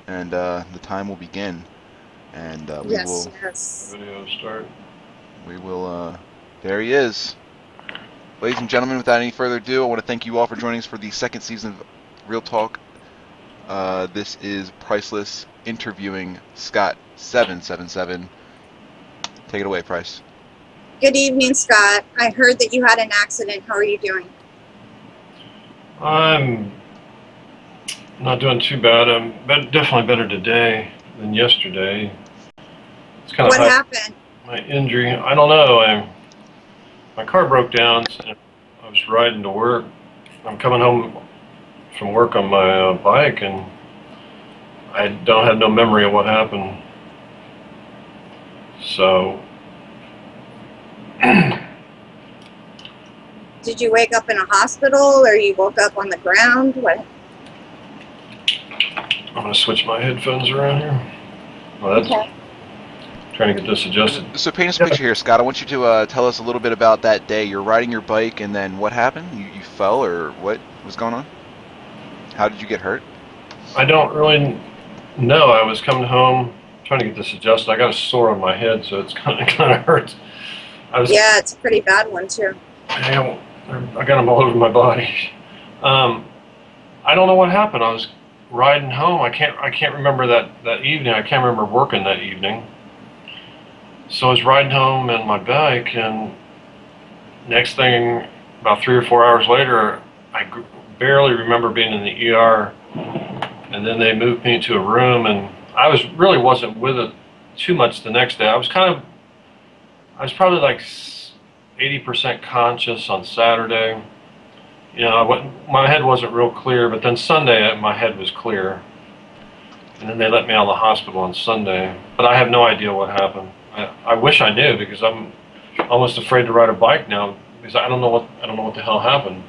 and the time will begin. And Yes, yes. Video start. we will, there he is. Ladies and gentlemen, without any further ado, I want to thank you all for joining us for the second season of Real Talk. This is Priceless interviewing Scott777. Take it away, Price. Good evening, Scott. I heard that you had an accident. How are you doing? I'm not doing too bad. I'm definitely better today than yesterday. It's kind of What happened? my injury. I don't know. My car broke down. And I was riding to work. I'm coming home from work on my bike, and I don't have no memory of what happened. So. Did you wake up in a hospital or you woke up on the ground? What? I'm going to switch my headphones around here. Well, that's Okay. trying to get this adjusted. So paint us a picture here, Scott. I want you to tell us a little bit about that day. You're riding your bike, and then what happened? You fell, or what was going on? How did you get hurt? I don't really know. I was coming home trying to get this adjusted. I got a sore on my head, so it's kind of hurts. Yeah, it's a pretty bad one too. I got them all over my body. I don't know what happened. I was riding home. I can't remember that evening. I can't remember working that evening. So I was riding home on my bike, and next thing, about 3 or 4 hours later, I barely remember being in the ER. And then they moved me into a room, and I really wasn't with it too much the next day. I was probably like 80% conscious on Saturday. You know, my head wasn't real clear, but then Sunday my head was clear. And then they let me out of the hospital on Sunday. But I have no idea what happened. I wish I knew, because I'm almost afraid to ride a bike now, because I don't know what the hell happened.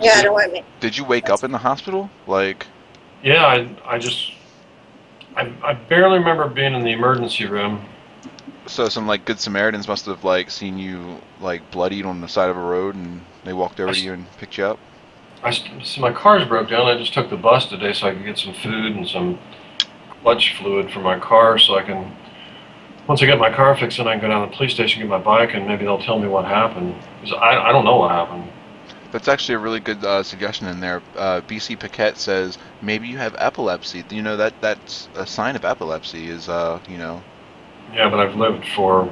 Yeah, I don't want me. Did you wake up in the hospital? Like? Yeah, I barely remember being in the emergency room. So some like good Samaritans must have like seen you like bloodied on the side of a road, and they walked over to you and picked you up. So my car's broke down. I just took the bus today so I could get some food and some clutch fluid for my car, so I can, once I get my car fixed, then I can go down to the police station, get my bike, and maybe they'll tell me what happened. Because I don't know what happened. That's actually a really good suggestion in there. BC Paquette says maybe you have epilepsy. You know, that's a sign of epilepsy is you know. Yeah, but I've lived for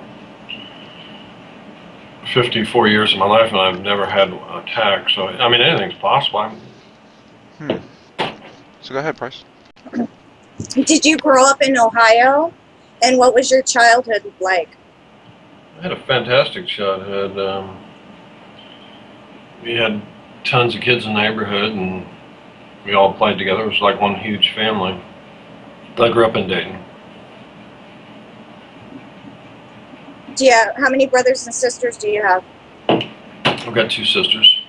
54 years of my life, and I've never had an attack. So, I mean, anything's possible. So go ahead, Price. Did you grow up in Ohio? And what was your childhood like? I had a fantastic childhood. We had tons of kids in the neighborhood, and we all played together. It was like one huge family. I grew up in Dayton. How many brothers and sisters do you have? I've got 2 sisters.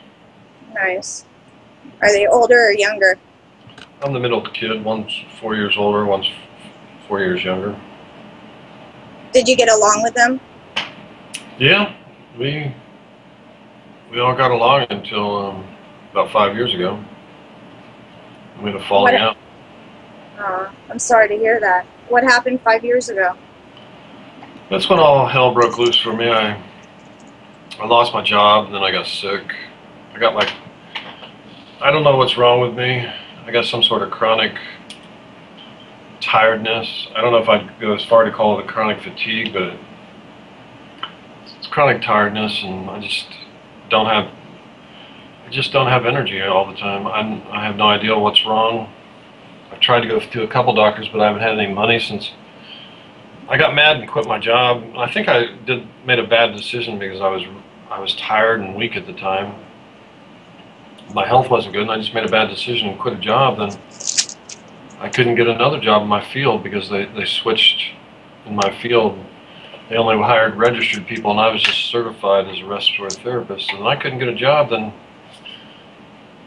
Nice. Are they older or younger? I'm the middle kid. One's 4 years older, one's 4 years younger. Did you get along with them? Yeah, we all got along until about 5 years ago. We had a falling out. I'm sorry to hear that. What happened 5 years ago? That's when all hell broke loose for me. I lost my job, and then I got sick. I got I don't know what's wrong with me. I got some sort of chronic tiredness. I don't know if I'd go as far to call it a chronic fatigue, but it's chronic tiredness, and I just don't have energy all the time. I have no idea what's wrong. I've tried to go to a couple doctors, but I haven't had any money since I got mad and quit my job. I think I made a bad decision, because I was tired and weak at the time. My health wasn't good, and I just made a bad decision and quit a job. Then I couldn't get another job in my field, because they switched in my field. They only hired registered people, and I was just certified as a respiratory therapist. And I couldn't get a job then.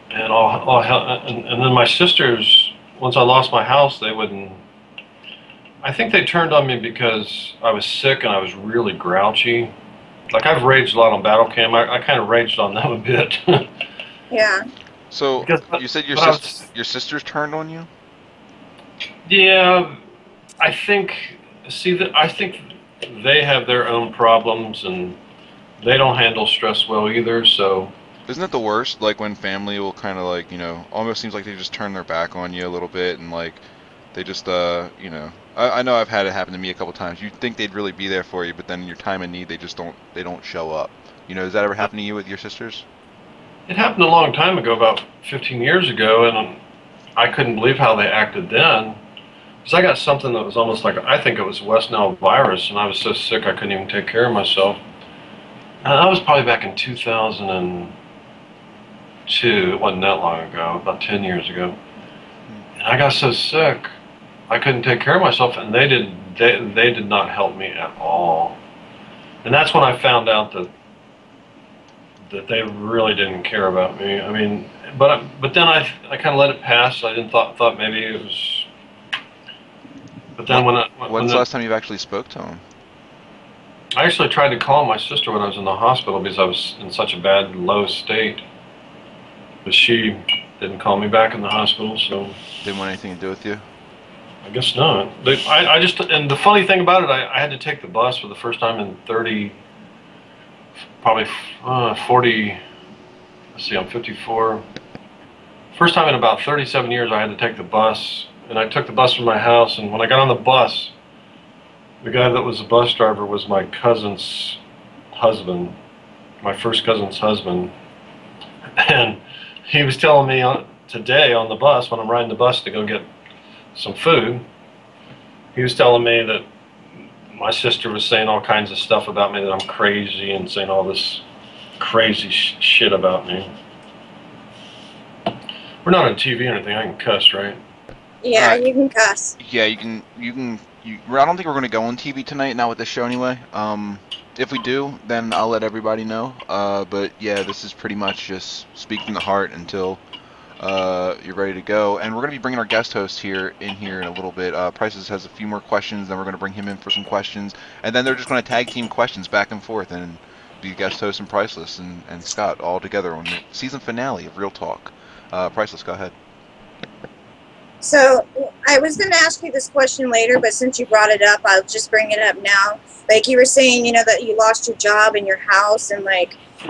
And then my sisters, once I lost my house, they wouldn't. I think they turned on me because I was sick and I was really grouchy. Like, I've raged a lot on Battlecam. I kind of raged on them a bit. Yeah. So Because, you said your sisters turned on you? Yeah, I think. See, I think they have their own problems, and they don't handle stress well either. So Isn't it the worst? Like when family will kind of like, almost seems like they just turn their back on you a little bit and like they just, I know I've had it happen to me a couple times. You think they'd really be there for you, but then in your time of need, they don't show up. Does that ever happen to you with your sisters? it happened a long time ago, about 15 years ago, and I couldn't believe how they acted then. Because I got something that was almost like, I think it was West Nile virus, and I was so sick I couldn't even take care of myself. And that was probably back in 2002. It wasn't that long ago, about 10 years ago. And I got so sick I couldn't take care of myself, and they did not help me at all. And that's when I found out that they really didn't care about me. I mean, but then I kind of let it pass. I didn't thought maybe it was. But then When's the last time you've actually spoke to them? I actually tried to call my sister when I was in the hospital because I was in such a bad low state, but she didn't call me back in the hospital. So Didn't want anything to do with you? I guess not. I just, and the funny thing about it, I had to take the bus for the first time in 30, probably 40, let's see, I'm 54. First time in about 37 years I had to take the bus, and I took the bus from my house, and when I got on the bus, the guy that was the bus driver was my cousin's husband, my first cousin's husband, and he was telling me today on the bus, when I'm riding the bus to go get some food, he was telling me that my sister was saying all kinds of stuff about me, that I'm crazy, and saying all this crazy shit about me. We're not on TV or anything. I can cuss, right? Yeah, you can cuss. Yeah, you can. I don't think we're going to go on TV tonight, not with this show anyway. If we do, then I'll let everybody know. But yeah, this is pretty much just speak from the heart until you're ready to go. And we're going to be bringing our guest host in a little bit. Priceless has a few more questions, then we're going to bring him in for some questions. And then they're just going to tag team questions back and forth and be guest host and Priceless and Scott all together on the season finale of Real Talk. Priceless, go ahead. So I was going to ask you this question later, but since you brought it up, I'll just bring it up now. Like you were saying, that you lost your job and your house, and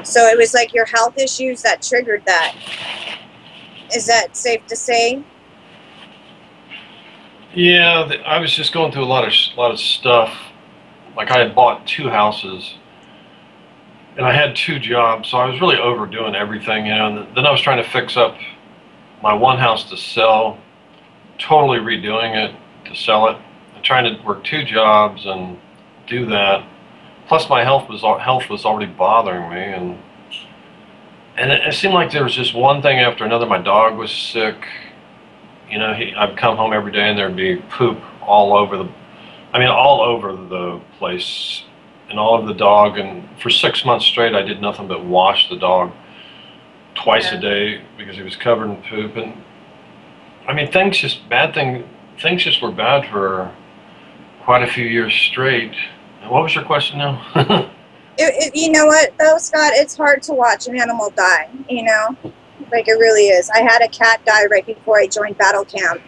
so it was like your health issues that triggered that. Is that safe to say? Yeah, I was just going through a lot of stuff. Like I had bought 2 houses, and I had 2 jobs, so I was really overdoing everything, And then I was trying to fix up my one house to sell, totally redoing it to sell it, and trying to work 2 jobs and do that. Plus, my health was already bothering me, and it seemed like there was just one thing after another. My dog was sick. I'd come home every day and there'd be poop all over the place, and all over the dog. And for 6 months straight, I did nothing but wash the dog twice a day because he was covered in poop. And I mean, things just were bad for quite a few years straight. And what was your question now? You know what, though, Scott? It's hard to watch an animal die, Like, it really is. I had a cat die right before I joined Battlecam.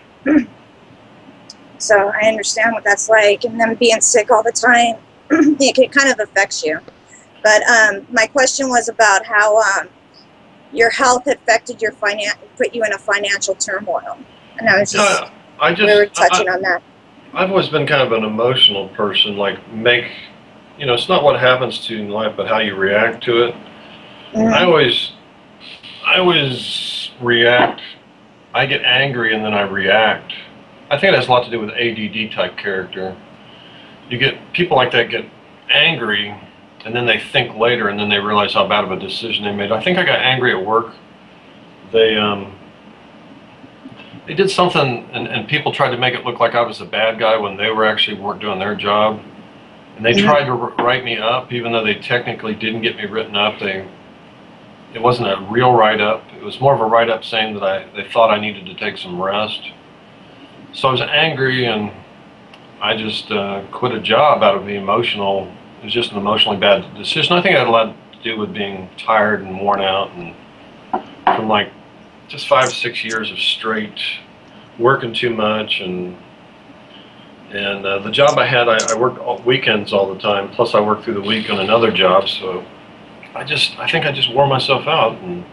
So I understand what that's like. And them being sick all the time, it kind of affects you. But my question was about how your health affected your put you in a financial turmoil. And I was just, we were touching on that. I've always been kind of an emotional person, it's not what happens to you in life, but how you react to it. Mm-hmm. I always react. I get angry and then I react. I think it has a lot to do with ADD type character. You get people like that get angry and then they think later and then they realize how bad of a decision they made. I think I got angry at work. They did something and people tried to make it look like I was the bad guy when they were actually doing their job. And they tried to write me up, even though they technically didn't get me written up. It wasn't a real write-up. It was more of a write-up saying that they thought I needed to take some rest. So I was angry, and I just quit a job out of the emotional. It was just an emotionally bad decision. I think it had a lot to do with being tired and worn out, and from just 5 or 6 years of straight working too much, and the job I had, I worked weekends all the time. Plus, I worked through the week on another job. So I think I just wore myself out, and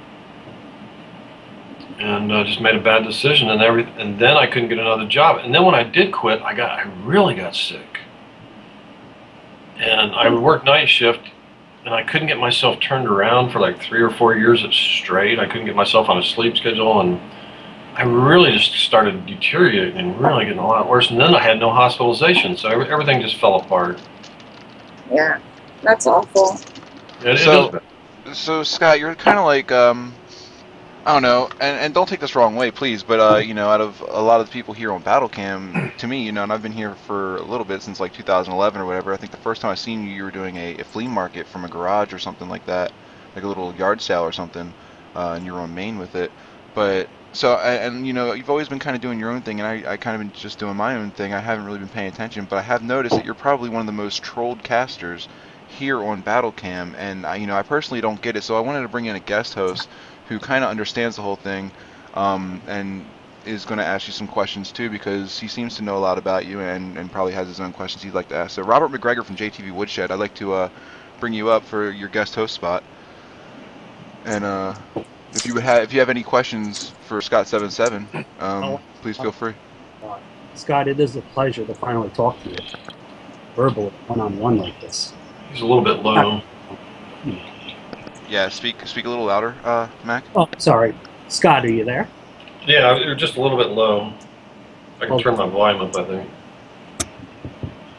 just made a bad decision, and then I couldn't get another job. And then when I did quit, I really got sick, and I would work night shift, and I couldn't get myself turned around for like 3 or 4 years straight. I couldn't get myself on a sleep schedule, and I really just started deteriorating and really getting a lot worse. And then I had no hospitalization, so everything just fell apart. Yeah, that's awful. So Scott, you're kind of like I don't know, and don't take this wrong way, please, but you know, out of a lot of the people here on Battlecam, to me, you know, and I've been here for a little bit since like 2011 or whatever. I think the first time I seen you, you were doing a flea market from a garage or something like that, like a little yard sale or something, and you were on Main with it. But so, and you know, you've always been kind of doing your own thing, and I kind of been just doing my own thing. I haven't really been paying attention, but I have noticed that you're probably one of the most trolled casters here on Battlecam, and you know, I personally don't get it, so I wanted to bring in a guest host who kind of understands the whole thing, and is going to ask you some questions too, because he seems to know a lot about you, and probably has his own questions he'd like to ask. So Robert Macgregor from JTVwoodshed, I'd like to bring you up for your guest host spot, and if you have any questions for Scott77, please feel free. Scott, it is a pleasure to finally talk to you, verbal, one-on-one like this. He's a little bit low. Yeah, speak a little louder, Mac. Oh, sorry. Scott, are you there? Yeah, you're just a little bit low. I can turn my volume up, I think.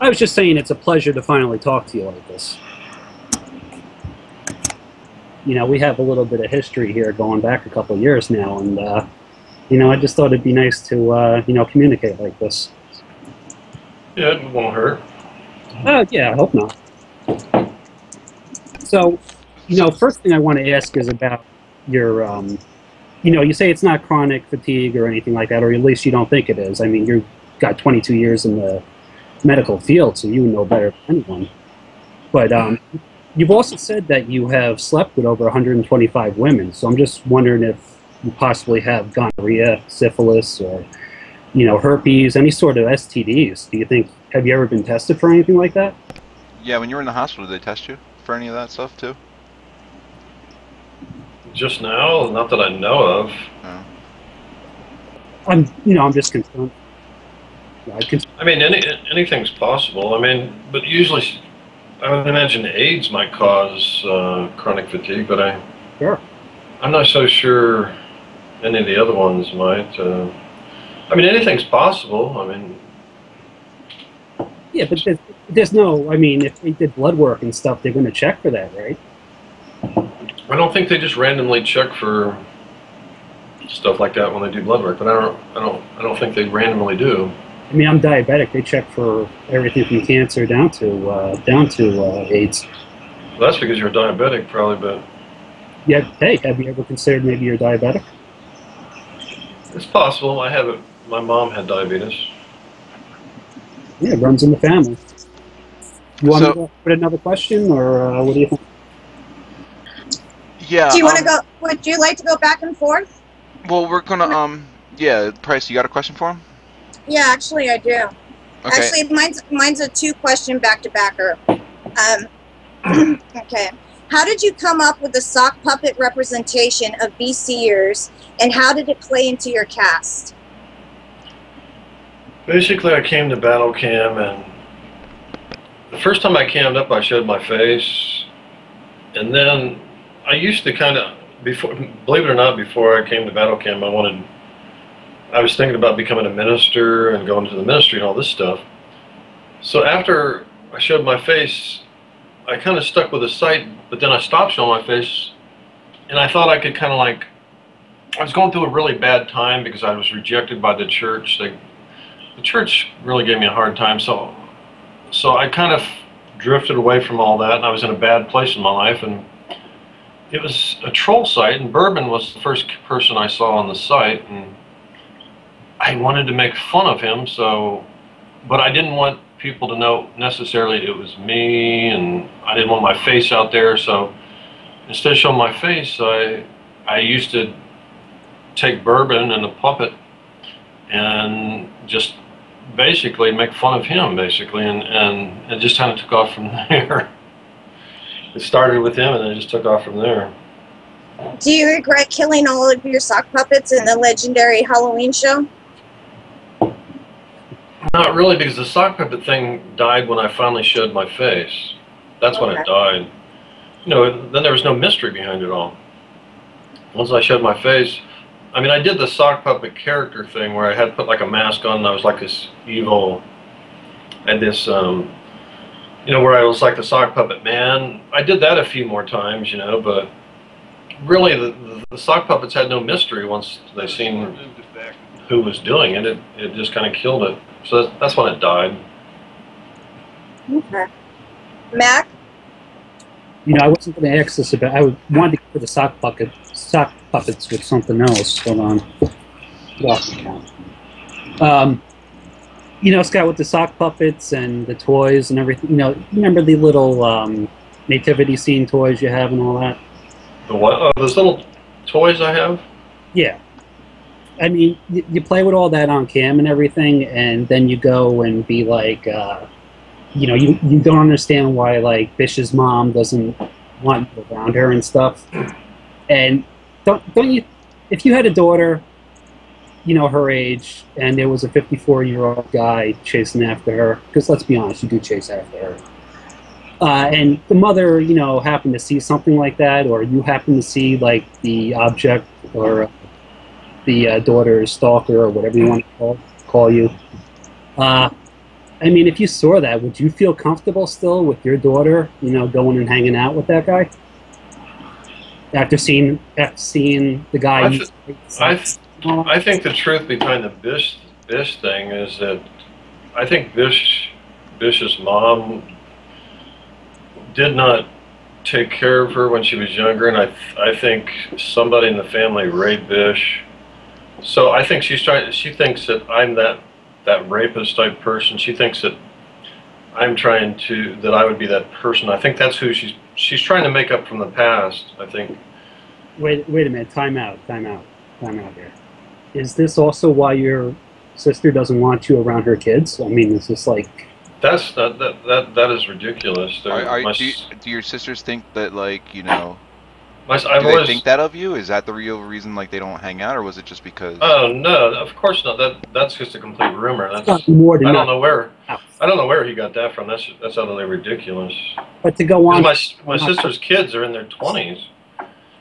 I was just saying it's a pleasure to finally talk to you like this. You know, we have a little bit of history here going back a couple of years now, and, you know, I just thought it'd be nice to, you know, communicate like this. Yeah, it won't hurt. Yeah, I hope not. So, you know, first thing I want to ask is about your, you know, you say it's not chronic fatigue or anything like that, or at least you don't think it is. I mean, you've got 22 years in the medical field, so you know better than anyone. But you've also said that you have slept with over 125 women, so I'm just wondering if you possibly have gonorrhea, syphilis, or, you know, herpes, any sort of STDs. Do you think, have you ever been tested for anything like that? Yeah, when you were in the hospital, did they test you for any of that stuff too? Just now, not that I know of. No. I'm just concerned. I mean, anything's possible. I mean, but usually, I would imagine AIDS might cause chronic fatigue, but I'm not so sure any of the other ones might. I mean, anything's possible. I mean, yeah, but there's no. I mean, if they did blood work and stuff, they're going to check for that, right? I don't think they just randomly check for stuff like that when they do blood work, but I don't think they randomly do. I mean, I'm diabetic. They check for everything from cancer down to AIDS. Well, that's because you're diabetic, probably. But yeah, hey, have you ever considered maybe you're diabetic? It's possible. I have it. My mom had diabetes. Yeah, it runs in the family. You want me to put another question, or what do you think? Yeah. Do you want to go? Would you like to go back and forth? Well, we're gonna yeah, Price, you got a question for him? Yeah, actually, I do. Okay. Actually, mine's a two-question back-to-backer. Okay. How did you come up with the sock puppet representation of BCers, and how did it play into your cast? Basically, I came to Battlecam, and the first time I cammed up, I showed my face, and then I used to kind of, believe it or not, before I came to Battlecam, I was thinking about becoming a minister and going to the ministry and all this stuff. So after I showed my face, I kind of stuck with the site, but then I stopped showing my face, and I thought I could kind of like, I was going through a really bad time because I was rejected by the church. The church really gave me a hard time, so I kind of drifted away from all that, and I was in a bad place in my life, and it was a troll site, and Bourbon was the first person I saw on the site, and I wanted to make fun of him, but I didn't want people to know necessarily it was me, and I didn't want my face out there, so instead of showing my face, I used to take Bourbon and the puppet and just basically make fun of him, basically, and it just kind of took off from there. It started with him, and it just took off from there. Do you regret killing all of your sock puppets in the legendary Halloween show? Not really, because the sock puppet thing died when I finally showed my face. That's when it died. You know, then there was no mystery behind it all. Once I showed my face, I mean, I did the sock puppet character thing where I had to put like a mask on and I was like this evil, and this, you know, where I was like the sock puppet man. I did that a few more times, you know, but really the sock puppets had no mystery once they seen who was doing it. It just kind of killed it. So that's when it died. Okay. Mac? You know, I wasn't going to ask this about. I wanted to get to the sock puppets with something else. Hold on. You know, Scott, with the sock puppets and the toys and everything. You know, remember the little nativity scene toys you have and all that? The what? Oh, those little toys I have? Yeah. I mean, you play with all that on cam and everything, and then you go and be like, you know, you don't understand why, like, Bish's mom doesn't want you around her and stuff. And don't you, if you had a daughter, you know, her age, and there was a 54-year-old guy chasing after her, because let's be honest, you do chase after her. And the mother, you know, happened to see something like that, or you happen to see, like, the object, or the daughter's stalker, or whatever you want to call you. I mean, if you saw that, would you feel comfortable still with your daughter, you know, going and hanging out with that guy? After seeing the guy... I think the truth behind the Bish thing is that I think Bish's mom did not take care of her when she was younger, and I think somebody in the family raped Bish. So I think she thinks that I'm that rapist type person. She thinks that that I would be that person. I think that's who she's trying to make up from the past, I think. Wait a minute, time out here. Is this also why your sister doesn't want you around her kids? I mean, is this like... That is ridiculous. Do your sisters think that, like, you know... Do they think that of you? Is that the real reason, like, they don't hang out, or was it just because... Oh, no, of course not. That's just a complete rumor. I don't know where he got that from. That's utterly ridiculous. But to go on... My sister's kids are in their 20s.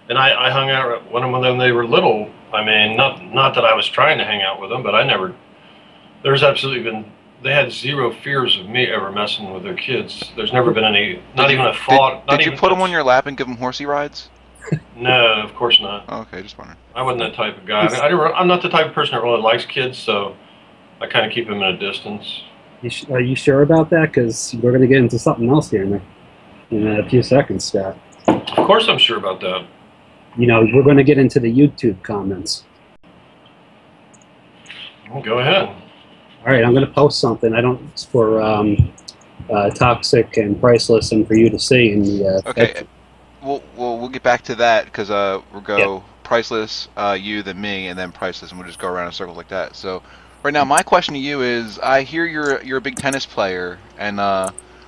And I hung out with them when they were little. I mean, not that I was trying to hang out with them, but there's absolutely been... They had zero fears of me ever messing with their kids. There's never been any... Not even a thought... Did you put them on your lap and give them horsey rides? No, of course not. Oh, okay, just wondering. I wasn't that type of guy. I mean, I'm not the type of person that really likes kids, so I kind of keep them at a distance. Are you sure about that? Because we're going to get into something else here in a few seconds, Scott. Of course I'm sure about that. You know, we're going to get into the YouTube comments. Well, go ahead. All right, I'm going to post something. It's for Toxic and Priceless, and for you to see. In the, okay. We'll get back to that because we'll go Priceless, you, then me, and then Priceless, and we'll just go around in circles like that. So, right now, my question to you is: I hear you're a big tennis player, and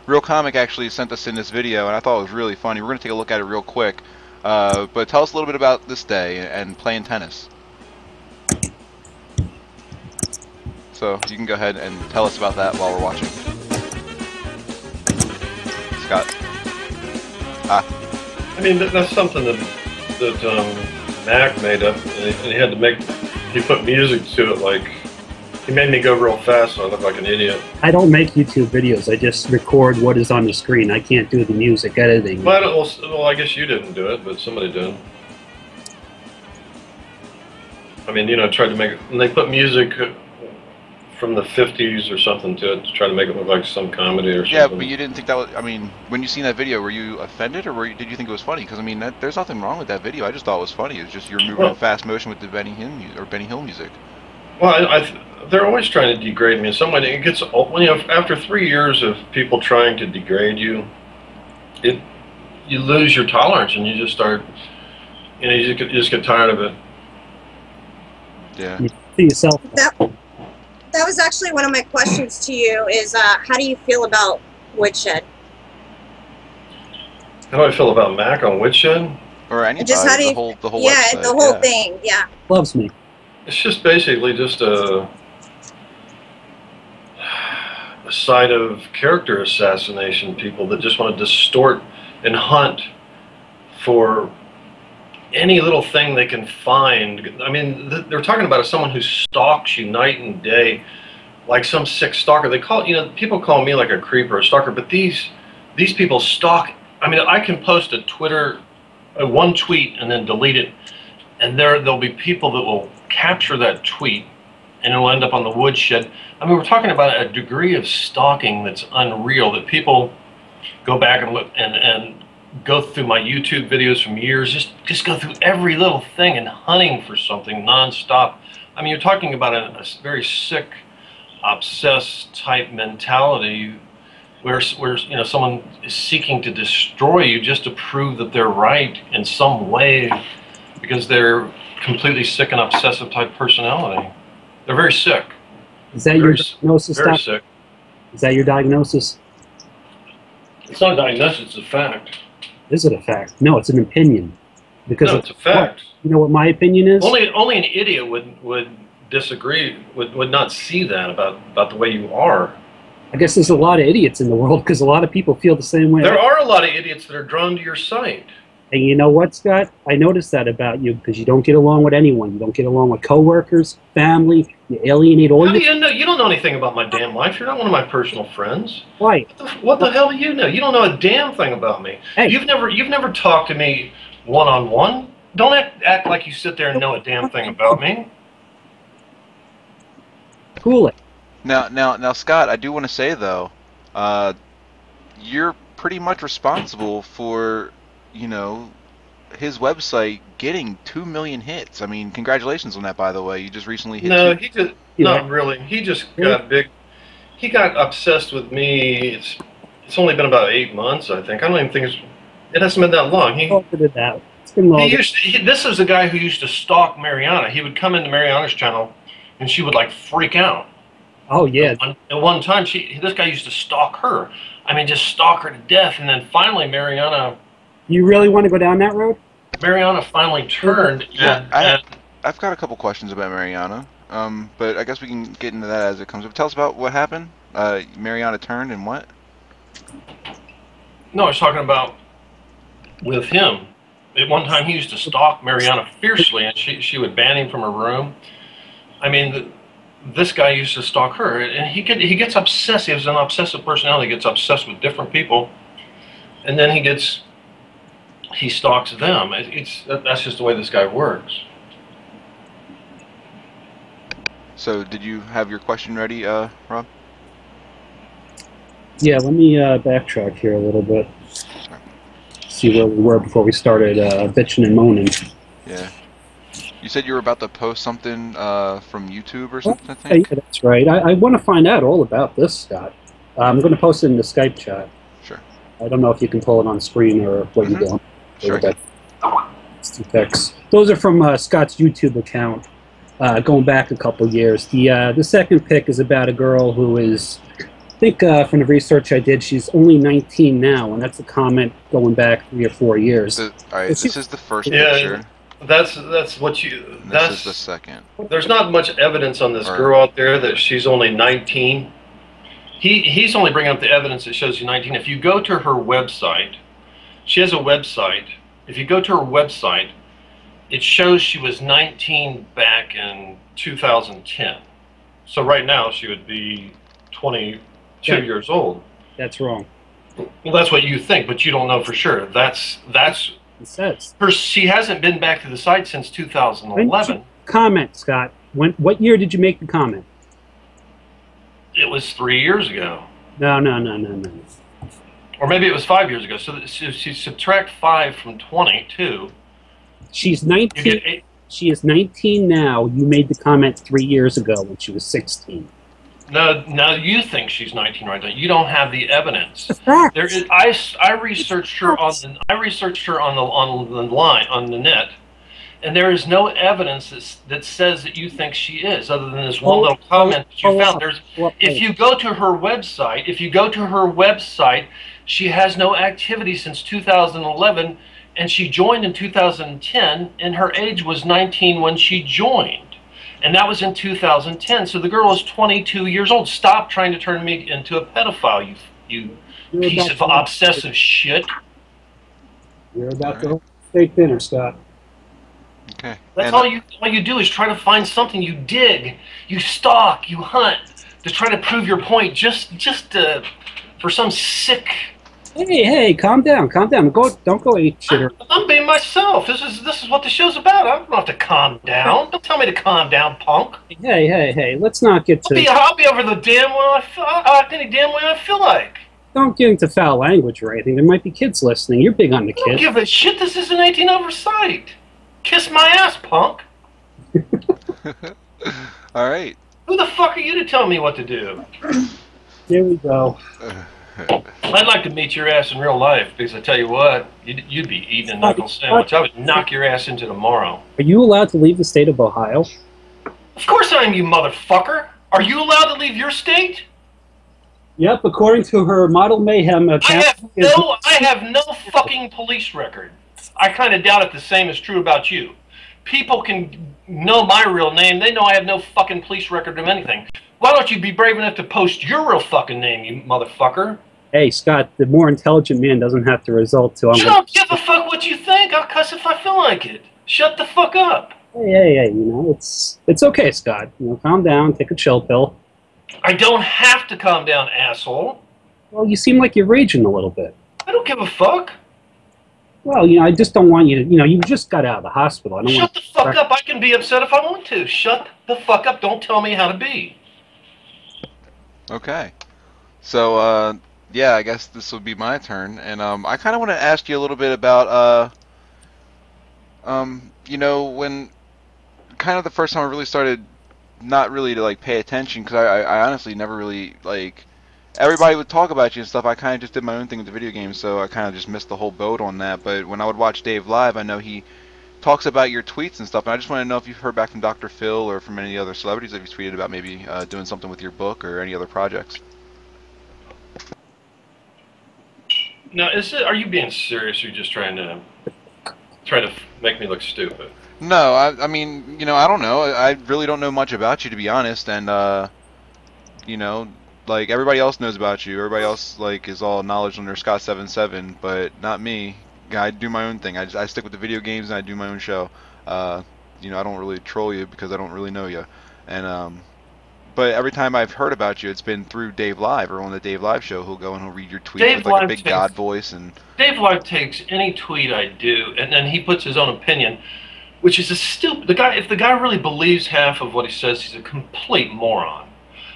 Real Comic actually sent us in this video, and I thought it was really funny. We're gonna take a look at it real quick, but tell us a little bit about this day and playing tennis. So you can go ahead and tell us about that while we're watching. Scott. I mean, that's something that Mac made up, and he put music to it. Like, he made me go real fast, so I look like an idiot. I don't make YouTube videos. I just record what is on the screen. I can't do the music editing. Well, I guess you didn't do it, but somebody did. I mean, you know, tried to make it, and they put music from the 50s or something to it to try to make it look like some comedy or something. Yeah, but you didn't think that was... I mean, when you seen that video, were you offended, or did you think it was funny? Because, I mean, there's nothing wrong with that video. I just thought it was funny. It was just you're moving in fast motion with the Benny Hill music. Well, they're always trying to degrade me in some way. It gets... When you have, after 3 years of people trying to degrade you, you lose your tolerance, and you just start... You know, you just get tired of it. Yeah. You see yourself... that was actually one of my questions to you. Is how do you feel about Woodshed? How do I feel about Mac on Woodshed? Or anybody, Just how do you, the whole yeah, website. the whole thing, yeah. Loves me. It's just basically just a side of character assassination. People that just want to distort and hunt for any little thing they can find. I mean, they're talking about someone who stalks you night and day, like some sick stalker. They call, people call me like a creep or a stalker, but these people stalk. I mean, I can post a Twitter, one tweet and then delete it, and there'll be people that will capture that tweet, and it'll end up on the woodshed. I mean, we're talking about a degree of stalking that's unreal, that people go back and look and go through my YouTube videos from years, just go through every little thing and hunting for something nonstop. I mean, you're talking about a very sick, obsessed type mentality where someone is seeking to destroy you just to prove that they're right in some way, because they're completely sick and obsessive type personality. They're very sick. Is that your diagnosis? Very sick. Is that your diagnosis? It's not a diagnosis, it's a fact. Is it a fact? No, it's an opinion. Because no, it's a fact. You know what my opinion is? Only an idiot would disagree, would not see that about the way you are. I guess there's a lot of idiots in the world, because a lot of people feel the same way. There are a lot of idiots that are drawn to your site. And you know what, Scott? I noticed that about you, because you don't get along with anyone. You don't get along with coworkers, family. You alienate all How your... do you know? You don't know anything about my damn life. You're not one of my personal friends. Right. What the hell do you know? You don't know a damn thing about me. Hey. You've never talked to me one-on-one. Don't act like you sit there and know a damn thing about me. Cool it. Now, Scott, I do want to say though, you're pretty much responsible for, his website getting 2 million hits. I mean, congratulations on that, by the way. You just recently hit. No, he just not really. He just got big. He got obsessed with me. It's only been about 8 months, I think. I don't even think it hasn't been that long. It's been long. This is a guy who used to stalk Mariana. He would come into Mariana's channel, and she would like freak out. Oh yeah. At one time, this guy used to stalk her. I mean, just stalk her to death, and then finally, Mariana. You really want to go down that road? Mariana finally turned. Yeah, I've got a couple questions about Mariana, but I guess we can get into that as it comes up. Tell us about what happened. Mariana turned and what? No, I was talking about with him. At one time, he used to stalk Mariana fiercely, and she would ban him from her room. I mean, this guy used to stalk her, and he gets obsessed. He has an obsessive personality. He gets obsessed with different people, and then he stalks them. That's just the way this guy works. So, did you have your question ready, Rob? Yeah, let me backtrack here a little bit. See where we were before we started bitching and moaning. Yeah. You said you were about to post something from YouTube or something, I think? Yeah, that's right. I want to find out all about this, Scott. I'm going to post it in the Skype chat. Sure. I don't know if you can pull it on screen or what you're doing. Sure. It's 2 pics. Those are from Scott's YouTube account, going back a couple years. The second pic is about a girl who is, I think from the research I did, she's only 19 now, and that's a comment going back 3 or 4 years. All right, this is the first picture. That's what you. This is the second. There's not much evidence on this girl out there that she's only 19. He's only bringing up the evidence that shows you 19. If you go to her website, she has a website. If you go to her website, it shows she was 19 back in 2010. So right now she would be 22 years old. That's wrong. Well, that's what you think, but you don't know for sure. That's it says. She hasn't been back to the site since 2011. Comment, Scott. What year did you make the comment? It was 3 years ago. No. Or maybe it was 5 years ago. So she subtract 5 from 22. She's 19. She is 19 now. You made the comment 3 years ago when she was 16. No, now you think she's 19 right now. You don't have the evidence. The facts. There is. I researched her on the line on the net, and there is no evidence that says that you think she is, other than this one little comment that you found. If you go to her website, she has no activity since 2011, and she joined in 2010, and her age was 19 when she joined, and that was in 2010. So the girl is 22 years old. Stop trying to turn me into a pedophile, you piece of obsessive shit. You're about to steak dinner, Scott. Okay. That's all you do is try to find something. You dig, you stalk, you hunt to try to prove your point. Just for some sick. Hey, calm down. Don't go eat shit. I'm being myself. This is what the show's about. I don't have to calm down. Don't tell me to calm down, punk. Hey. Let's not get to. I'll be over the damn way. I'll act any damn way I feel like. Don't get into foul language or anything. There might be kids listening. You're big on the kids. I don't give a shit. This is an 18 over site. Kiss my ass, punk. All right. Who the fuck are you to tell me what to do? Here we go. I'd like to meet your ass in real life, because I tell you what, you'd be eating a knuckle sandwich. I would knock your ass into tomorrow. Are you allowed to leave the state of Ohio? Of course I am, you motherfucker. Are you allowed to leave your state? Yep, according to her Model Mayhem account. I have no fucking police record. I kind of doubt it the same is true about you. People can know my real name. They know I have no fucking police record of anything. Why don't you be brave enough to post your real fucking name, you motherfucker? Hey, Scott, the more intelligent man doesn't have to result to... I don't give a fuck what you think. I'll cuss if I feel like it. Shut the fuck up. Hey, you know, it's okay, Scott. You know, calm down, take a chill pill. I don't have to calm down, asshole. Well, you seem like you're raging a little bit. I don't give a fuck. Well, you know, I just don't want you to... You know, you just got out of the hospital. Shut the fuck up. I can be upset if I want to. Shut the fuck up. Don't tell me how to be. Okay. So, yeah, I guess this will be my turn. And I kind of want to ask you a little bit about, you know, when kind of the first time I really started not really to, like, pay attention, because I honestly never really, like, everybody would talk about you and stuff. I kind of just did my own thing with the video games, so I kind of just missed the whole boat on that. But when I would watch Dave live, I know he talks about your tweets and stuff, and I just want to know if you've heard back from Dr. Phil or from any other celebrities that you've tweeted about maybe doing something with your book or any other projects. Now, are you being serious, or are you just trying to make me look stupid? No, I mean, you know, I don't know. I really don't know much about you, to be honest, and, you know, like, everybody else knows about you. Everybody else, like, is all knowledge under Scott77, but not me. I do my own thing. I stick with the video games, and I do my own show. You know, I don't really troll you because I don't really know you. And, but every time I've heard about you, it's been through Dave Live, or on the Dave Live show. He'll go and he'll read your tweets with, like, a big God voice. And Dave Live takes any tweet I do, and then he puts his own opinion, which is a stupid... If the guy really believes half of what he says, he's a complete moron.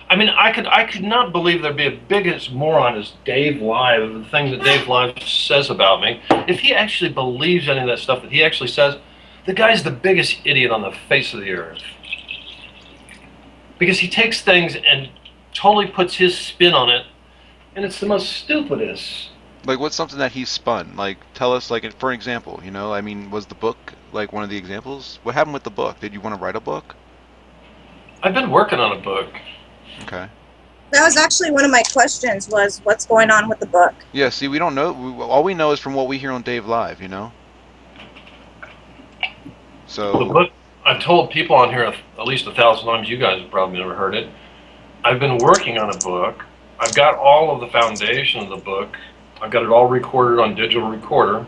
I mean, I could not believe there'd be a biggest moron as Dave Live, the things that Dave Live says about me. If he actually believes any of that stuff that he actually says, the guy's the biggest idiot on the face of the earth. Because he takes things and totally puts his spin on it, and it's the most stupidest. Like, what's something that he spun? Like, tell us, like, for an example, you know? I mean, was the book, like, one of the examples? What happened with the book? Did you want to write a book? I've been working on a book. Okay. That was actually one of my questions, was what's going on with the book. Yeah, see, we don't know. All we know is from what we hear on Dave Live, you know? So... The book, I've told people on here at least 1,000 times. You guys have probably never heard it. I've been working on a book. I've got all of the foundation of the book. I've got it all recorded on digital recorder.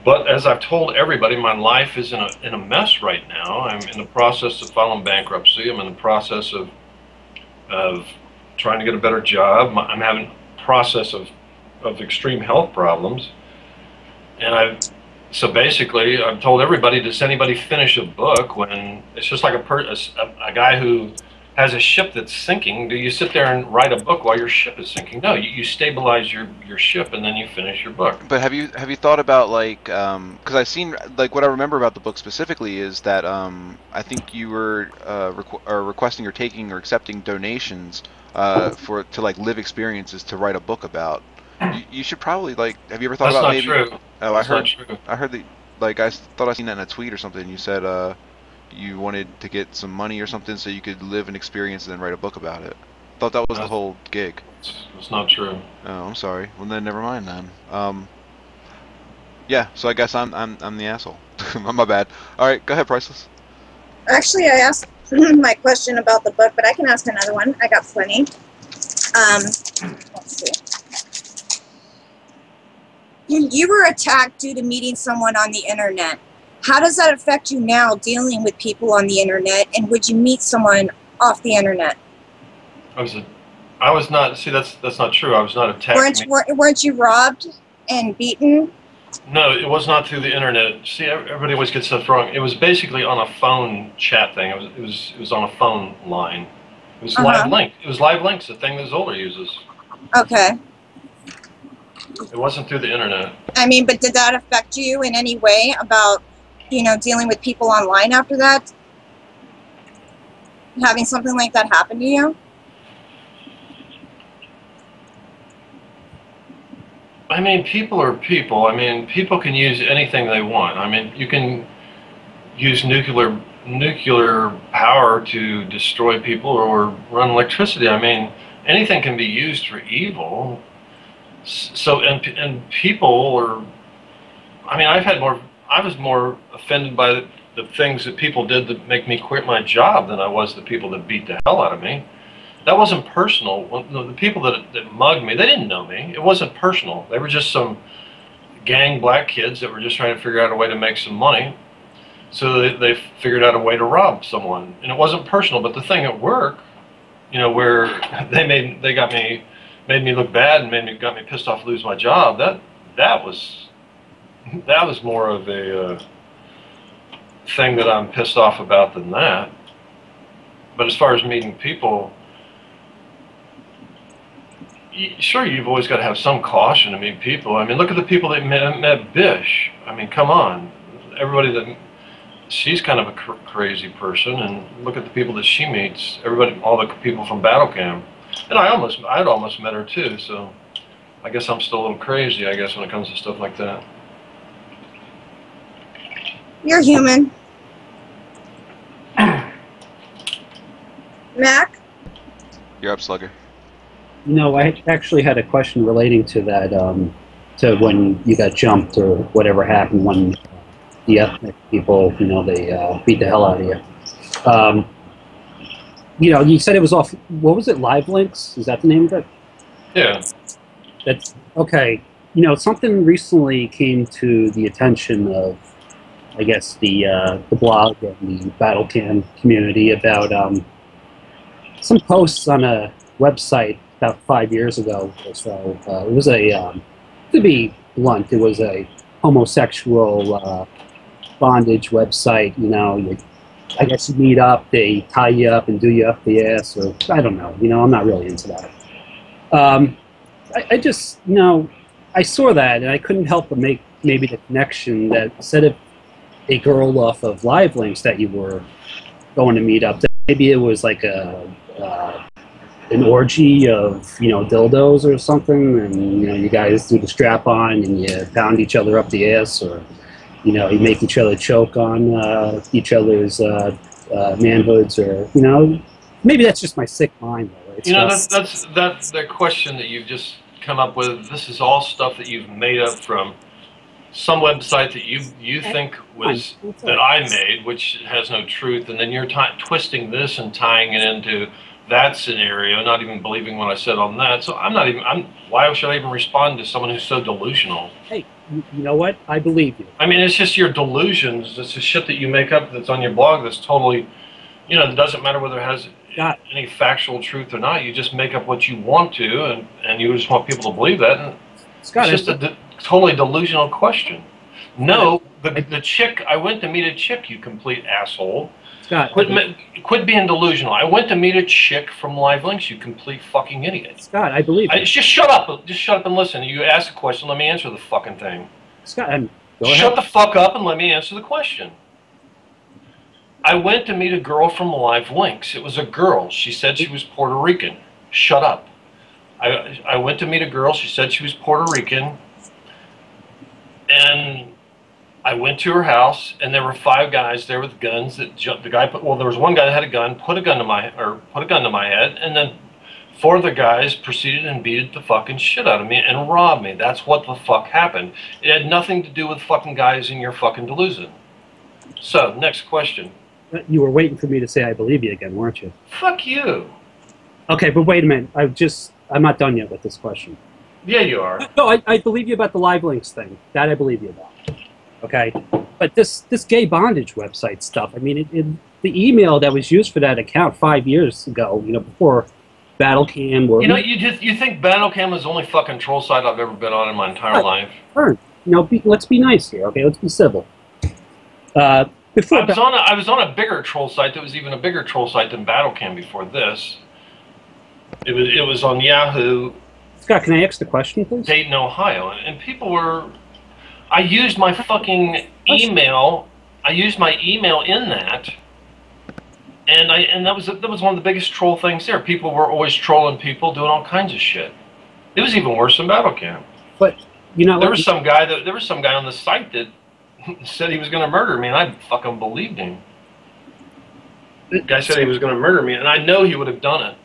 But as I've told everybody, my life is in a mess right now. I'm in the process of filing bankruptcy. I'm in the process of trying to get a better job. I'm having a process of extreme health problems. And so basically, I've told everybody, does anybody finish a book when it's just like a guy who has a ship that's sinking? Do you sit there and write a book while your ship is sinking? No, you stabilize your ship and then you finish your book. But have you thought about, like, because I've seen, like, what I remember about the book specifically is that I think you were requesting or taking or accepting donations to like live experiences to write a book about. You should probably, like, have you ever thought about maybe? That's not true. Oh, That's not true. I heard that. like I thought I seen that in a tweet or something. You said you wanted to get some money or something so you could live an experience and then write a book about it. Thought that was the whole gig. It's not true. Oh, I'm sorry. Well, then never mind then. Yeah. So I guess I'm the asshole. My bad. All right, go ahead, Priceless. Actually, I asked my question about the book, but I can ask another one. I got plenty. Let's see. You were attacked due to meeting someone on the internet. How does that affect you now dealing with people on the internet, and would you meet someone off the internet? I was not, see, that's not true. I was not attacked. Weren't you robbed and beaten? No, it was not through the internet. See, everybody always gets stuff wrong. It was basically on a phone chat thing. It was on a phone line. It was live link. It was live links, the thing that Zola uses. Okay. It wasn't through the internet. I mean, but did that affect you in any way about, you know, dealing with people online after that? Having something like that happen to you? I mean, people are people. I mean, people can use anything they want. I mean, you can use nuclear power to destroy people or run electricity. I mean, anything can be used for evil. So, and people are, I mean, I was more offended by the things that people did that make me quit my job than I was the people that beat the hell out of me. That wasn't personal. The people that mugged me, they didn't know me. It wasn't personal. They were just some gang black kids that were just trying to figure out a way to make some money. So they figured out a way to rob someone. And it wasn't personal, but the thing at work, you know, where made me look bad and got me pissed off to lose my job, that was more of a thing that I'm pissed off about than that. But as far as meeting people, sure, you've always got to have some caution to meet people. I mean, look at the people that met Bish. I mean, come on. She's kind of a crazy person, and look at the people that she meets. All the people from Battlecam. And I'd almost met her too, so I guess I'm still a little crazy, I guess, when it comes to stuff like that. You're human. Mac? You're up, Slugger. No, I actually had a question relating to that, to when you got jumped or whatever happened when the ethnic people, you know, they beat the hell out of you. You know, you said it was off, what was it, Live Links? Is that the name of it? Yeah. That's, okay. You know, something recently came to the attention of, I guess, the blog and the Battlecam community about some posts on a website about 5 years ago or so. It was to be blunt, it was a homosexual bondage website. You know, I guess you meet up, they tie you up and do you up the ass, or I don't know. You know, I'm not really into that. I just, you know, I saw that and I couldn't help but make maybe the connection that instead of a girl off of Live Links that you were going to meet up, that maybe it was like an orgy of, you know, dildos or something, and, you know, you guys do the strap on and you pound each other up the ass, or, you know, you make each other choke on each other's manhoods, or, you know, maybe that's just my sick mind, though. It's, you know, that's the question that you've just come up with. This is all stuff that you've made up from some website that you think was that I made, which has no truth, and then you're twisting this and tying it into that scenario, not even believing what I said on that. So why should I even respond to someone who's so delusional? Hey, you know what? I believe you. I mean, it's just your delusions. It's the shit that you make up that's on your blog that's totally, you know, it doesn't matter whether it has any factual truth or not. You just make up what you want to, and you just want people to believe that. And Scott, it's just a totally delusional question. No, the chick, I went to meet a chick, you complete asshole. Scott, quit being delusional. I went to meet a chick from Live Links, you complete fucking idiot. Scott, I believe you. Just shut up. Just shut up and listen. You ask a question, let me answer the fucking thing. Scott, go ahead. Shut the fuck up and let me answer the question. I went to meet a girl from Live Links. It was a girl. She said she was Puerto Rican. Shut up. I went to meet a girl. She said she was Puerto Rican. And I went to her house, and there were 5 guys there with guns. That the guy put. Well, there was one guy that had a gun, put a gun to my head, and then 4 other guys proceeded and beat the fucking shit out of me and robbed me. That's what the fuck happened. It had nothing to do with fucking guys in your fucking delusion. So, next question. You were waiting for me to say I believe you again, weren't you? Fuck you. Okay, but wait a minute. I'm not done yet with this question. Yeah, you are. No, I believe you about the live links thing. That I believe you about. Okay, but this gay bondage website stuff. I mean, the email that was used for that account 5 years ago, before Battlecam. Or, you think Battlecam is the only fucking troll site I've ever been on in my entire life? Let's be nice here. Okay, let's be civil. I was on a bigger troll site that was even a bigger troll site than Battlecam before this. It was on Yahoo. Scott, can I ask the question, please? Dayton, Ohio, and people were. I used my fucking email. I used my email in that, and that was one of the biggest troll things there. People were always trolling people, doing all kinds of shit. It was even worse than Battlecam. But there was some guy on the site that said he was going to murder me, and I fucking believed him. The guy said he was going to murder me, and I know he would have done it.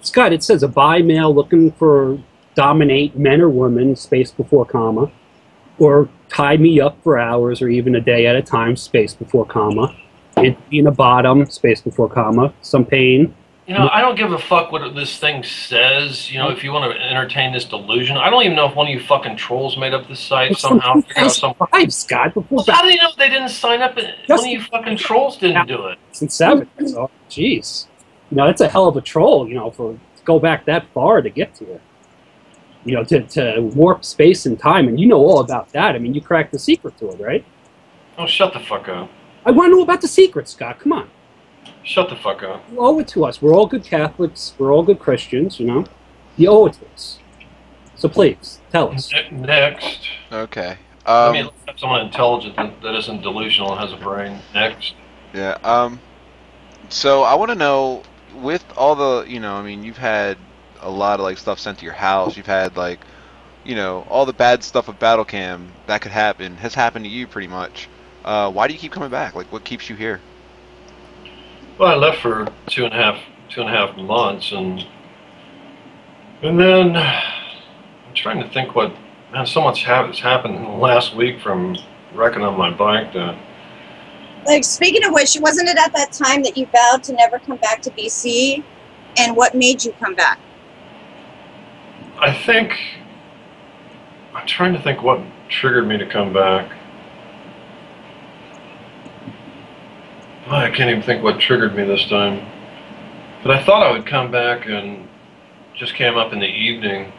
Scott, it says a bi male looking for dominate men or women, space before comma, or tie me up for hours or even a day at a time, space before comma. It being a bottom, space before comma, some pain. I don't give a fuck what this thing says. If you want to entertain this delusion, I don't even know if one of you fucking trolls made up this site somehow. Scott, how do you know if they didn't sign up? One of you fucking trolls didn't do it. Since 7. So, jeez. It's a hell of a troll, to go back that far to get to it. To warp space and time, and you know all about that. I mean, you cracked the secret to it, right? Oh, shut the fuck up. I want to know about the secret, Scott. Come on. Shut the fuck up. You owe it to us. We're all good Catholics. We're all good Christians, You owe it to us. So please, tell us. Next. Okay. Let me look up someone intelligent that isn't delusional and has a brain. Next. Yeah. So I want to know, with all the, you've had a lot of stuff sent to your house. You've had all the bad stuff of Battlecam that could happen has happened to you pretty much. Why do you keep coming back? What keeps you here? Well, I left for two and a half months, and then I'm trying to think so much has happened in the last week, from wrecking on my bike to. Speaking of which, wasn't it at that time that you vowed to never come back to BC? And what made you come back? I'm trying to think what triggered me to come back. I can't even think what triggered me this time. But I thought I would come back, and just came up in the evening.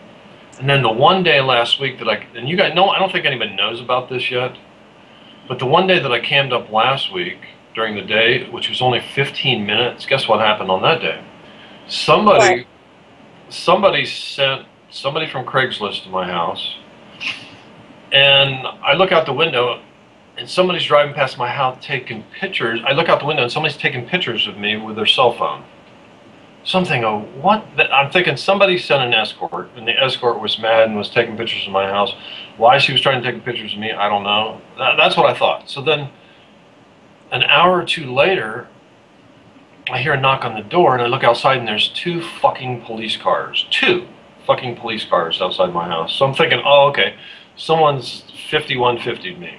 And then the one day last week and you guys know, I don't think anybody knows about this yet, but the one day that I cammed up last week during the day, which was only 15 minutes, guess what happened on that day? Somebody sent somebody from Craigslist to my house, and I look out the window, and somebody's driving past my house taking pictures. I look out the window, and somebody's taking pictures of me with their cell phone. So I'm thinking, what? I'm thinking somebody sent an escort, and the escort was mad and was taking pictures of my house. Why she was trying to take pictures of me, I don't know. That's what I thought. So then, an hour or two later, I hear a knock on the door, and I look outside, and there's 2 fucking police cars. 2 fucking police cars outside my house. So I'm thinking, oh, okay, someone's 5150'd me.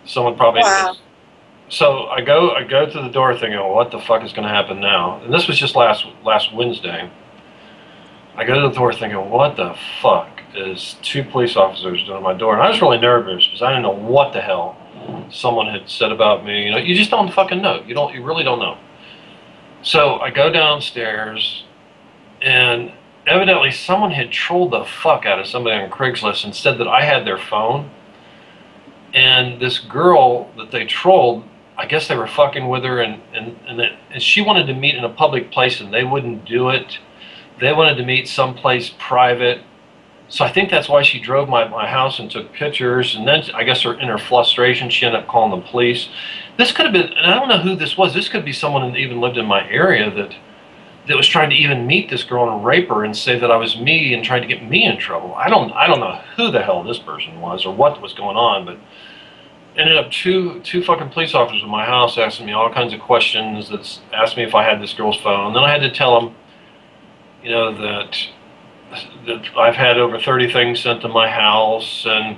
Someone probably. Wow. So I go to the door thinking, well, what the fuck is going to happen now? And this was just last Wednesday. I go to the door thinking, what the fuck is 2 police officers doing at my door? And I was really nervous because I didn't know what the hell someone had said about me. You just don't fucking know. You really don't know. So I go downstairs, and evidently someone had trolled the fuck out of somebody on Craigslist and said that I had their phone. And this girl that they trolled, I guess they were fucking with her, and she wanted to meet in a public place, and they wouldn't do it. They wanted to meet someplace private. So I think that's why she drove my house and took pictures. And then I guess in her frustration, she ended up calling the police. This could have been, and I don't know who this was. This could be someone that even lived in my area that was trying to even meet this girl and rape her and say that I was me and trying to get me in trouble. I don't know who the hell this person was or what was going on, but ended up two fucking police officers in my house asking me all kinds of questions. That asked me if I had this girl's phone. Then I had to tell them, you know, that I've had over 30 things sent to my house, and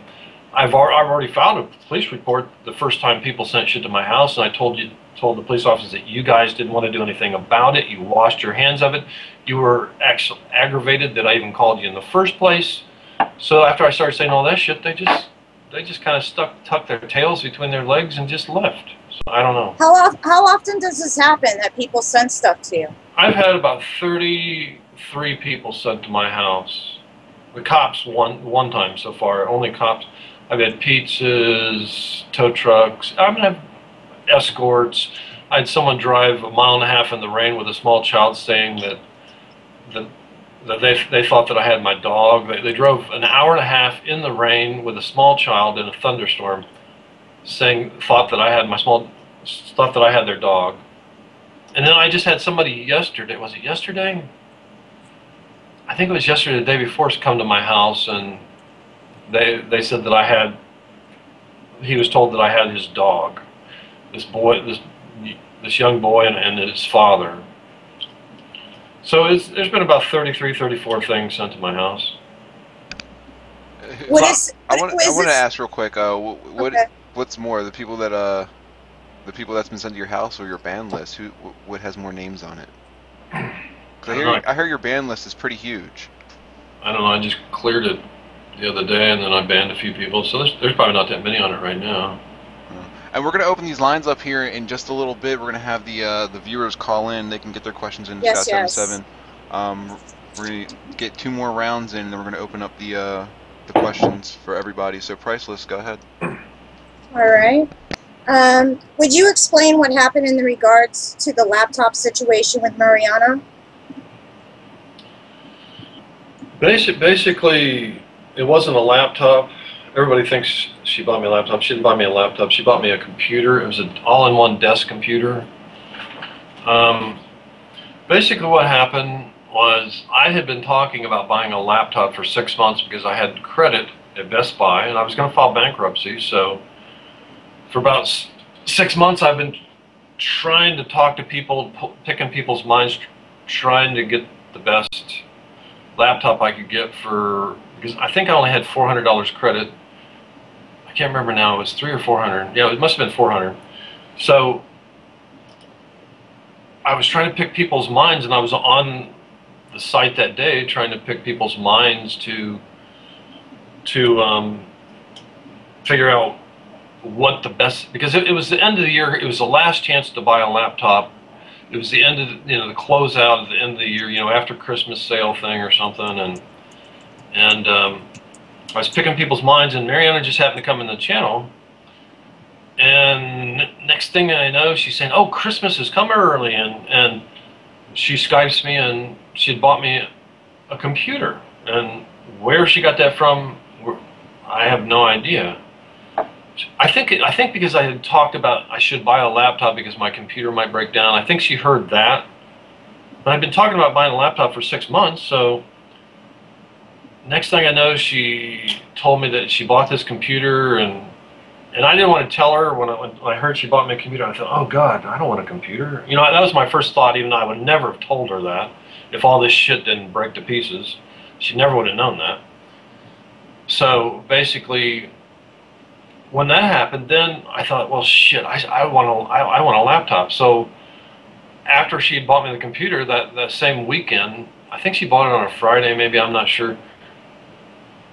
I've already filed a police report the first time people sent shit to my house, and I told the police officers that you guys didn't want to do anything about it. You washed your hands of it. You were actually aggravated that I even called you in the first place. So after I started saying all that shit, they just kind of tucked their tails between their legs and just left. So I don't know. How often does this happen that people send stuff to you? I've had about 33 people sent to my house. The cops one time so far. Only cops. I've had pizzas, tow trucks. I'm gonna have escorts. I had someone drive 1.5 miles in the rain with a small child, saying that they thought that I had my dog. They drove 1.5 hours in the rain with a small child in a thunderstorm, thought that I had their dog. And then I just had somebody yesterday. Was it yesterday? I think it was yesterday, the day before, come to my house, and they said that he was told that I had his dog, this young boy and his father. So there's been about 33, 34 things sent to my house. I want to ask real quick. What's more, the people that's been sent to your house or your ban list? What has more names on it? Because I hear your ban list is pretty huge. I don't know. I just cleared it the other day, and then I banned a few people. So there's probably not that many on it right now. And we're going to open these lines up here in just a little bit. We're going to have the viewers call in. They can get their questions in. Yes, Scott 77. We're going to get 2 more rounds in, and then we're going to open up the questions for everybody. So Priceless, go ahead. All right. Would you explain what happened in regards to the laptop situation with Mariana? Basically, it wasn't a laptop. Everybody thinks she bought me a laptop. She didn't buy me a laptop. She bought me a computer. It was an all-in-one desk computer. Basically what happened was I had been talking about buying a laptop for 6 months because I had credit at Best Buy, and I was going to file bankruptcy. So for about 6 months, I've been trying to talk to people, picking people's minds, trying to get the best laptop I could get because I think I only had $400 credit. I can't remember now. It was $300 or $400. Yeah, it must have been $400. So I was trying to pick people's minds, and I was on the site that day trying to pick people's minds to figure out what the best, because it was the end of the year. It was the last chance to buy a laptop. It was the end of the closeout at the end of the year, after Christmas sale thing or something, and I was picking people's minds, and Mariana just happened to come in the channel, and next thing I know, she's saying, "Oh, Christmas has come early," and she Skypes me, and she had bought me a computer, and where she got that from, I have no idea. I think because I had talked about I should buy a laptop because my computer might break down. I think she heard that. But I've been talking about buying a laptop for 6 months, so next thing I know, she told me that she bought this computer, and I didn't want to tell her when I heard she bought me a computer. I thought, oh God, I don't want a computer. That was my first thought, even though I would never have told her that. If all this shit didn't break to pieces, she never would have known that. So basically, when that happened, then I thought, well, shit, I want a laptop. So after she had bought me the computer, that same weekend, I think she bought it on a Friday, maybe, I'm not sure.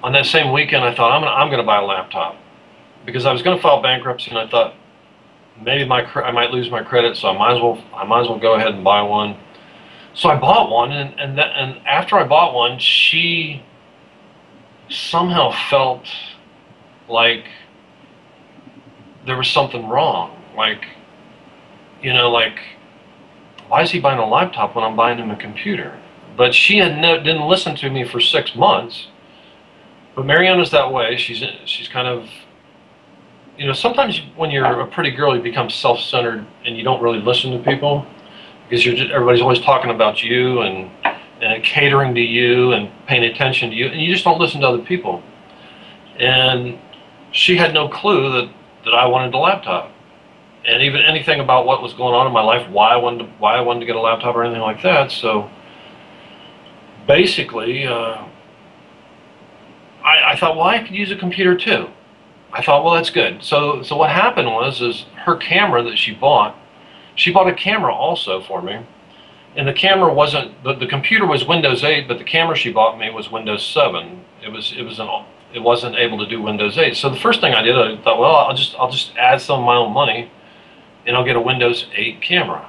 On that same weekend, I thought, I'm going to buy a laptop, because I was going to file bankruptcy, and I thought maybe I might lose my credit, so I might as well go ahead and buy one. So I bought one, and after I bought one, she somehow felt like there was something wrong. Like, why is he buying a laptop when I'm buying him a computer? But she didn't listen to me for 6 months. But Mariana's that way. She's kind of, sometimes when you're a pretty girl, you become self-centered and you don't really listen to people, because everybody's always talking about you and catering to you and paying attention to you, and you just don't listen to other people. And she had no clue that that I wanted the laptop, and even anything about what was going on in my life, why I wanted to get a laptop or anything like that. So basically, I thought, well, I could use a computer too. I thought, well, that's good. So what happened is her camera that she bought a camera also for me, and the camera wasn't, the computer was Windows 8, but the camera she bought me was Windows 7. It wasn't able to do Windows 8. So the first thing I did, I thought, well, I'll just add some of my own money, and I'll get a Windows 8 camera.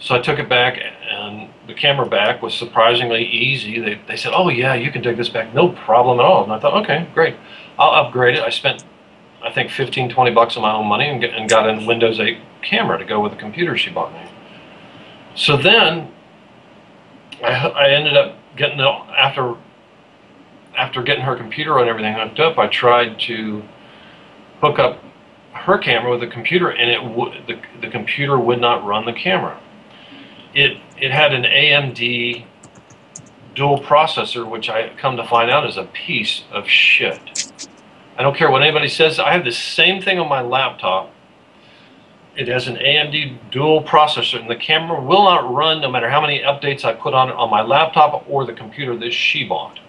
So I took it back, and the camera back was surprisingly easy. They said, oh yeah, you can take this back, no problem at all. And I thought, okay, great, I'll upgrade it. I spent, I think, $15, $20 of my own money and got a Windows 8 camera to go with the computer she bought me. So then I ended up getting, after getting her computer and everything hooked up, I tried to hook up her camera with the computer, and the computer would not run the camera. It had an AMD dual processor, which I come to find out is a piece of shit. I don't care what anybody says. I have the same thing on my laptop. It has an AMD dual processor, and the camera will not run no matter how many updates I put on it on my laptop or the computer that she bought,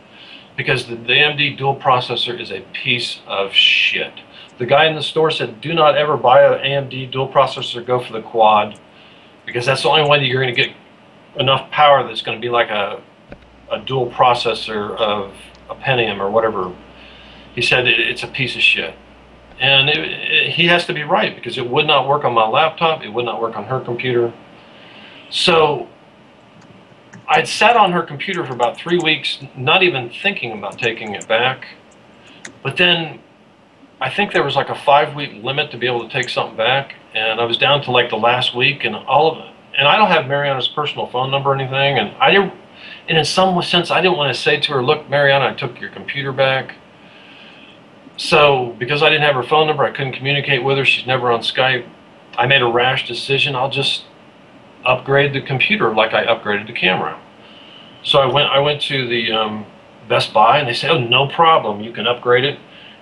because the AMD dual processor is a piece of shit. The guy in the store said, do not ever buy an AMD dual processor, go for the quad, because that's the only way that you're going to get enough power that's going to be like a dual processor of a Pentium or whatever. He said it's a piece of shit. And he has to be right, because it would not work on my laptop, it would not work on her computer. So I'd sat on her computer for about 3 weeks, not even thinking about taking it back. But then I think there was like a 5-week limit to be able to take something back, and I was down to like the last week, and and I don't have Mariana's personal phone number or anything, and in some sense I didn't want to say to her, look, Mariana, I took your computer back. So because I didn't have her phone number, I couldn't communicate with her, she's never on Skype, I made a rash decision. I'll just upgrade the computer like I upgraded the camera. So I went to the Best Buy, and they said, oh, no problem, you can upgrade it.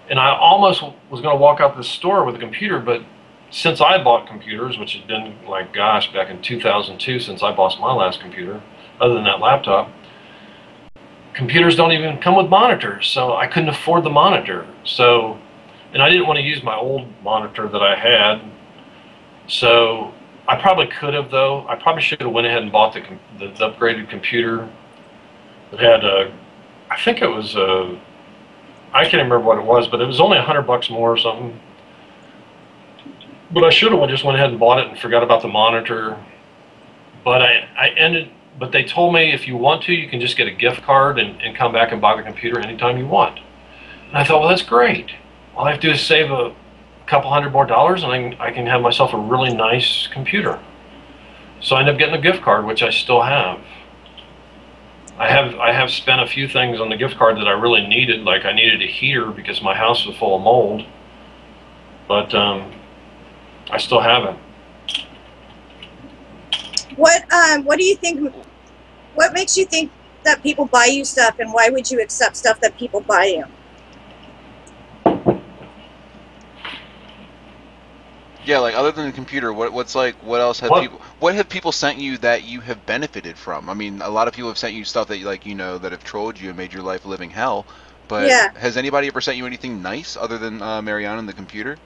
And I almost was going to walk out the store with a computer, but since I bought computers, which had been, like, gosh, back in 2002 since I bought my last computer, other than that laptop, computers don't even come with monitors, so I couldn't afford the monitor. So, and I didn't want to use my old monitor that I had, so I probably could have, though. I probably should have went ahead and bought the upgraded computer that had I think it was I can't remember what it was, but it was only $100 more or something. But I should have just went ahead and bought it and forgot about the monitor. But but they told me if you want to, you can just get a gift card and come back and buy the computer anytime you want. And I thought, well, that's great. All I have to do is save a couple $100 more, and I can have myself a really nice computer. So I ended up getting a gift card, which I still have. I have spent a few things on the gift card that I really needed, like I needed a heater because my house was full of mold. But I still have it. What do you think? What makes you think that people buy you stuff, and why would you accept stuff that people buy you? Yeah, like other than the computer, what else have people sent you that you have benefited from? I mean, a lot of people have sent you stuff that that have trolled you and made your life a living hell. But yeah. Has anybody ever sent you anything nice other than Mariana and the computer?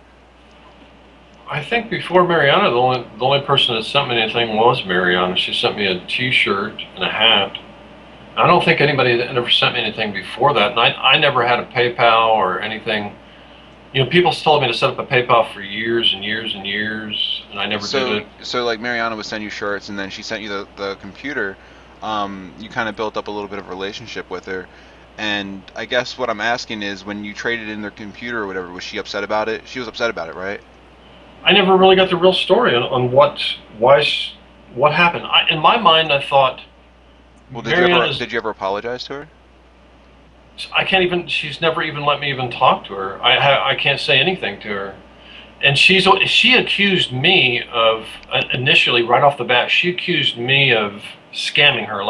I think before Mariana, the only person that sent me anything was Mariana. She sent me a T-shirt and a hat. I don't think anybody ever sent me anything before that, and I never had a PayPal or anything. People told me to set up a PayPal for years and years and years, and I never did it. So like Mariana would send you shirts, and then she sent you the computer. You kind of built up a little bit of a relationship with her. And I guess what I'm asking is, when you traded in their computer or whatever, was she upset about it? She was upset about it, right? I never really got the real story on what happened. In my mind, I thought, well, did you ever apologize to her? I can't even. She's never even let me even talk to her. I can't say anything to her. And she accused me of, initially, right off the bat, she accused me of scamming her.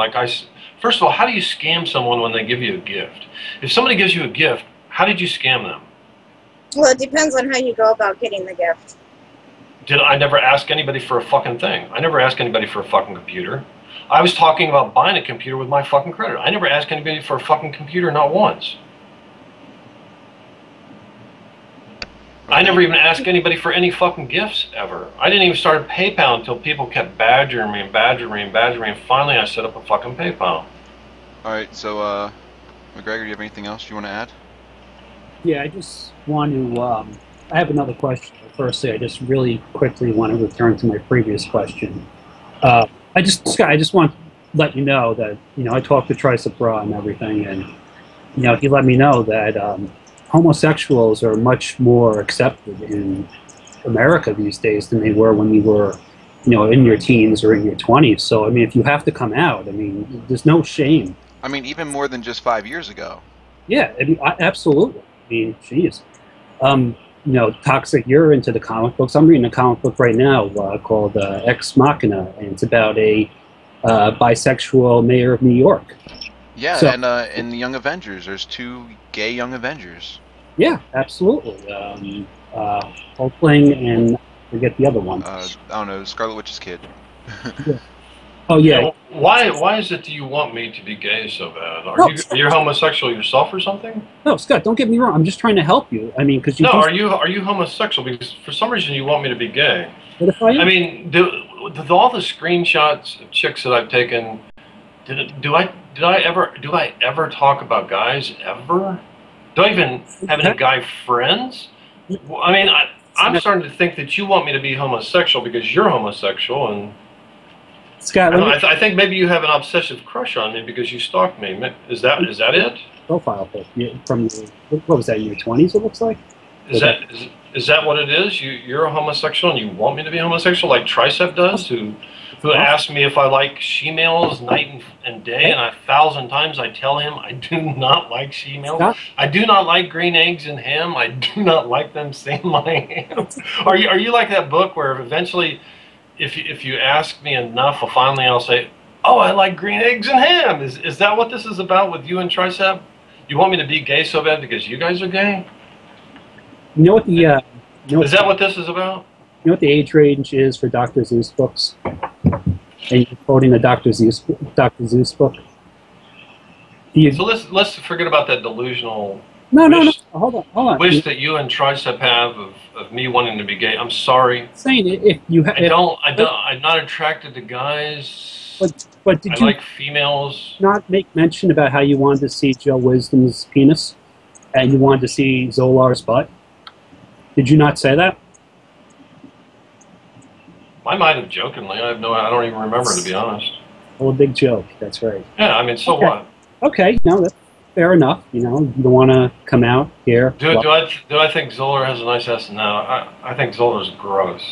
First of all, how do you scam someone when they give you a gift? If somebody gives you a gift, how did you scam them? Well, it depends on how you go about getting the gift. I never ask anybody for a fucking thing. I never ask anybody for a fucking computer. I was talking about buying a computer with my fucking credit. I never asked anybody for a fucking computer, not once. I never even asked anybody for any fucking gifts ever. I didn't even start a PayPal until people kept badgering me and badgering me and badgering me, and finally I set up a fucking PayPal. Alright, so, Macgregor, do you have anything else you want to add? Yeah, I just want to, I have another question. Firstly, I just really quickly want to return to my previous question. Scott, I just want to let you know that, I talked to Tricep Raw and everything, and, he let me know that homosexuals are much more accepted in America these days than they were when you were, in your teens or in your 20s. So, I mean, if you have to come out, I mean, there's no shame. I mean, even more than just 5 years ago. Yeah, I mean, absolutely. I mean, jeez. Toxic, you're into the comic books. I'm reading a comic book right now called Ex Machina, and it's about a bisexual mayor of New York. Yeah, so, and in the Young Avengers, there's 2 gay Young Avengers. Yeah, absolutely. Hulkling and I forget the other one. I don't know, Scarlet Witch's kid. Yeah. Oh yeah. Why is it that you want me to be gay so bad? Are you homosexual yourself or something? No, Scott, don't get me wrong. I'm just trying to help you. I mean, because you. No, are you homosexual? Because for some reason you want me to be gay. What if I am? I mean, do all the screenshots of chicks that I've taken, do I ever talk about guys ever? Do I even have any guy friends? I mean, I'm starting to think that you want me to be homosexual because you're homosexual, and Scott, I think maybe you have an obsessive crush on me because you stalked me. Is that it? Profile pic from what was that, in your 20s? It looks like. Is that what it is? You're a homosexual and you want me to be homosexual, like Tricep does, who asks me if I like she-males night and day, and 1,000 times I tell him I do not like she-males. I do not like green eggs and ham. I do not like them saying my ham. Are you like that book where eventually, if you ask me enough, finally I'll say, oh, I like green eggs and ham. Is that what this is about with you and Tricep? You want me to be gay so bad because you guys are gay? You know what the is that what this is about? You know what the age range is for Dr. Zeus books? And you're quoting the Dr. Zeus book. So let's forget about that delusional. No. Hold on. Wish that you and Tricep have of me wanting to be gay. I'm sorry. Saying if you I'm not attracted to guys. But did I you like females? Not make mention about how you wanted to see Joe Wisdom's penis, and you wanted to see Zolar's butt? Did you not say that? I might have jokingly. I don't even remember, to be honest. Oh, a big joke. That's right. Yeah, I mean, so okay. What? Okay, no, that's fair enough. You don't want to come out here. Do I think Zolar has a nice ass? No, I think Zolar's gross.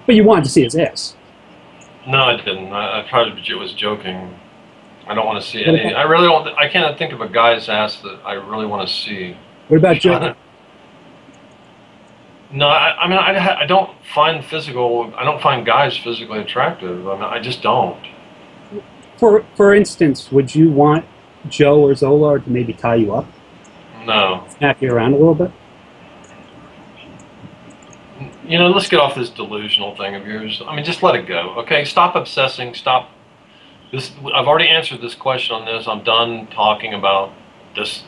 But you wanted to see his ass. No, I didn't. I probably was joking. I don't want to see any. I really don't. I can't think of a guy's ass that I really want to see. What about Joe? No, I mean, I don't find guys physically attractive. I mean, I just don't. For instance, would you want Joe or Zolar to maybe tie you up? No. Snap you around a little bit? Let's get off this delusional thing of yours. I mean, just let it go, okay? Stop obsessing. Stop. I've already answered this question on this. I'm done talking about this.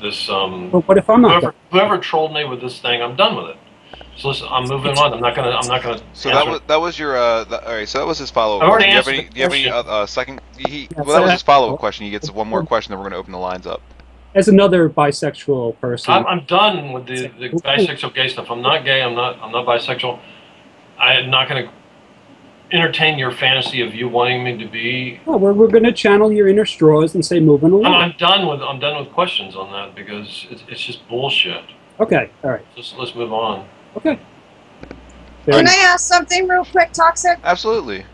But what if I'm not? Whoever trolled me with this thing, I'm done with it. So listen, I'm moving on. I'm not gonna. So that was your. All right. So that was his follow-up. I've already Do you have any second? That was his follow-up question. He gets one more question, then we're going to open the lines up. As another bisexual person, I'm done with the bisexual gay stuff. I'm not gay. I'm not bisexual. I'm not going to entertain your fantasy of you wanting me to be. Oh, we're going to channel your inner straws and say moving along. I'm done with questions on that because it's just bullshit. Okay, all right. Let's move on. Okay. Can I ask something real quick, Toxic? Absolutely.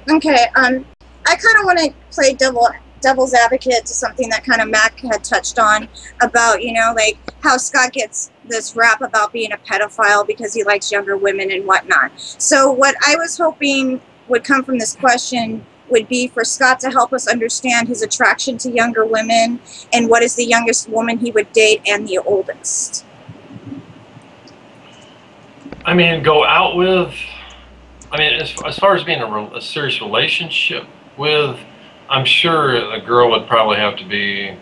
Okay. I kind of want to play devil's advocate to something that kind of Mac had touched on about, like how Scott gets this rap about being a pedophile because he likes younger women and whatnot. So what I was hoping would come from this question would be for Scott to help us understand his attraction to younger women and what is the youngest woman he would date and the oldest. I mean, go out with. I mean, as far as being a serious relationship with, I'm sure a girl would probably have to be.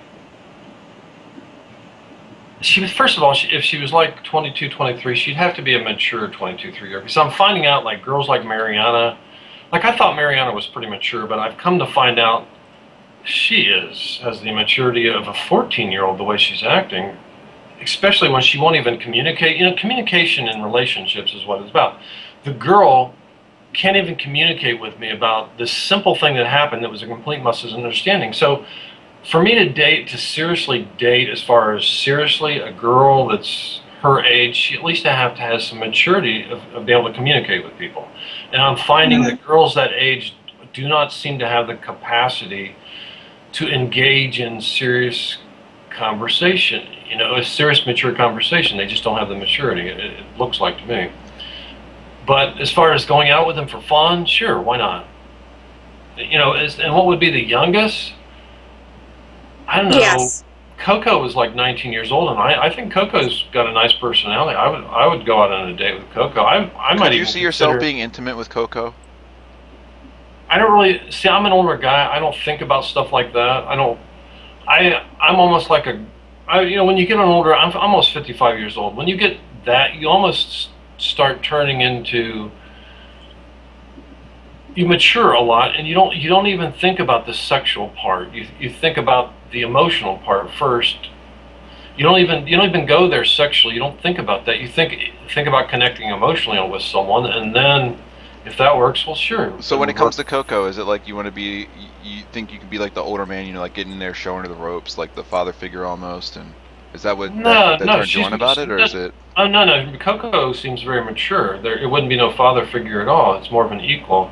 She was, first of all, if she was like 22, 23, she'd have to be a mature 22, 3-year. Because I'm finding out like girls like Mariana, like I thought Mariana was pretty mature, but I've come to find out she has the maturity of a 14-year-old the way she's acting, especially when she won't even communicate. You know, communication in relationships is what it's about. The girl can't even communicate with me about this simple thing that happened that was a complete misunderstanding. So for me to seriously date, as far as seriously a girl that's her age, she at least have to have some maturity of being able to communicate with people. And I'm finding that girls that age do not seem to have the capacity to engage in serious conversation, you know, a serious, mature conversation. They just don't have the maturity, it looks like to me. But as far as going out with them for fun, sure, why not? You know, and what would be the youngest? I don't know. Yes. Coco was like 19 years old, and I think Coco's got a nice personality. I would go out on a date with Coco. I might Could you even see yourself being intimate with Coco? I don't really see. I'm an older guy. I don't think about stuff like that. I'm almost like you know, when you get on older, I'm almost 55 years old. When you get that, you almost start turning into, you mature a lot, and you don't even think about the sexual part. You think about the emotional part first. You don't even go there sexually. You don't think about that. You think about connecting emotionally with someone, and then if that works, well, sure. So when it comes to Coco, is it like you want to be, you think you could be like the older man, you know, like getting in there, showing her the ropes, like the father figure almost, and is that what that turns you on about it, or is it? Oh no, Coco seems very mature. It wouldn't be no father figure at all. It's more of an equal.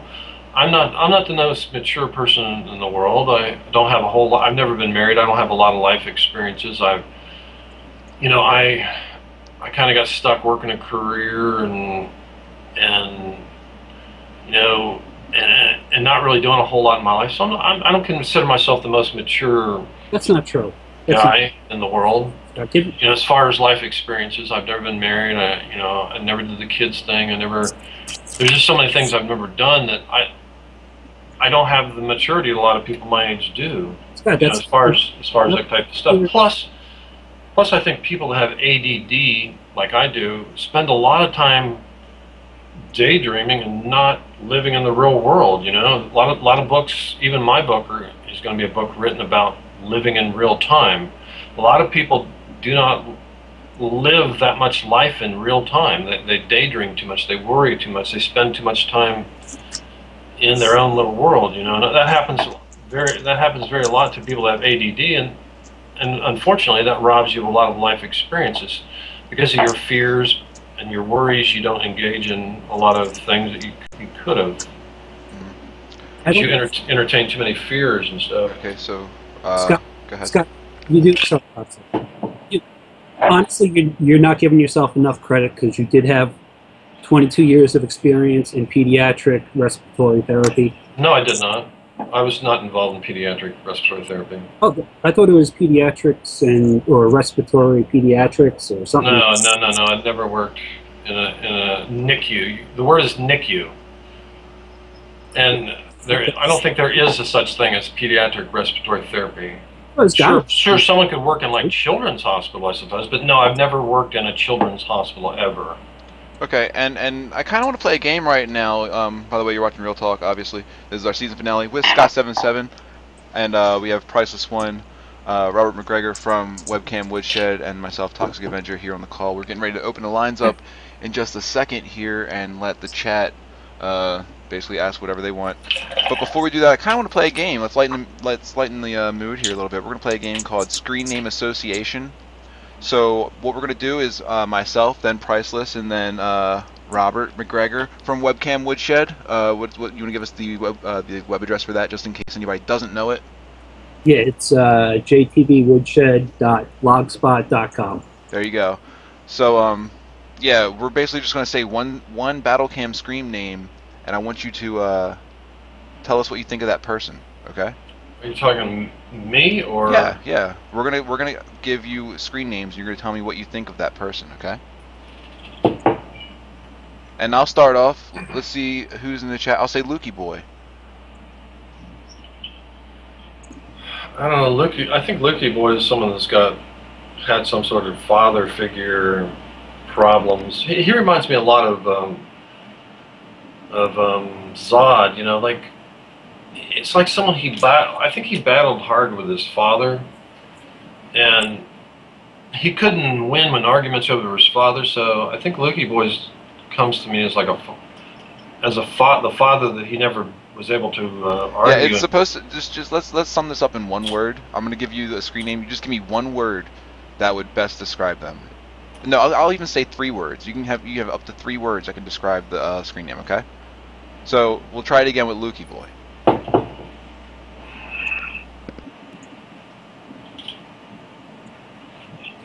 I'm not the most mature person in the world. I don't have a whole lot. I've never been married. I don't have a lot of life experiences. I kind of got stuck working a career and you know, and not really doing a whole lot in my life. So I don't consider myself the most mature. That's not true. Guy in the world. You know, as far as life experiences, I've never been married. I never did the kids thing. There's just so many things I've never done that I don't have the maturity a lot of people my age do. As far as that type of stuff. Plus, I think people that have ADD, like I do, spend a lot of time daydreaming and not living in the real world. You know, a lot of books, even my book is going to be a book written about living in real time. A lot of people do not live that much life in real time. They daydream too much. They worry too much. They spend too much time in their own little world. You know, and that happens very a lot to people that have ADD, and unfortunately that robs you of a lot of life experiences because of your fears and your worries. You don't engage in a lot of things that you could have. You entertain too many fears and stuff. Okay, so Scott, go ahead. Scott, you do so. Honestly, you're not giving yourself enough credit because you did have 22 years of experience in pediatric respiratory therapy. No, I did not. I was not involved in pediatric respiratory therapy. Oh, I thought it was pediatrics or respiratory pediatrics or something. No. I never worked in a NICU. The word is NICU, and I don't think there is a such thing as pediatric respiratory therapy. Sure, someone could work in like children's hospital, I suppose, but no, I've never worked in a children's hospital ever. Okay, and I kind of want to play a game right now. By the way, you're watching Real Talk, obviously. This is our season finale with Scott77, and we have Priceless One, Robert Macgregor from Webcamwoodshed, and myself, Toxic Avenger, here on the call. We're getting ready to open the lines up in just a second here and let the chat basically ask whatever they want. But before we do that, I kind of want to play a game. Let's lighten the mood here a little bit. We're going to play a game called Screen Name Association. So what we're going to do is myself, then Priceless, and then Robert Macgregor from Webcamwoodshed. What you want to give us the web address for that, just in case anybody doesn't know it? Yeah, it's JTVwoodshed.blogspot.com. There you go. So yeah, we're basically just going to say one Battlecam scream name, and I want you to tell us what you think of that person. Okay? Are you talking me or? Yeah. We're gonna give you screen names. And you're gonna tell me what you think of that person. Okay? And I'll start off. Let's see who's in the chat. I'll say Loukiboy. I don't know. I think Loukiboy is someone that's had some sort of father figure problems. He reminds me a lot of Zod. You know, like it's like someone I think he battled hard with his father, and he couldn't win in arguments over his father. So I think Loukiboy comes to me as like the father that he never was able to argue. Yeah, it's supposed to just let's sum this up in one word. I'm gonna give you the screen name. You just give me one word that would best describe them. No, I'll even say 3 words. You have up to 3 words that can describe the screen name. Okay. So we'll try it again with Loukiboy.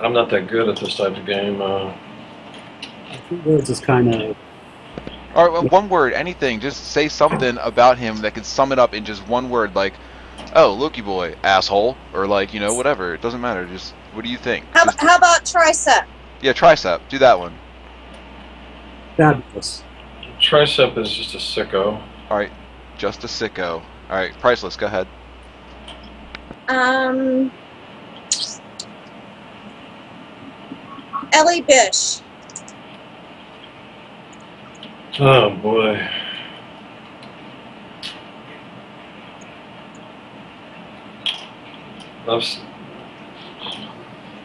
I'm not that good at this type of game. 3 words is kind of. All right, one word, anything. Just say something about him that can sum it up in just one word, like, "Oh, Loukiboy, asshole," or like, whatever. It doesn't matter. Just what do you think? How about tricep? Yeah, tricep. Do that one. Fabulous. Tricep is just a sicko. All right, just a sicko. All right, Priceless. Go ahead. Ellie Bish. Oh boy.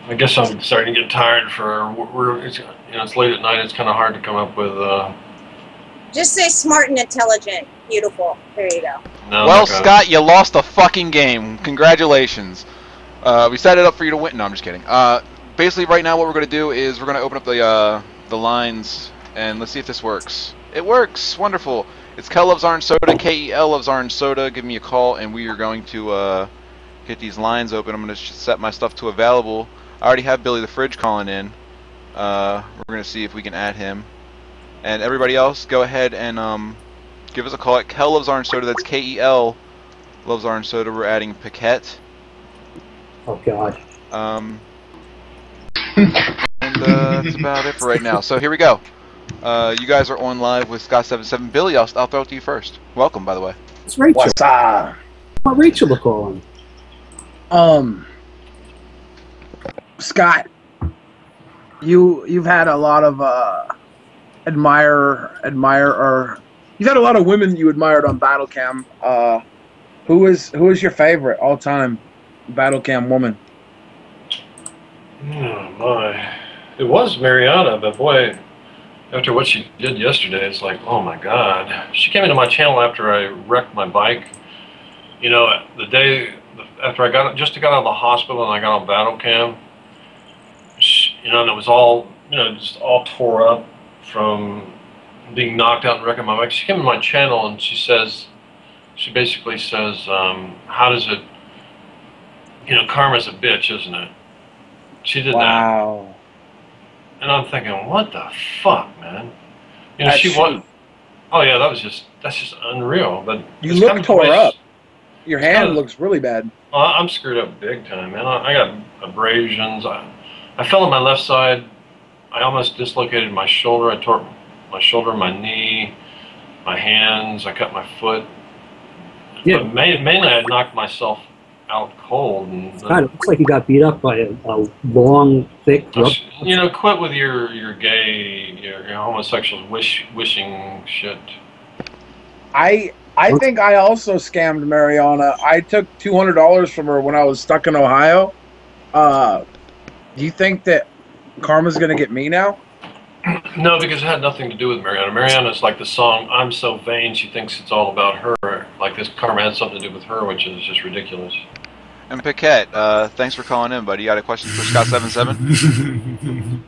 I guess I'm starting to get tired it's late at night. It's kind of hard to come up with. Just say smart and intelligent. Beautiful. There you go. No, Well, Scott, you lost a fucking game. Congratulations. We set it up for you to win. No, I'm just kidding. Basically, right now, what we're going to do is we're going to open up the lines, and let's see if this works. It works. Wonderful. It's Kel loves orange soda. KEL loves orange soda. Give me a call, and we are going to get these lines open. I'm going to set my stuff to available. I already have Billy the Fridge calling in. We're going to see if we can add him. And everybody else, go ahead and give us a call at Kel loves orange soda. That's KEL loves orange soda. We're adding Paquette. Oh God. And that's about it for right now. So here we go. You guys are on live with Scott77. Billy, I'll throw it to you first. Welcome, by the way. It's Rachel. What's up? I want Rachel to call in. Scott, you've had a lot of you've had a lot of women you admired on Battlecam. Who is your favorite all-time Battlecam woman? Oh my! It was Mariana, but boy, after what she did yesterday, it's like, oh my God! She came into my channel after I wrecked my bike. You know, the day after I got out of the hospital and I got on Battlecam. And it was all, just all tore up from being knocked out and wrecking my bike. She came to my channel and she basically says, how does it, karma's a bitch, isn't it? She did that. Wow. And I'm thinking, what the fuck, man? Oh yeah, that's just unreal. But you look tore up. Your hand looks really bad. I'm screwed up big time, man. I got abrasions. I fell on my left side. I almost dislocated my shoulder. I tore my shoulder, my knee, my hands. I cut my foot. Yeah. But mainly, I knocked myself out cold. And God, it looks like you got beat up by a long, thick. Quit with your gay, your homosexual wishing shit. I think I also scammed Mariana. I took $200 from her when I was stuck in Ohio. Do you think that karma's going to get me now? No, because it had nothing to do with Mariana. Mariana's like the song, I'm so vain, she thinks it's all about her. Like this karma had something to do with her, which is just ridiculous. And Paquette, thanks for calling in, buddy. You got a question for Scott77?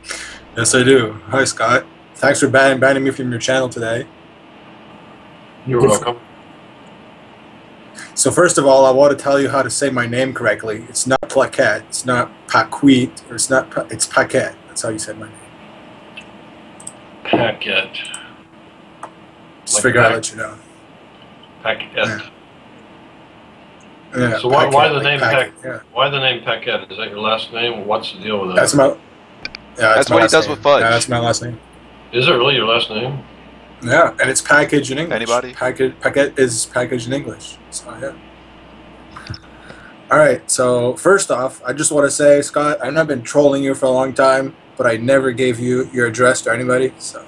Yes, I do. Hi, Scott. Thanks for banning me from your channel today. You're welcome. So first of all, I want to tell you how to say my name correctly. It's not Plaquette. It's not Paquette. Or it's Paquette. That's how you said my name. Paquette. Just figured I'd let you know. Paquette. Yeah, so Paquette, why the name Paquette? Yeah. Why the name Paquette? Is that your last name? What's the deal with that? That's what he does with fudge. Yeah, that's my last name. Is it really your last name? Yeah, and it's packaged in English. Anybody? Packet is packaged in English. So yeah. All right. So first off, I just want to say, Scott, I know I've been trolling you for a long time, but I never gave you your address to anybody. So,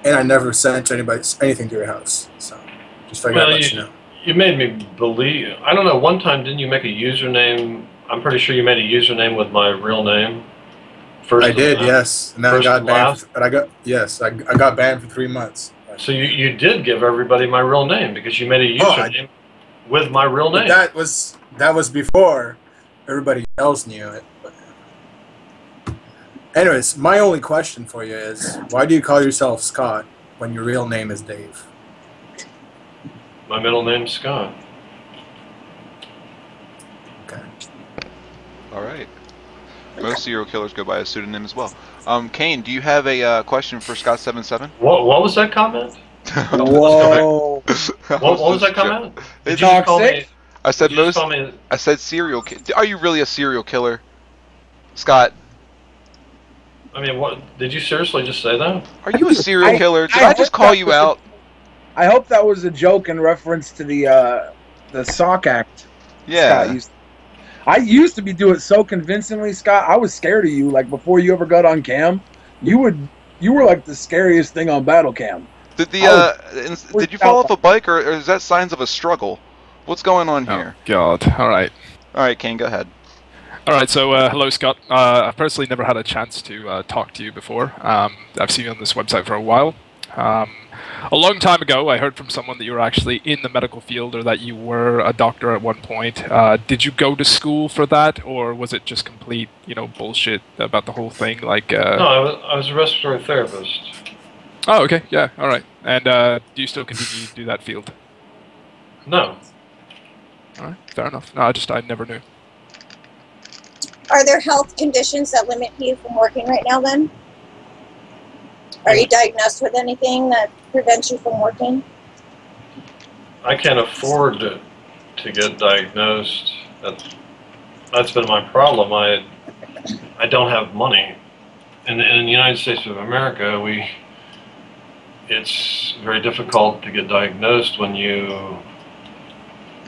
and I never sent anybody anything to your house. So, just figured I'd let you know. You made me believe. I don't know. One time, didn't you make a username? I'm pretty sure you made a username with my real name. I did, yes. And then I got banned. I got banned for 3 months. So you did give everybody my real name because you made a username with my real name. That was before everybody else knew it. But anyways, my only question for you is, why do you call yourself Scott when your real name is Dave? My middle name's Scott. Okay. All right. Most serial killers go by a pseudonym as well. Kane, do you have a question for Scott77? What was that comment? Whoa. What was that comment? Did you call me? I said I said serial killer. Are you really a serial killer, Scott? I mean, what? Did you seriously just say that? Are you a serial killer? Did I just call you out? I hope that was a joke in reference to the sock act. Yeah. I used to be doing it so convincingly, Scott. I was scared of you. Like before you ever got on cam, you were like the scariest thing on Battlecam. Did you fall off a bike, or is that signs of a struggle? What's going on here? Oh, God. All right. All right, Kane, go ahead. All right, so hello, Scott. I've personally never had a chance to talk to you before. I've seen you on this website for a while. A long time ago, I heard from someone that you were actually in the medical field, or that you were a doctor at one point. Did you go to school for that, or was it just complete, bullshit about the whole thing? Like, no, I was a respiratory therapist. Oh, okay, yeah, all right. And do you still continue to do that field? No. All right, fair enough. No, I never knew. Are there health conditions that limit you from working right now then? Are you diagnosed with anything that prevents you from working? I can't afford to get diagnosed. That's been my problem. I don't have money. In the United States of America, it's very difficult to get diagnosed when you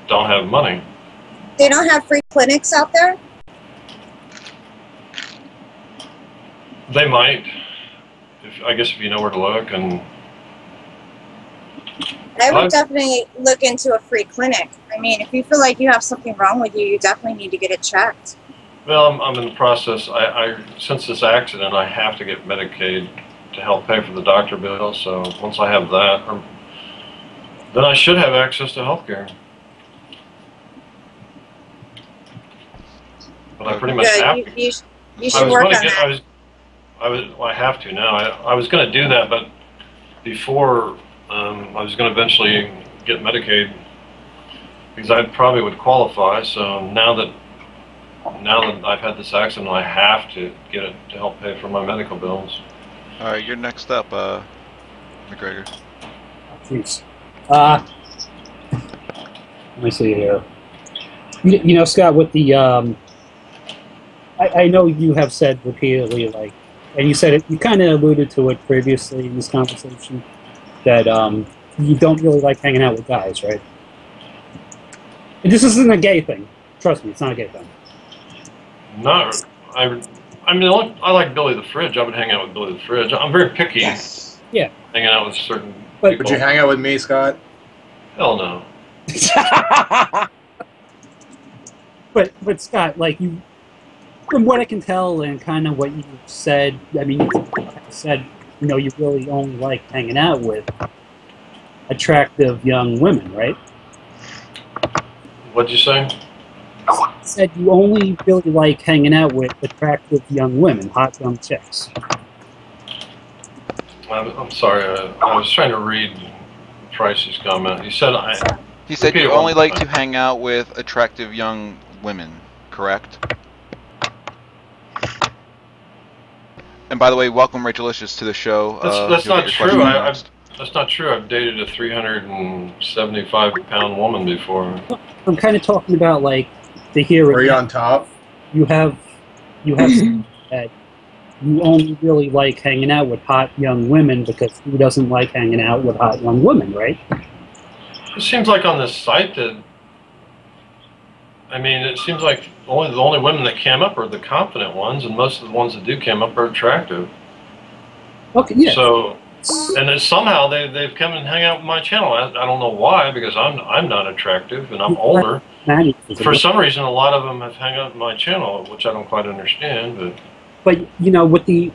don't have money. They don't have free clinics out there? They might. I guess if you know where to look. And I would definitely look into a free clinic. I mean, if you feel like you have something wrong with you, you definitely need to get it checked. Well, I'm in the process. Since this accident, I have to get Medicaid to help pay for the doctor bill. So once I have that, then I should have access to health care. But I pretty much have to. You should work on that. I have to now. I was going to do that, but before I was going to eventually get Medicaid because I probably would qualify. So now that I've had this accident, I have to get it to help pay for my medical bills. All right, you're next up, Macgregor. Thanks. Let me see here. Scott, with the I know you have said repeatedly, like, and you said it, you kind of alluded to it previously in this conversation, that you don't really like hanging out with guys, right? And this isn't a gay thing. Trust me, it's not a gay thing. No, I mean, I like Billy the Fridge. I would hang out with Billy the Fridge. I'm very picky. Yes. Yeah. Hanging out with certain people. Would you hang out with me, Scott? Hell no. But Scott, like, you, from what I can tell and kind of what you said, I mean, you said, you really only like hanging out with attractive young women, right? What'd you say? You said you only really like hanging out with attractive young women, hot young chicks. I'm sorry, I was trying to read Price's comment. He said you only like to hang out with attractive young women, correct? And by the way, welcome Rachelicious to the show. That's not true. That's not true. I've dated a 375-pound woman before. I'm kind of talking about, like, to hear. Are you on top? You have that you only really like hanging out with hot young women because who doesn't like hanging out with hot young women, right? It seems like on this site that, I mean, it seems like the only women that cam up are the confident ones, and most of the ones that do cam up are attractive. Okay, yeah. So, and then somehow they've come and hang out with my channel. I don't know why, because I'm not attractive and I'm older. For some reason, a lot of them have hung out with my channel, which I don't quite understand. But you know, you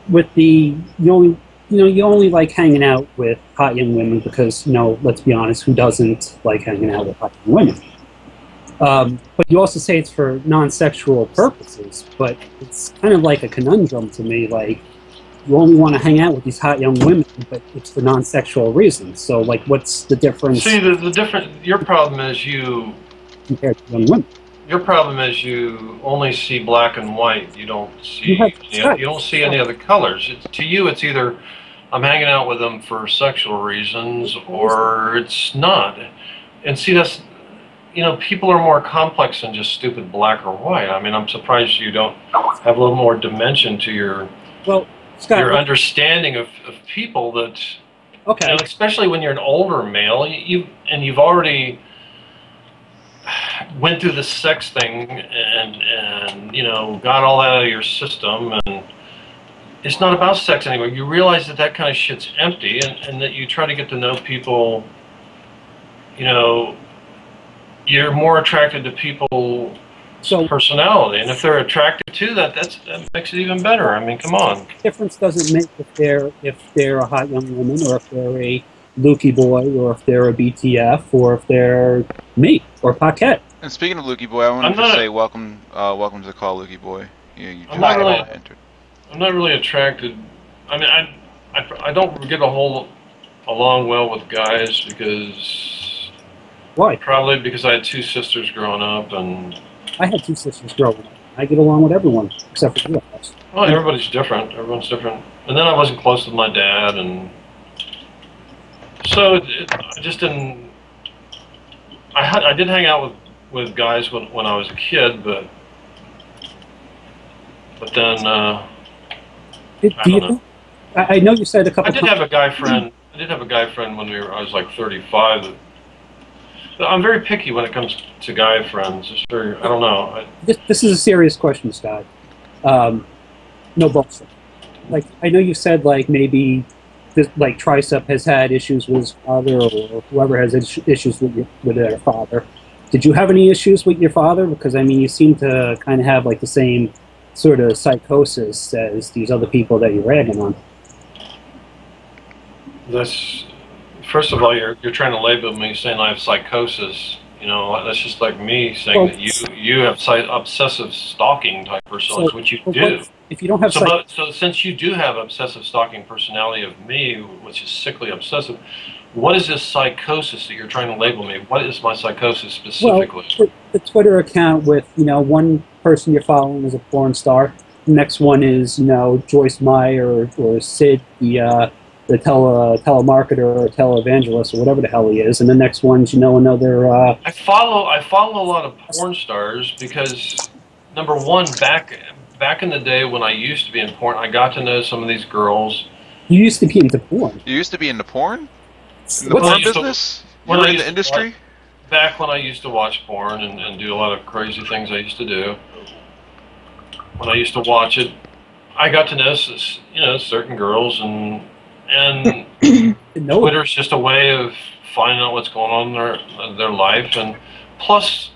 only like hanging out with hot young women because, you know, let's be honest, who doesn't like hanging out with hot young women? But you also say it's for non-sexual purposes, but it's kind of like a conundrum to me. Like, you only want to hang out with these hot young women, but it's for non-sexual reasons. So, like, what's the difference? See, the difference. Your problem is you compared to young women. Your problem is you only see black and white. You don't see any other colors. To you, it's either I'm hanging out with them for sexual reasons or it's not. And see, that's, you know, people are more complex than just stupid black or white. I mean, I'm surprised you don't have a little more dimension to your your understanding of people. That, okay, you know, especially when you're an older male, you've already went through the sex thing and you know, got all that out of your system, and it's not about sex anymore. You realize that kind of shit's empty, and that you try to get to know people. You know, you're more attracted to people's personality, and if they're attracted to that, that makes it even better. I mean, come on. Difference doesn't make if they're a hot young woman, or if they're a Loukiboy, or if they're a BTF, or if they're me or Paquette. And speaking of Loukiboy, I wanted to say welcome to the call, Loukiboy. I'm not really attracted. I mean, I don't get along well with guys because. Why? Probably because I had two sisters growing up, and I had two sisters growing up. I get along with everyone except for you. Well, everybody's different. Everyone's different. And then I wasn't close with my dad, and so I just didn't. I did hang out with guys when I was a kid, but then I don't know. I know you said a couple. I did have a guy friend. I did have a guy friend when I was like 35. I'm very picky when it comes to guy friends. It's very, I don't know. This is a serious question, Scott. No bullshit. Like, I know you said, like, maybe like Tricep has had issues with his father, or whoever has issues with their father. Did you have any issues with your father? Because, I mean, you seem to kind of have like the same sort of psychosis as these other people that you're ragging on. First of all, you're trying to label me saying I have psychosis. You know, that's just like me saying that you have obsessive stalking type personality, which you do. If you don't have so since you do have obsessive stalking personality of me, which is sickly obsessive, what is this psychosis that you're trying to label me? What is my psychosis specifically? Well, the Twitter account with, you know, one person you're following is a porn star. The next one is, you know, Joyce Meyer or Sid, the telemarketer or televangelist or whatever the hell he is, and the next one's, you know, another. I follow a lot of porn stars because, number one, back in the day when I used to be in porn, I got to know some of these girls. You used to be into porn. You used to be into porn? In the porn business? You were in the industry? Back when I used to watch porn and do a lot of crazy things I used to do. When I used to watch it, I got to know, you know, certain girls, and Twitter's just a way of finding out what's going on in their life. And plus,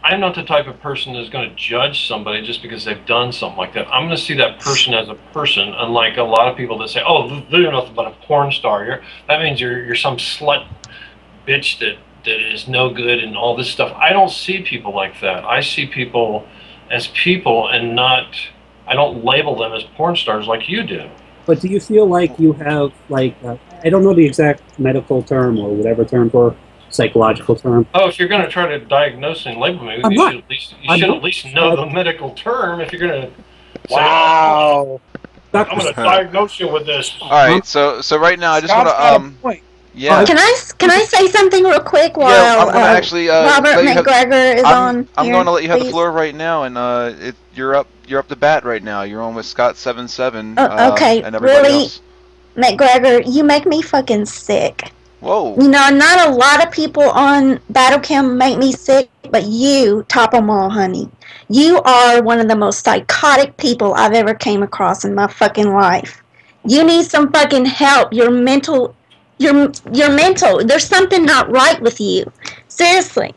I'm not the type of person that's going to judge somebody just because they've done something like that. I'm going to see that person as a person, unlike a lot of people that say, oh, they're nothing but a porn star. That means you're some slut bitch that is no good and all this stuff. I don't see people like that. I see people as people, and not, I don't label them as porn stars like you do. But do you feel like you have, like, I don't know the exact medical term or whatever term for psychological term. Oh, if you're going to try to diagnose and label me, you should at least know the medical term if you're going to say, wow. I'm going to diagnose you with this. All right, so right now I just want to Yeah. Can I say something real quick while Yeah, I'm gonna actually Robert let you have- Macgregor is on I'm here, going to let you have the please? floor right now, and you're up to bat right now. You're on with Scott77 Okay, and everybody really, else. Macgregor, you make me fucking sick. Whoa. You know, not a lot of people on Battlecam make me sick, but you top them all, honey. You are one of the most psychotic people I've ever came across in my fucking life. You need some fucking help. You're mental. There's something not right with you. Seriously.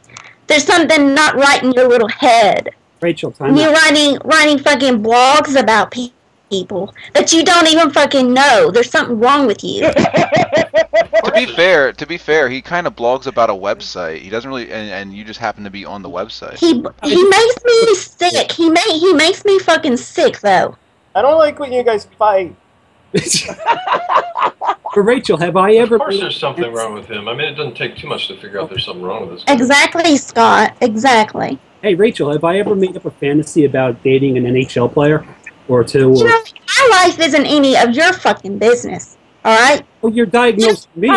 There's something not right in your little head. Rachel, time You're out. writing fucking blogs about people that you don't even fucking know. There's something wrong with you. To be fair, he kind of blogs about a website. He doesn't really, and you just happen to be on the website. He makes me sick. He makes me fucking sick though. I don't like when you guys fight. But Rachel, have I ever? Of course, there's something wrong with him. I mean, it doesn't take too much to figure out there's something wrong with this guy. Exactly, Scott. Exactly. Hey, Rachel, have I ever made up a fantasy about dating an NHL player or two? You know, my life isn't any of your fucking business. All right. Well, you're diagnosed with me.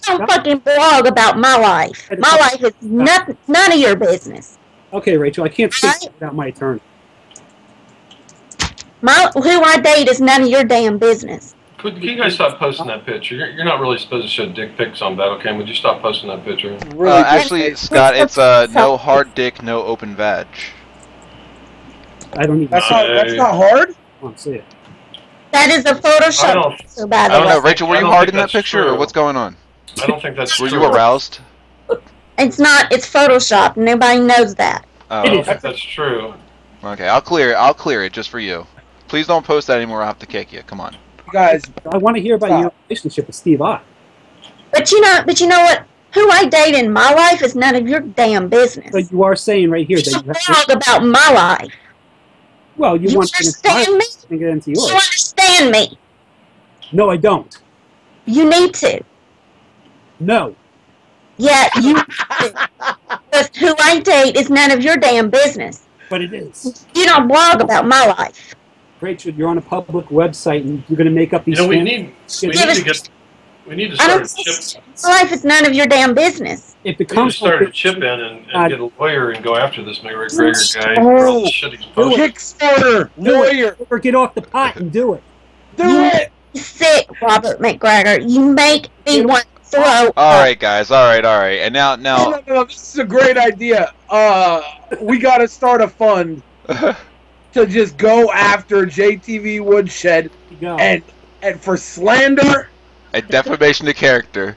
Don't fucking blog about my life. My life is none of your business. Okay, Rachel, I can't speak without my attorney. Who I date is none of your damn business. Could you guys stop posting that picture? You're not really supposed to show dick pics on Battlecam. Would you stop posting that picture? Actually, Scott, it's no hard dick, no open vag. I don't even. That's not hard. I don't see it. That is a Photoshop picture, by the way. I don't know, Rachel. Were you hard in that picture, or what's going on? I don't think that's Were true. you aroused? It's not. It's Photoshop. Nobody knows that. Oh, I don't think that's true. Okay, I'll clear it just for you. Please don't post that anymore. I'll have to kick you. Come on. Guys, I want to hear about your relationship with Steve Ott. But you know what? Who I date in my life is none of your damn business. But you are saying right here that you blog about my life. Well, you want to understand me? get into yours. You understand me? No, I don't. You need to. No. Yeah, you. Because who I date is none of your damn business. But it is. You don't blog about my life. Rachel, you're on a public website and you're going to make up these. You know, we need to start a chip. My life is none of your damn business. It We need to start a chip in and get a lawyer and go after this Macgregor guy for all the shit he's posting. Kickstarter, lawyer, or get off the pot and do it. Do it. You're sick, Robert Macgregor. You make me want to throw. All right, guys. All right. And now. No, this is a great idea. We got to start a fund to just go after JTVwoodshed and for slander. A defamation of character.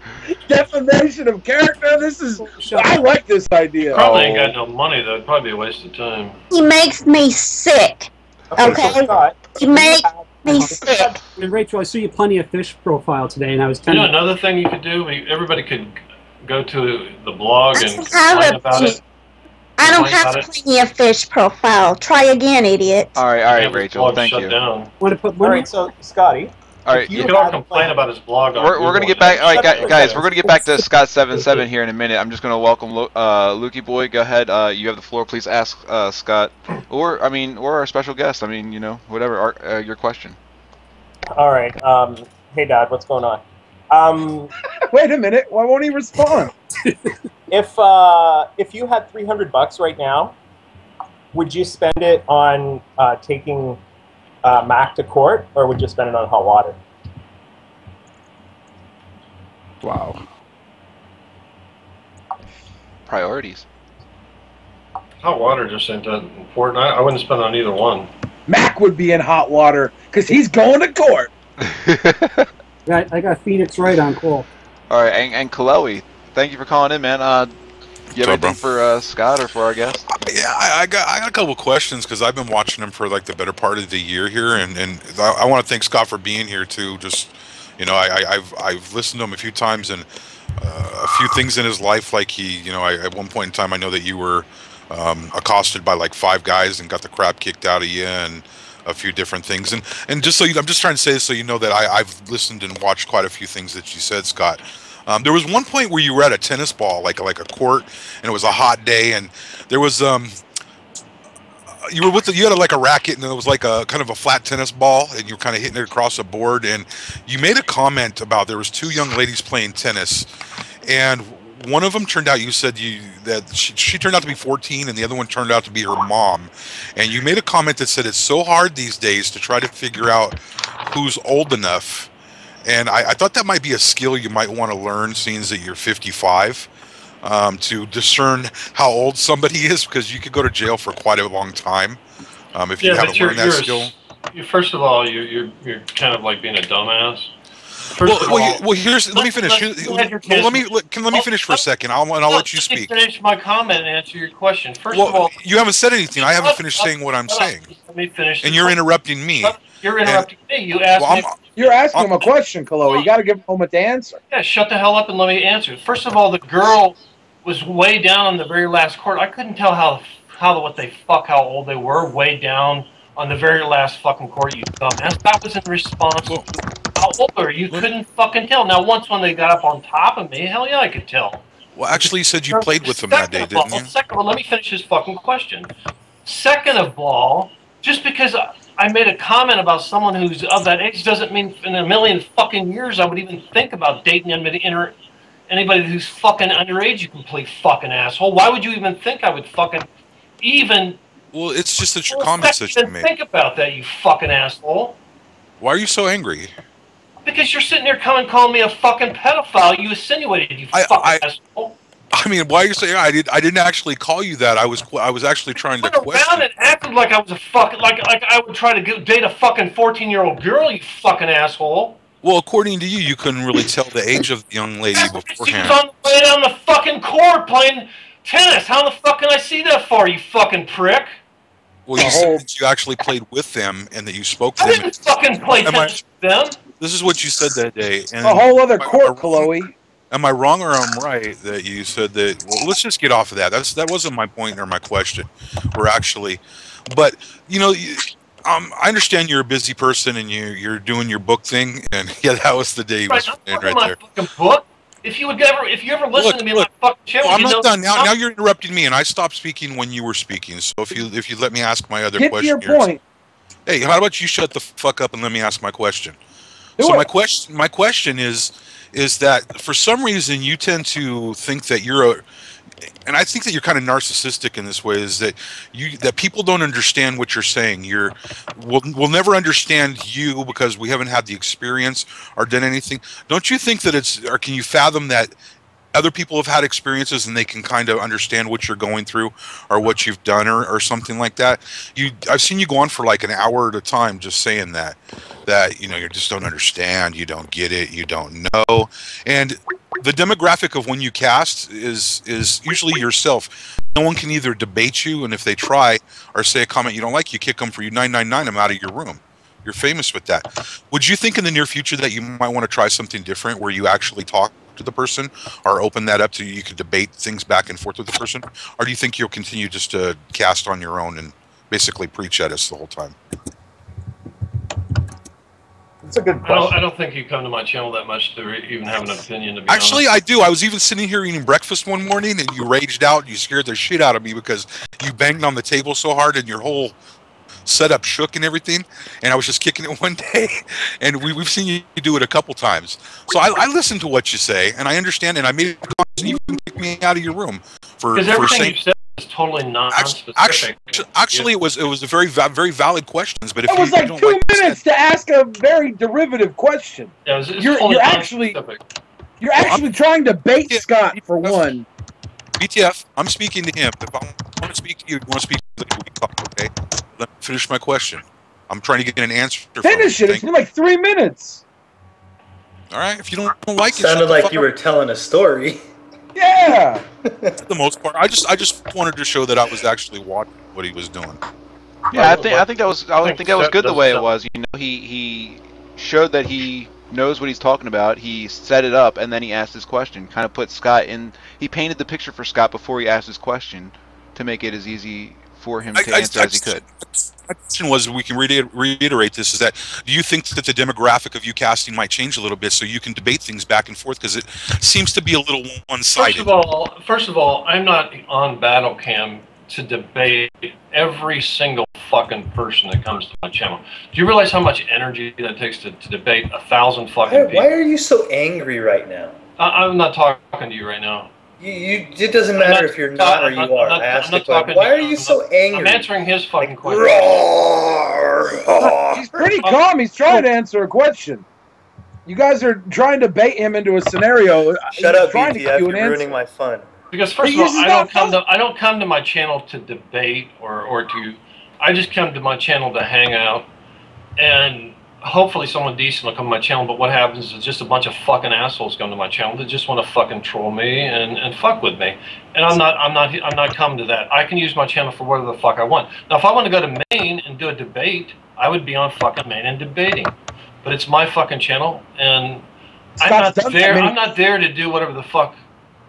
Defamation of character. I like this idea. Probably ain't got no money though. It'd probably be a waste of time. He makes me sick. Okay. He makes me sick. And Rachel, I saw you plenty of fish profile today, and I was You kind know, of. another thing you could do. Everybody could go to the blog and have complain a about it. I don't have plenty of fish profile. Try again, idiot. All right, Rachel. Thank you. Down. Want to put All right, so Scotty. All right, you can all complain about his blog. We're going to get back. All right, guys, we're going to get back to Scott77 here in a minute. I'm just going to welcome Loukiboy. Go ahead. You have the floor. Please ask Scott, or our special guest. Whatever. Your question. All right. Hey, Dad. What's going on? Wait a minute. Why won't he respond? If you had $300 right now, would you spend it on taking Mac to court, or would you spend it on hot water? Wow. Priorities. Hot water just ain't that important. I wouldn't spend on either one. Mac would be in hot water because he's going to court. I got Phoenix Wright on call. All right, and Chloe, thank you for calling in, man. You have anything for Scott or for our guest? Yeah, I got a couple questions because I've been watching him for like the better part of the year here, and I want to thank Scott for being here too. Just I've listened to him a few times, and a few things in his life, like at one point in time I know that you were accosted by like 5 guys and got the crap kicked out of you, and a few different things, and just so I'm just trying to say this so you know that I've listened and watched quite a few things that you said, Scott. There was one point where you were at a tennis ball, like a court, and it was a hot day, and there was you were with you had like a racket, and it was like a kind of a flat tennis ball, and you were kind of hitting it across a board, and you made a comment about there was two young ladies playing tennis, and one of them turned out, you said that she turned out to be 14, and the other one turned out to be her mom, and you made a comment that said it's so hard these days to try to figure out who's old enough, and I thought that might be a skill you might want to learn, seeing that you're 55. To discern how old somebody is, because you could go to jail for quite a long time if you haven't learned that skill. First of all, you're kind of like being a dumbass. Let me finish. Let me finish for a second. I'll let you speak. Let me finish my comment and answer your question. First of all, you haven't said anything. I haven't finished saying what I'm saying. Let me finish. And you're interrupting me. You're interrupting me. You asked me. You're asking him a question, Kalo. You got to give him a moment to answer. Yeah, shut the hell up and let me answer. First of all, the girl was way down on the very last court. I couldn't tell how old they were. Way down on the very last fucking court, you dumbass. That was in response to how old are you? Couldn't fucking tell. Now, once when they got up on top of me, hell yeah, I could tell. Well, actually, you said you played with them that day, didn't you? Second of all, let me finish this fucking question. Second of all, just because I made a comment about someone who's of that age doesn't mean in a million fucking years I would even think about dating anybody who's fucking underage, you complete fucking asshole. Why would you even think I would fucking even... Well, it's just that your comments that you made. Think about that, you fucking asshole. Why are you so angry? Because you're sitting there calling me a fucking pedophile. You insinuated, you fucking asshole. I mean, why are you saying I didn't actually call you that? I was actually trying to question. Around and acted like I was a fucking like I would try to date a fucking 14-year-old girl. You fucking asshole. Well, according to you, you couldn't really tell the age of the young lady beforehand. She was on the way down the fucking court playing tennis. How the fuck can I see that far, you fucking prick? Well, you said that you actually played with them and that you spoke to them. I didn't fucking play tennis with them. This is what you said that day. And a whole other court, Chloe. Am I wrong or I'm right that you said that? Well, let's just get off of that. That wasn't my point or my question. But you know, I understand you're a busy person and you're doing your book thing, and yeah, that was the day you was right there. Fucking book. If you ever listen to me on my fucking channel, I'm not done. Now you're interrupting me, and I stopped speaking when you were speaking. So if you let me ask my other question, get your point. Hey, how about you shut the fuck up and let me ask my question? My question is that for some reason you tend to think that and I think that you're kind of narcissistic in this way, is that people don't understand what you're saying. We'll never understand you because we haven't had the experience or done anything. Don't you think that or can you fathom that other people have had experiences and they can kind of understand what you're going through or what you've done or something like that? I've seen you go on for like an hour at a time just saying that you just don't understand, you don't get it, you don't know. And the demographic of when you cast is usually yourself. No one can either debate you, and if they try or say a comment you don't like, you kick them for you 999 them out of your room. You're famous with that. Would you think in the near future that you might want to try something different where you actually talk to the person or open that up to you could debate things back and forth with the person? Or do you think you'll continue just to cast on your own and basically preach at us the whole time? That's a good question. I don't think you come to my channel that much to even have an opinion, to be Actually, honest. I do. I was even sitting here eating breakfast one morning and you raged out. You scared the shit out of me because you banged on the table so hard and your whole setup shook and everything. And I was just kicking it one day. And we've seen you do it a couple times. So I listen to what you say and I understand. And I made it and you even kicked me out of your room for saying... You said is totally non-specific. Actually, it was a very valid questions. But if it was like 2 minutes to ask a very derivative question. Yeah, you're actually trying to bait Scott for one. BTF, I'm speaking to him. If I want to speak to you, want to speak to you, we talk, okay? Let me finish my question. I'm trying to get an answer. Finish it. It's been like 3 minutes. All right. If you don't like it, sounded like you were telling a story. Yeah. For the most part, I just wanted to show that I was actually watching what he was doing. Yeah, I think that was good the way it was. You know, he showed that he knows what he's talking about. He set it up and then he asked his question. Kind of put Scott in. He painted the picture for Scott before he asked his question to make it as easy for him to answer as he could. My question was, we can reiterate this, is that do you think that the demographic of you casting might change a little bit so you can debate things back and forth, because it seems to be a little one-sided? First of all, I'm not on Battlecam to debate every single fucking person that comes to my channel. Do you realize how much energy that takes to debate 1,000 fucking people? Why are you so angry right now? I'm not talking to you right now. It doesn't matter if you're not or you are. I asked the question. Why are you so angry? I'm answering his fucking question. He's pretty calm. He's trying to answer a question. You guys are trying to bait him into a scenario. Shut up, BTF. You're ruining my fun. Because first of all, I don't come to my channel to debate or to. I just come to my channel to hang out, and hopefully someone decent will come to my channel. But what happens is just a bunch of fucking assholes come to my channel that just want to fucking troll me and fuck with me. And I'm not coming to that. I can use my channel for whatever the fuck I want. Now, if I want to go to Maine and do a debate, I would be on fucking Maine and debating. But it's my fucking channel, and I'm not there to do whatever the fuck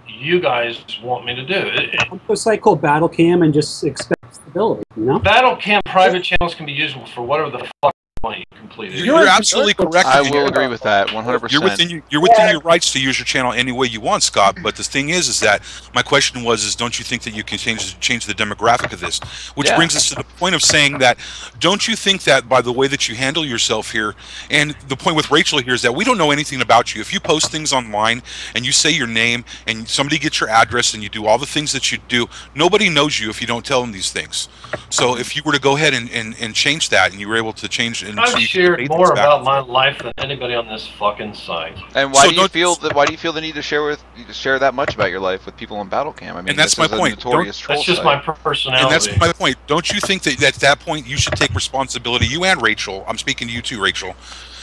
you guys want me to do. Go to a site called Battlecam and just expect stability, you know? Battlecam private channels can be used for whatever the fuck you want completed. You're absolutely correct. I will agree with that 100%. You're within your rights to use your channel any way you want, Scott. But the thing is that my question was, don't you think that you can change the demographic of this? Which brings us to the point of saying that, don't you think that by the way that you handle yourself here, and the point with Rachel here is that we don't know anything about you. If you post things online and you say your name and somebody gets your address and you do all the things that you do, nobody knows you if you don't tell them these things. So if you were to go ahead and change that, and you were able to change and I've shared more about my life than anybody on this fucking site. And why do you feel the need to share that much about your life with people on Battlecam? I mean, and that's my point. That's just my personality. And that's my point. Don't you think that at that point you should take responsibility? You and Rachel. I'm speaking to you too, Rachel.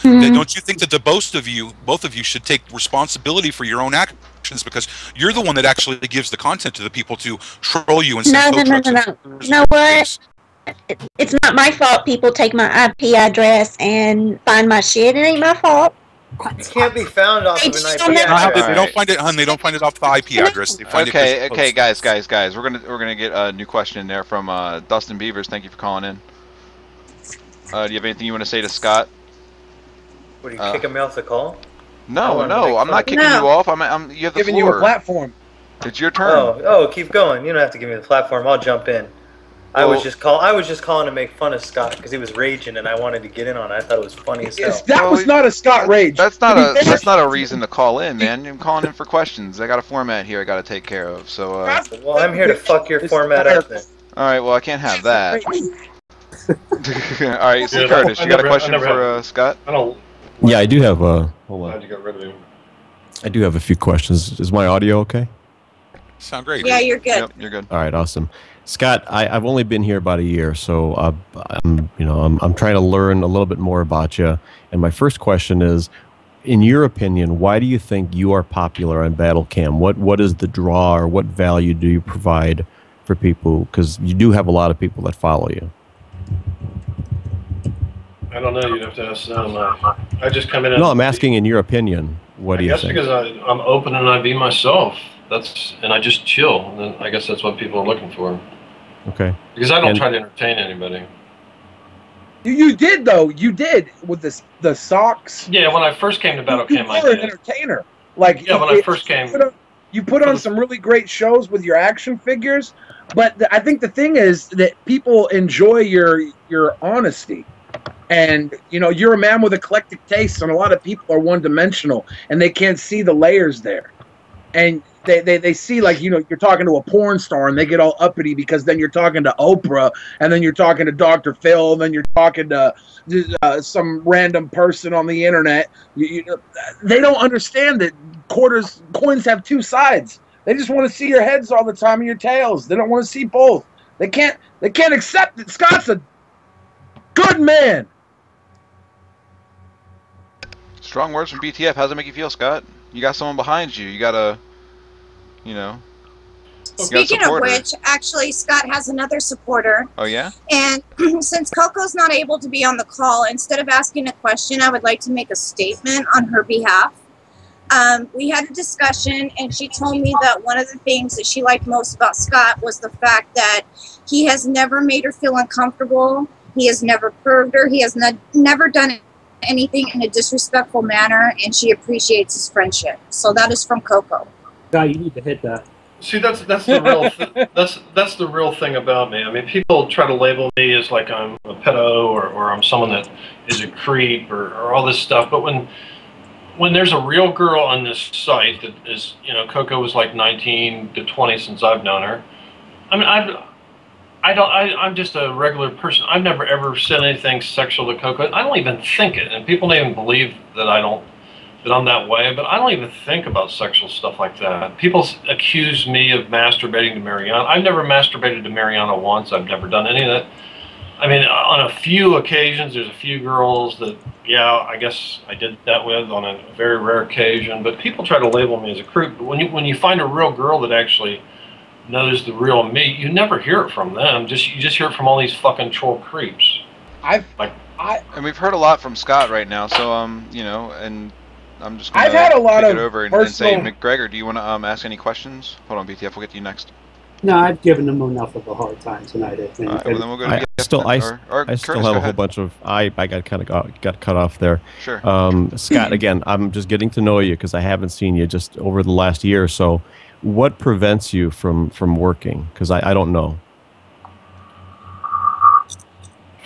That don't you think that both of you should take responsibility for your own actions, because you're the one that actually gives the content to the people to troll you and send No. You know what? It's not my fault people take my IP address and find my shit. It ain't my fault. It can't be found off of an IP address. They don't find it, hun. They don't find it off the IP address. They find okay, guys. We're gonna get a new question in there from Dustin Beavers. Thank you for calling in. Do you have anything you want to say to Scott? What, are you kicking me off the call? No, I'm not kicking you off. You have the giving floor. you a platform. It's your turn. Oh, keep going. You don't have to give me the platform. I'll jump in. I was just calling to make fun of Scott because he was raging, and I wanted to get in on it. I thought it was funny as hell. That was not a Scott rage. That's not a reason to call in, man. I'm calling in for questions. I got a format here I got to take care of. So. Well, I'm here to fuck your format up then. All right. Well, I can't have that. All right, so Ckurtis, you got a question for Scott? Yeah, I do have. Hold on. How'd you get rid of him? I do have a few questions. Is my audio okay? Sound great. Yeah, you're good. Yep, you're good. All right, awesome. Scott, I've only been here about a year, so I'm trying to learn a little bit more about you. And my first question is, in your opinion, why do you think you are popular on Battlecam? What is the draw, or what value do you provide for people? Because you do have a lot of people that follow you. I don't know. You'd have to ask them. I just come in. No, I'm asking in your opinion. What do you think? I guess because I'm open and I be myself. And I just chill. And I guess that's what people are looking for. Okay. Because I don't try to entertain anybody. You did though. You did with the socks. Yeah, when I first came to Battlecam, I did. An entertainer. Like yeah, when I first came. You put on some really great shows with your action figures, but I think the thing is that people enjoy your honesty. And, you're a man with eclectic tastes, and a lot of people are one-dimensional, and they can't see the layers there. And they see, like, you're talking to a porn star, and they get all uppity because then you're talking to Oprah, and then you're talking to Dr. Phil, and then you're talking to some random person on the internet. They don't understand that coins have two sides. They just want to see your heads all the time and your tails. They don't want to see both. They can't accept that Scott's a good man. Strong words from BTF. How does it make you feel, Scott? You got someone behind you. You gotta, Speaking of which, actually, Scott has another supporter. Oh, yeah? And since Coco's not able to be on the call, instead of asking a question, I would like to make a statement on her behalf. We had a discussion, and she told me that one of the things that she liked most about Scott was the fact that he has never made her feel uncomfortable. He has never perved her. He has never done anything in a disrespectful manner, and she appreciates his friendship. So that is from Coco. God, you need to hit that. See, that's the real that's the real thing about me. I mean, people try to label me as like I'm a pedo or I'm someone that is a creep or all this stuff. But when there's a real girl on this site that is, you know, Coco was like 19 to 20 since I've known her. I mean, I'm just a regular person. I've never ever said anything sexual to Coco. I don't even think it, and people don't even believe that I'm that way, but I don't even think about sexual stuff like that. People accuse me of masturbating to Mariana. I've never masturbated to Mariana once. I've never done any of that. I mean, on a few occasions, there's a few girls that, yeah, I guess I did that with on a very rare occasion, but people try to label me as a creep. But when you find a real girl that actually knows the real me, you never hear it from them. You just hear it from all these fucking troll creeps. And we've heard a lot from Scott right now, so you know, and I'm just gonna I've had a lot kick of it over and say, Macgregor, do you want to ask any questions? Hold on, BTF, we'll get to you next. No, I've given them enough of a hard time tonight, I think. Well, then we'll go to I still Curtis, have a whole bunch of I got got cut off there. Sure. Scott, again, I'm just getting to know you because I haven't seen you just over the last year or so. What prevents you from working? Because I don't know.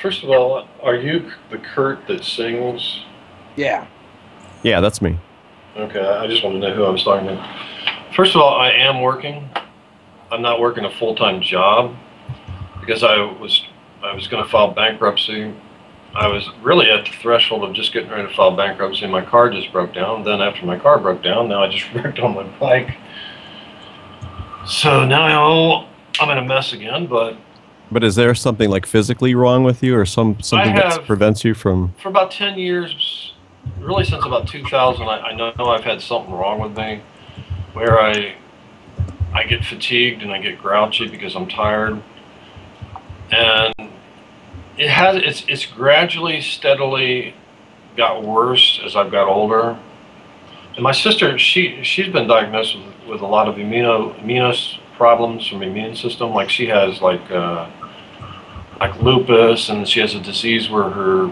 First of all, are you the Kurt that sings? Yeah. Yeah, that's me. Okay, I just want to know who I was talking to. First of all, I am working. I'm not working a full-time job because I was going to file bankruptcy. I was really at the threshold of just getting ready to file bankruptcy. My car just broke down. Then after my car broke down, now I just wrecked on my bike. So now I'm in a mess again, but is there something like physically wrong with you or something that prevents you from... For about 10 years, really since about 2000, I know I've had something wrong with me where I get fatigued and I get grouchy because I'm tired. And it's gradually, steadily got worse as I've got older. And my sister, she's been diagnosed with a lot of immunos problems from the immune system. Like she has like lupus, and she has a disease where her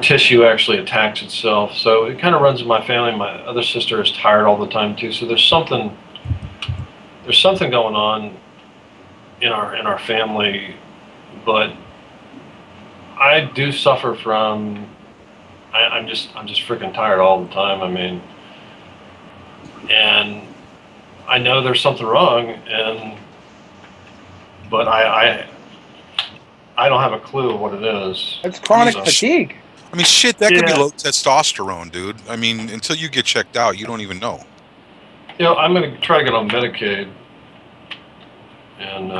tissue actually attacks itself. So it kind of runs in my family. My other sister is tired all the time too. So there's something going on in our family, but I do suffer from. I'm just freaking tired all the time. I mean, and I know there's something wrong, but I don't have a clue what it is. It's chronic fatigue. I mean, shit, that could be low testosterone, dude. I mean, until you get checked out, you don't even know. You know, I'm going to try to get on Medicaid. And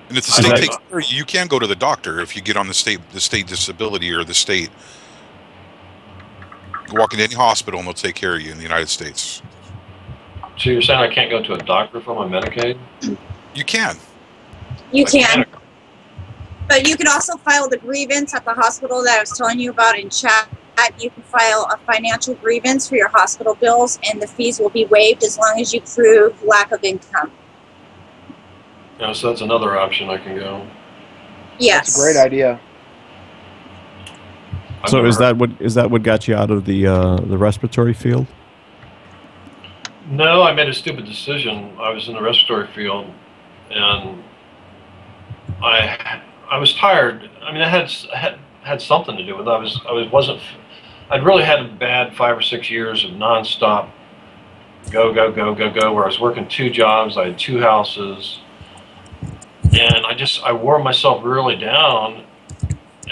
if the state takes care of you, you can go to the doctor if you get on the state disability or the state. You walk into any hospital and they'll take care of you in the United States. So you're saying I can't go to a doctor for my Medicaid? You can. You can. But you can also file the grievance at the hospital that I was telling you about in chat. You can file a financial grievance for your hospital bills, and the fees will be waived as long as you prove lack of income. Yeah, so that's another option I can go. Yes. That's a great idea. So is that what got you out of the respiratory field? No, I made a stupid decision. I was in the respiratory field, and I was tired. I mean, I had something to do with it. I'd really had a bad 5 or 6 years of nonstop go, where I was working 2 jobs. I had 2 houses, and I wore myself really down.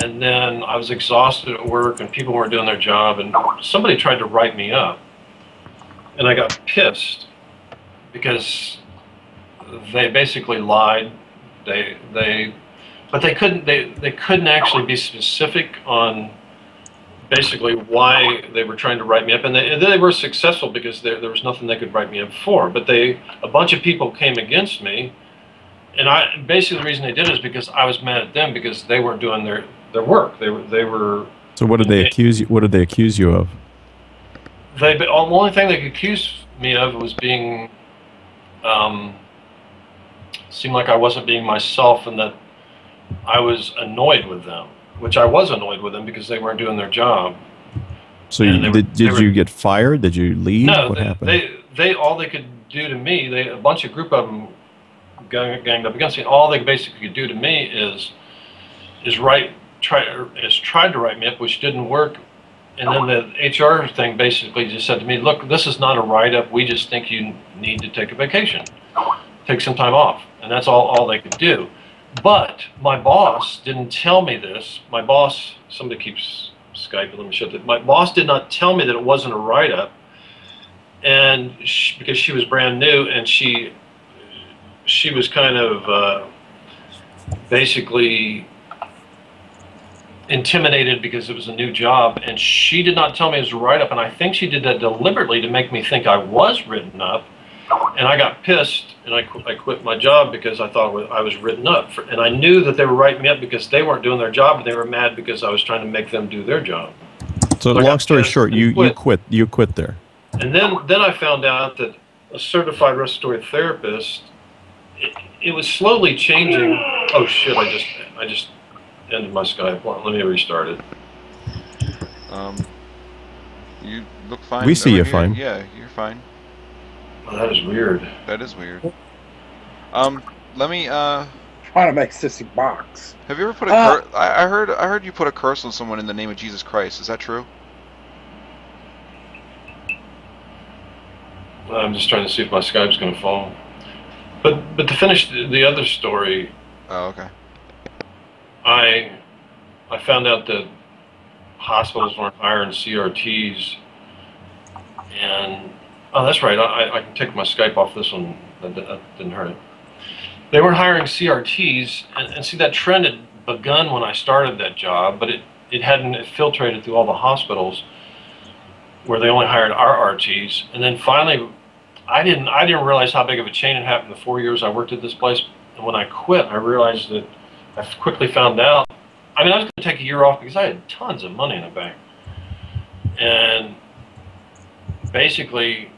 And then I was exhausted at work, and people weren't doing their job, and somebody tried to write me up, and I got pissed because they basically lied. But they couldn't actually be specific on basically why they were trying to write me up, and they were successful because there was nothing they could write me up for. But a bunch of people came against me, and basically the reason they did it is because I was mad at them because they weren't doing their work. They were. So what did they accuse you? What did they accuse you of? The only thing they could accuse me of was being seemed like I wasn't being myself, and that I was annoyed with them, which I was annoyed with them because they weren't doing their job. So did you get fired? Did you leave? No, what happened? all they could do to me, a bunch of group of them ganged up against me. All they basically could do to me is tried to write me up, which didn't work. And then the HR thing basically just said to me, look, this is not a write-up. We just think you need to take a vacation, take some time off. And that's all they could do. But my boss didn't tell me this. My boss, somebody keeps Skyping, let me shut that. My boss did not tell me that it wasn't a write-up. And because she was brand new, and she was kind of basically intimidated because it was a new job, and she did not tell me it was a write-up, and I think she did that deliberately to make me think I was written up, and I got pissed, and I quit my job because I thought I was written up, and I knew that they were writing me up because they weren't doing their job, and they were mad because I was trying to make them do their job. So long story short, you quit there. And then I found out that a certified respiratory therapist, it was slowly changing. Oh shit! I just ended my Skype. Well, let me restart it. You look fine. We see you here. fine. Yeah, you're fine. Oh, that is weird. That is weird. Let me trying to make Sissy box. Have you ever put a curse? I heard you put a curse on someone in the name of Jesus Christ. Is that true? I'm just trying to see if my Skype's going to fall. But to finish the other story. Oh, okay. I found out that hospitals weren't hiring CRTs, and oh, that's right. I can take my Skype off this one. That didn't hurt it. They weren't hiring CRTs, and see, that trend had begun when I started that job, but it hadn't filtrated through all the hospitals where they only hired RRTs. And then finally, I didn't realize how big of a change had happened in the 4 years I worked at this place. And when I quit, I realized that I quickly found out. I mean, I was going to take a year off because I had tons of money in the bank. And basically,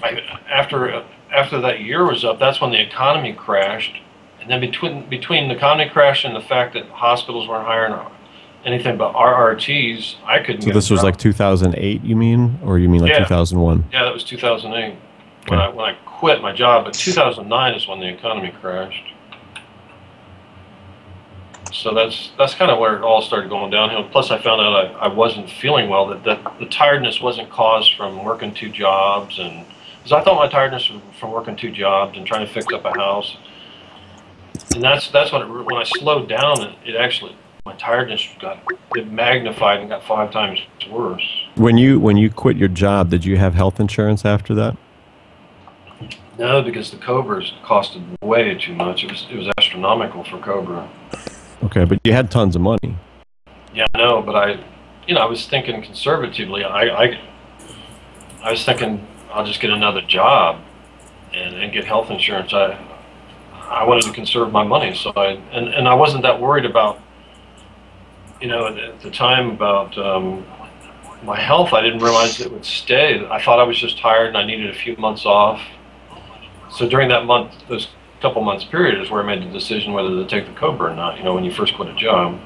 after that year was up, that's when the economy crashed. And then between the economy crash and the fact that hospitals weren't hiring anything but RRTs, I couldn't. So this was like 2008, you mean, or you mean like 2001? Yeah, that was 2008 when I quit my job. But 2009 is when the economy crashed. So that's kind of where it all started going downhill. Plus, I found out I wasn't feeling well. That the tiredness wasn't caused from working 2 jobs, and because I thought my tiredness was from working 2 jobs and trying to fix up a house. And that's when I slowed down. It actually, my tiredness it magnified and got 5 times worse. When you quit your job, did you have health insurance after that? No, because the Cobras costed way too much. It was astronomical for Cobra. Okay, but you had tons of money. Yeah, I know, but I was thinking conservatively. I was thinking I'll just get another job and get health insurance. I wanted to conserve my money, so and I wasn't that worried about, at the time about my health. I didn't realize it would stay. I thought I was just tired and I needed a few months off. So during that month, those couple months period is where I made the decision whether to take the Cobra or not. When you first quit a job.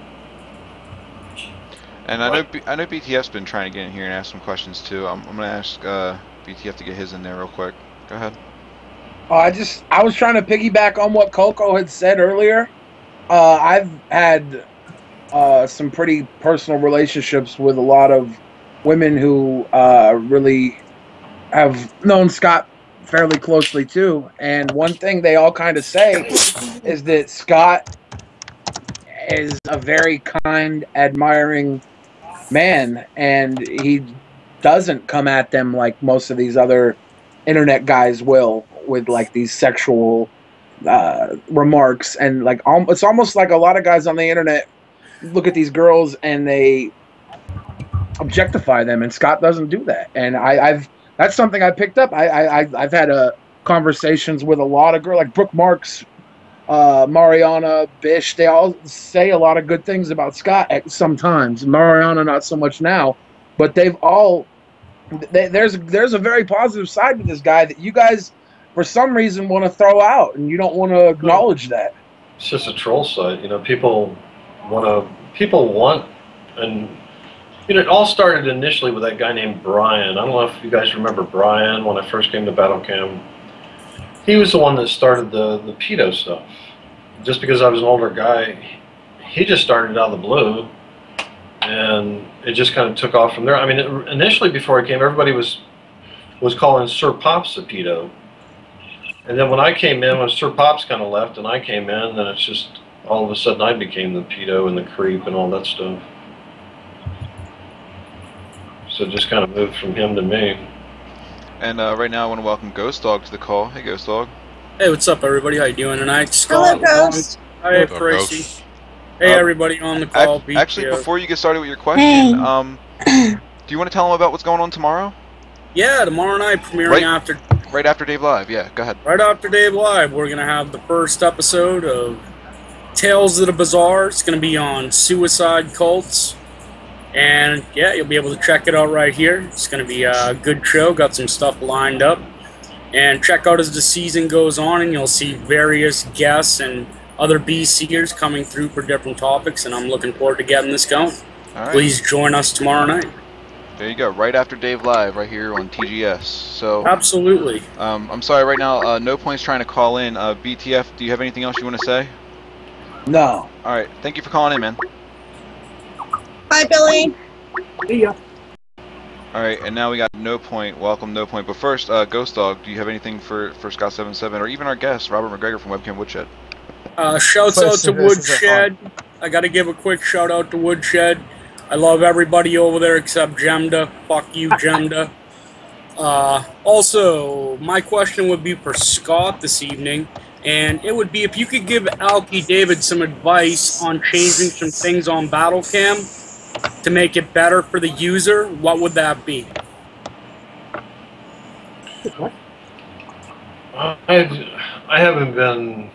And I know BTF's been trying to get in here and ask some questions too. I'm gonna ask BTF to get his in there real quick. Go ahead. I was trying to piggyback on what Coco had said earlier. I've had some pretty personal relationships with a lot of women who really have known Scott fairly closely too, and one thing they all kind of say is that Scott is a very kind, admiring man, and he doesn't come at them like most of these other internet guys will, with like these sexual remarks, and like it's almost like a lot of guys on the internet look at these girls and they objectify them, and Scott doesn't do that. And that's something I picked up. I've had conversations with a lot of girls, like Brooke Marks, Mariana, Bish. They all say a lot of good things about Scott sometimes. Mariana, not so much now, but they've all. There's a very positive side to this guy that you guys, for some reason, want to throw out, and you don't want to acknowledge that. It's just a troll site. People want, and You know, it all started initially with that guy named Brian. I don't know if you guys remember Brian when I first came to Battlecam. He was the one that started the pedo stuff. Just because I was an older guy, he just started out of the blue, and it just kind of took off from there. I mean, initially before I came, everybody was calling Sir Pops a pedo. And then when I came in, when Sir Pops kind of left and I came in, then it's just all of a sudden I became the pedo and the creep and all that stuff. So it just kind of moved from him to me. And right now I want to welcome Ghost Dog to the call. Hey, Ghost Dog. Hey, what's up, everybody? How you doing tonight? Hello, Ghost. Hi, Tracy. Hey, everybody on the call. Actually, before you get started with your question, do you want to tell them about what's going on tomorrow? Yeah, tomorrow night, premiering right after Dave Live. Yeah, go ahead. Right after Dave Live, we're going to have the first episode of Tales of the Bizarre. It's going to be on suicide cults. And, yeah, you'll be able to check it out right here. It's going to be a good show. Got some stuff lined up. And check out as the season goes on, and you'll see various guests and other BCers coming through for different topics, and I'm looking forward to getting this going. All right. Please join us tomorrow night. There you go, right after Dave Live, right here on TGS. So absolutely. I'm sorry, right now, No Point's trying to call in. BTF, do you have anything else you want to say? No. All right, thank you for calling in, man. Bye, Billy. See ya. All right, and now we got No Point. Welcome, No Point. But first, Ghost Dog, do you have anything for Scott77 or even our guest, Robert Macgregor from Webcam Shouts out to Woodshed. I got to give a quick shout out to Woodshed. I love everybody over there except Jemda. Fuck you, Jemda. Also, my question would be for Scott this evening, and it would be if you could give Alky David some advice on changing some things on Battlecam to make it better for the user, what would that be? I haven't been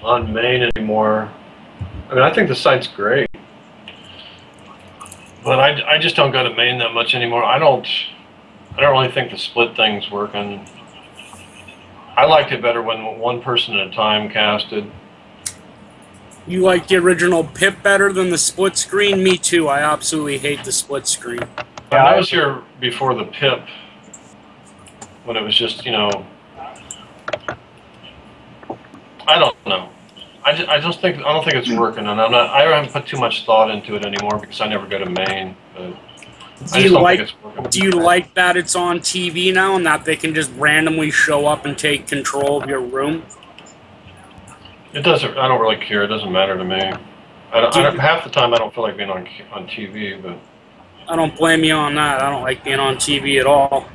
on main anymore. I mean, I think the site's great, but I just don't go to main that much anymore. I don't really think the split thing's working. I liked it better when one person at a time casted. You like the original Pip better than the split screen? Me too. I absolutely hate the split screen. Yeah, I was here before the Pip, when it was just, you know, I don't know. I don't think it's working, and I haven't put too much thought into it anymore because I never go to main. But do you like that it's on TV now and that they can just randomly show up and take control of your room? It doesn't. I don't really care. It doesn't matter to me. Half the time I don't feel like being on TV, but I don't blame you on that. I don't like being on TV at all.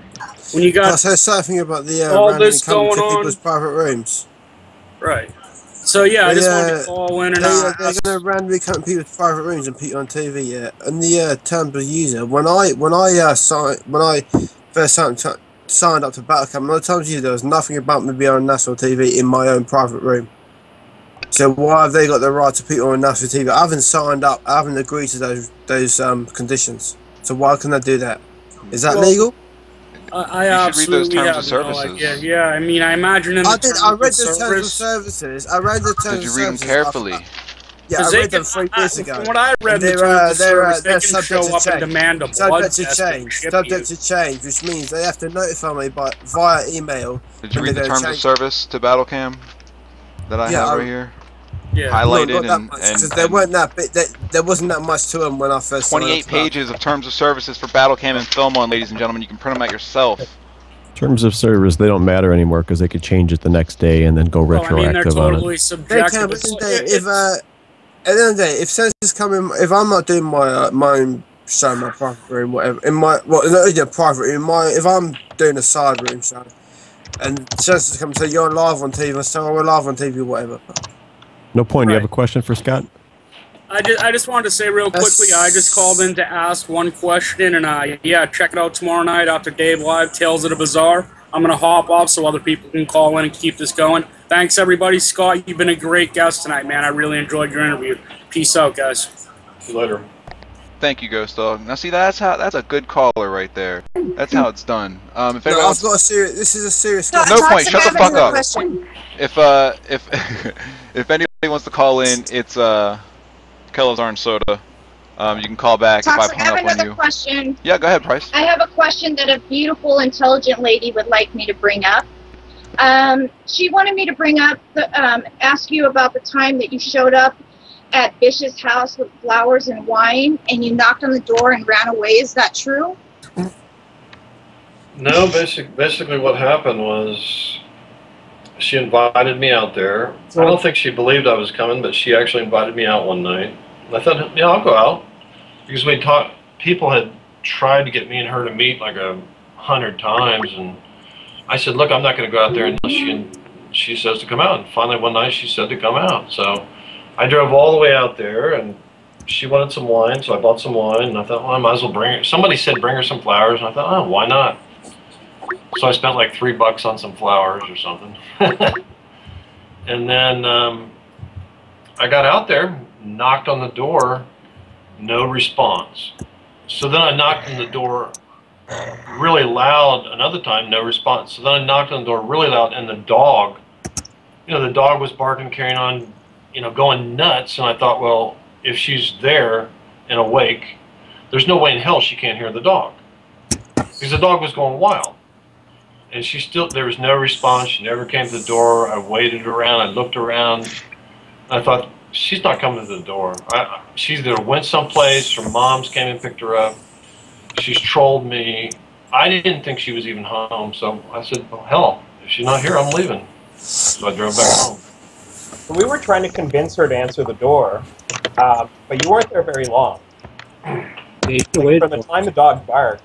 When you got something about the all this going to on, people's private rooms, right? So yeah, I just wanted to call in and they're going to randomly come to people's private rooms and put you on TV. Yeah, and the terms of user. When I first signed up to Battlecam, the terms of user, there was nothing about me being on national TV in my own private room. So why have they got the right to put you on national TV? I haven't signed up. I haven't agreed to those conditions. So why can I do that? Is that legal? I absolutely have no idea. Yeah, I mean, I imagine I read the terms of services. I read the terms of services. Did you read them carefully? Yeah, I read them 3 years ago. From what I read, they're subject to change. Demand a blood subject to change, which means they have to notify me via email. Did you read the terms of service to Battlecam that I have right here? Yeah, highlighted because there weren't that bit. There wasn't that much to them when I first. 28 pages of terms of services for Battlecam and Film On, ladies and gentlemen. You can print them out yourself. Terms of service, they don't matter anymore because they could change it the next day and then go retroactive they're totally on it. Subjective. If at the end of the day, if census coming, if I'm not doing my own show, my private room, whatever, private room, if I'm doing a side room show, and census come and say you're live on TV, so we're live on TV, whatever. No point. You have a question for Scott? I just wanted to say real quickly, I just called in to ask one question, and yeah, check it out tomorrow night after Dave Live, Tales of the Bizarre. I'm going to hop off so other people can call in and keep this going. Thanks, everybody. Scott, you've been a great guest tonight, man. I really enjoyed your interview. Peace out, guys. See you later. Thank you, Ghost Dog. Now, see, that's a good caller right there. That's how it's done. If no, I've got a serious. This is a serious. No point. Shut the fuck up. If anybody wants to call in, it's Kellogg's Orange Soda. You can call back Toxic, if I I have hung up on another you. question. Yeah, go ahead, Price. I have a question that a beautiful, intelligent lady would like me to bring up. She wanted me to bring up, ask you about the time that you showed up at Bish's house with flowers and wine, and you knocked on the door and ran away. Is that true? No, basically what happened was she invited me out there. I don't think she believed I was coming, but she actually invited me out one night. I thought, yeah, I'll go out. Because we talked, people had tried to get me and her to meet like 100 times, and I said, look, I'm not going to go out there unless she says to come out. And finally one night she said to come out. So I drove all the way out there, and she wanted some wine, so I bought some wine, and I thought, well, I might as well bring her. Somebody said bring her some flowers, and I thought, oh, why not? So I spent like $3 on some flowers or something. And then I got out there, knocked on the door, no response. So then I knocked on the door really loud another time, no response. So then I knocked on the door really loud, and the dog, the dog was barking, carrying on, going nuts. And I thought, well, if she's there and awake, there's no way in hell she can't hear the dog, because the dog was going wild. And there was no response. She never came to the door. I waited around. I looked around. I thought, she's not coming to the door. She's either went someplace, her mom's came and picked her up. She's trolled me. I didn't think she was even home, so I said, well, hell, if she's not here, I'm leaving. So I drove back home. We were trying to convince her to answer the door, but you weren't there very long. From the time the dog barked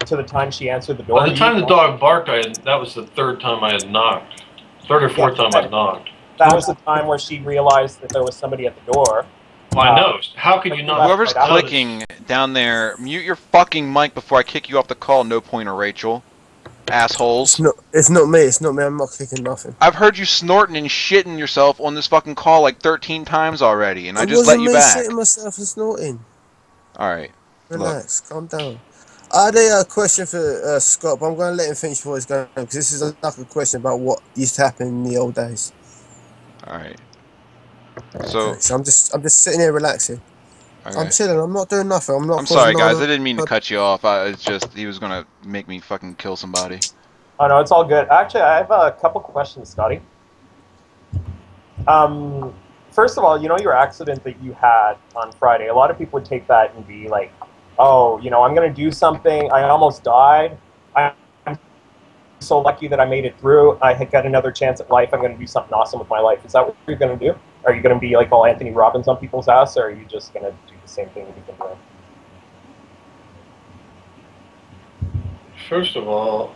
to the time she answered the door. By the time the dog barked, that was the third time I had knocked. Third or fourth time I'd knocked. That was the time where she realized that there was somebody at the door. Well, I know. How could you not? Whoever's clicking down there, mute your fucking mic before I kick you off the call. No pointer, Rachel. Assholes. It's not me. It's not me. I'm not clicking nothing. I've heard you snorting and shitting yourself on this fucking call like 13 times already, and I just let you back. I wasn't me shitting myself and snorting. All right. Relax. Calm down. I had a question for Scott, but I'm going to let him finish before he's going, because this is like a question about what used to happen in the old days. All right. So I'm just sitting here relaxing. Okay. I'm chilling. I'm not doing nothing. I'm sorry, guys. I didn't mean to cut you off. It's just he was gonna make me fucking kill somebody. Oh no, it's all good. Actually, I have a couple questions, Scotty. First of all, your accident that you had on Friday. A lot of people would take that and be like, "Oh, I'm gonna do something. I almost died. I'm so lucky that I made it through. I had got another chance at life. I'm gonna do something awesome with my life." Is that what you're gonna do? Are you going to be like all Anthony Robbins on people's ass, or are you just going to do the same thing that you've been doing? First of all,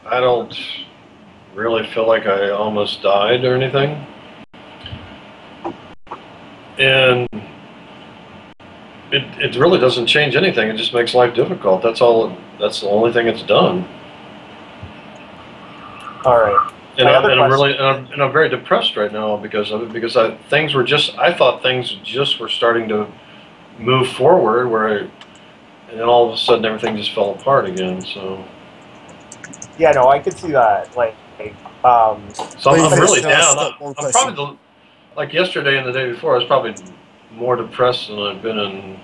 I don't really feel like I almost died or anything. And it really doesn't change anything. It just makes life difficult. That's all. That's the only thing it's done. All right. And I'm very depressed right now because of it. Because I thought things just were starting to move forward, and then all of a sudden everything just fell apart again. So. Yeah, no, I could see that. So I'm really down. I'm probably like yesterday and the day before. I was probably more depressed than I've been in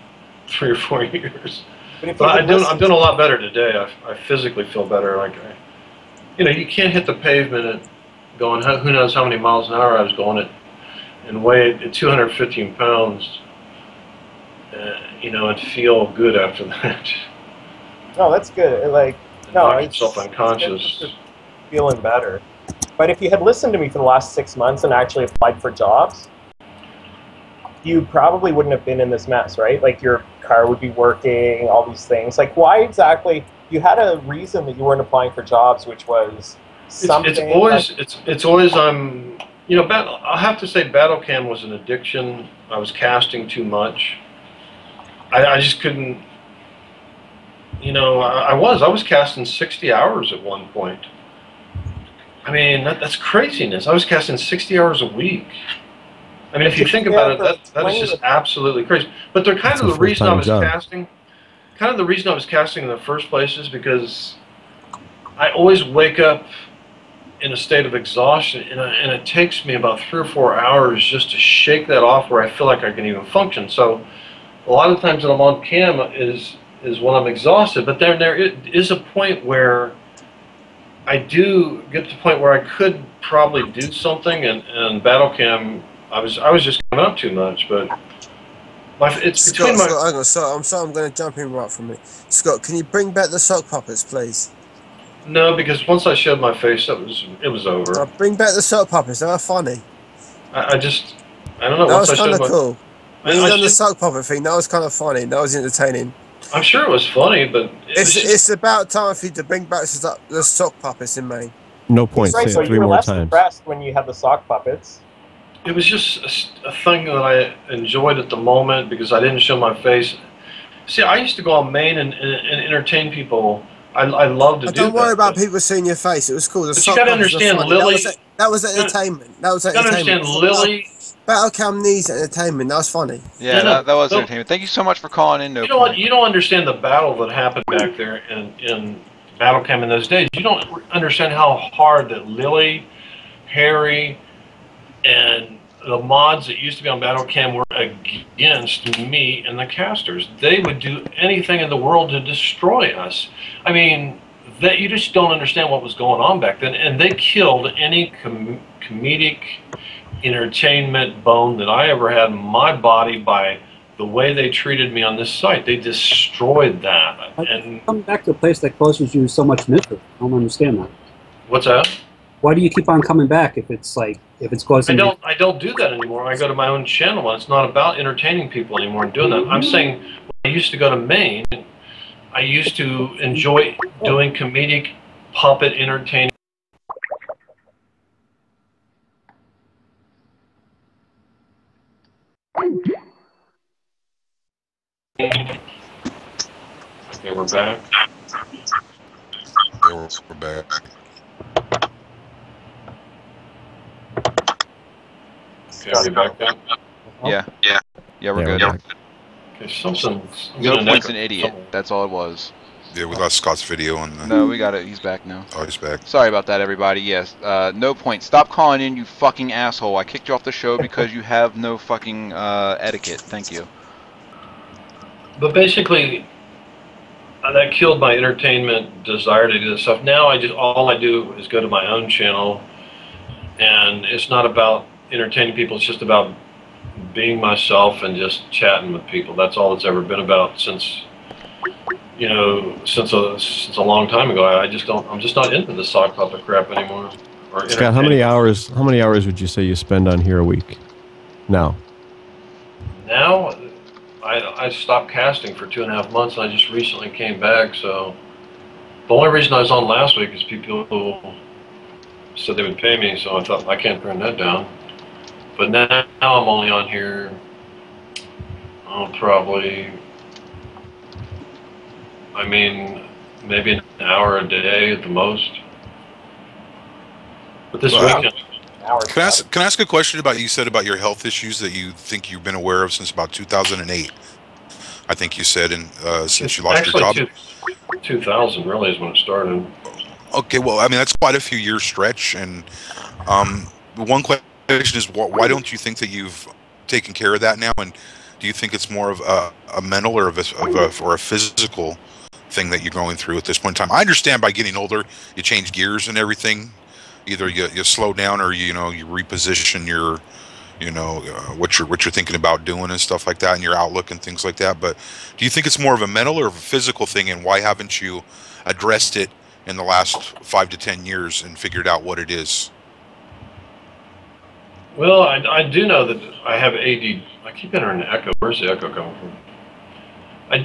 3 or 4 years. But I'm doing a lot better today. I physically feel better. You can't hit the pavement at going who knows how many miles an hour I was going at, and weigh at 215 pounds, and feel good after that. No, that's good. Knock yourself unconscious. Feeling better. But if you had listened to me for the last 6 months and actually applied for jobs, you probably wouldn't have been in this mess, right? Like your car would be working, all these things. Like why exactly? You had a reason that you weren't applying for jobs, which was something. It's always I have to say Battlecam was an addiction. I was casting too much. I just couldn't. I was casting 60 hours at one point. I mean, that's craziness. I was casting 60 hours a week. I mean, if you think about it, that is just absolutely crazy. But they're kind of the reason I was casting. Kind of the reason I was casting in the first place is because I always wake up in a state of exhaustion, and it takes me about 3 or 4 hours just to shake that off where I feel like I can even function. So a lot of times when I'm on cam is when I'm exhausted, but then there is a point where I do get to the point where I could probably do something, and Battlecam, I was just coming up too much, but it's between my... Scott, hang on, I'm sorry, I'm going to jump in right from me. Scott, can you bring back the sock puppets, please? No, because once I showed my face, it was over. Bring back the sock puppets, they were funny. I don't know. That once was kind of cool. When you done the should... sock puppet thing, that was kind of funny, that was entertaining. I'm sure it was funny, but... It's about time for you to bring back the sock puppets in Maine. No point, Right, say so it 3 you were more less times. depressed when you had the sock puppets. It was just a thing that I enjoyed at the moment because I didn't show my face. See, I used to go on Maine and entertain people. I love to do that. Don't worry about people seeing your face. It was cool. But you got to understand, Lily. That was entertainment. That was entertainment. You got to understand, Lily. Battlecam needs entertainment. That was funny. Yeah, that was entertainment. Thank you so much for calling in. You know what? You don't understand the battle that happened back there in Battlecam in those days. You don't understand how hard that Lily, Harry, and the mods that used to be on Battlecam were against me and the casters. They would do anything in the world to destroy us. I mean, you just don't understand what was going on back then. And they killed any comedic entertainment bone that I ever had in my body by the way they treated me on this site. They destroyed that. And come back to a place that causes you so much misery. I don't understand that. What's that? Why do you keep on coming back if it's causing? I don't do that anymore. I go to my own channel, and it's not about entertaining people anymore and doing that. I'm saying when I used to go to Maine, I used to enjoy doing comedic puppet entertainment. Okay, we're back. We're back. Okay, are we back then? Yeah, we're good. Okay, something's... No Point's an idiot. That's all it was. Yeah, we lost Scott's video on the... No, we got it. He's back now. Oh, he's back. Sorry about that, everybody. Yes, No Point. Stop calling in, you fucking asshole. I kicked you off the show because you have no fucking etiquette. Thank you. But basically, that killed my entertainment desire to do this stuff. Now all I do is go to my own channel, and it's not about entertaining people. It's just about being myself and just chatting with people. That's all it's ever been about since a long time ago. I'm just not into the sock puppet crap anymore. Scott, how many hours would you say you spend on here a week now? Now, I stopped casting for 2.5 months, and I just recently came back. So the only reason I was on last week is people who said they would pay me, so I thought I can't turn that down. But now I'm only on here probably, maybe an hour a day at the most. But this weekend... Can I ask a question about, you said about your health issues that you think you've been aware of since about 2008? I think you said since you lost your job. 2000 really is when it started. Okay, well, that's quite a few years stretch, and one question is, why don't you think that you've taken care of that now? And do you think it's more of a mental or a physical thing that you're going through at this point in time? I understand by getting older, you change gears and everything. Either you slow down or you reposition your what you're thinking about doing and stuff like that, and your outlook and things like that. But do you think it's more of a mental or a physical thing, and why haven't you addressed it in the last 5 to 10 years and figured out what it is? Well, I do know that I have ADD. I keep entering an echo. Where's the echo coming from?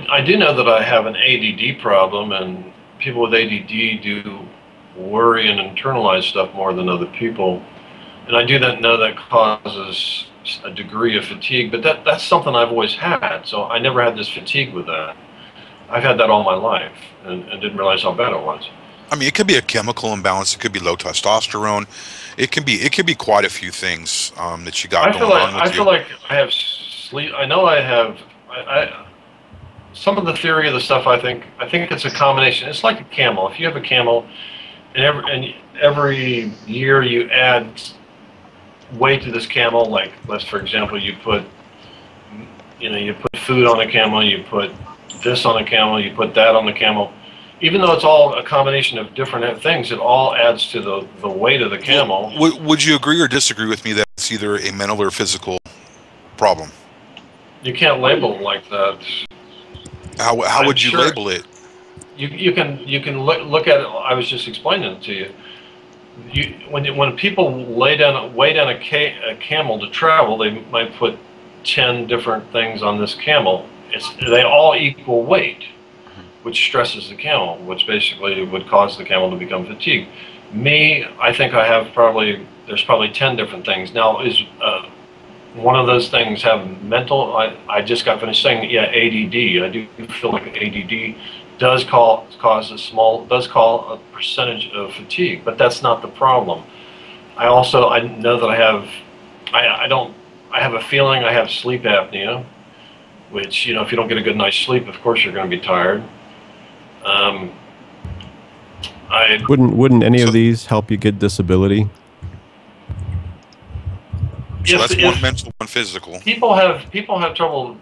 I do know that I have an ADD problem, and people with ADD do worry and internalize stuff more than other people. And I do know that causes a degree of fatigue, but that's something I've always had, so I never had this fatigue with that. I've had that all my life and didn't realize how bad it was. It could be a chemical imbalance. It could be low testosterone. It can be quite a few things that you got going on with you. I feel like I have sleep. I know I have. Some of the theory of the stuff. I think it's a combination. It's like a camel. If you have a camel, and every year you add weight to this camel. Like, let's for example, you put food on the camel, you put this on the camel, you put that on the camel. Even though it's all a combination of different things, it all adds to the weight of the camel. Would you agree or disagree with me that it's either a mental or physical problem? You can't label it like that. How would you label it? You can look at it. I was just explaining it to you. When people weigh down a camel to travel, they might put 10 different things on this camel. They all equal weight, which stresses the camel, which basically would cause the camel to become fatigued. Me, I think I have there's probably 10 different things. Now, is one of those things have mental? I just got finished saying, yeah, ADD. I do feel like ADD does cause a percentage of fatigue, but that's not the problem. I know that I have a feeling I have sleep apnea, which, if you don't get a good night's sleep, of course you're going to be tired. Wouldn't any of these help you get disability? So that's one mental, one physical. People have trouble.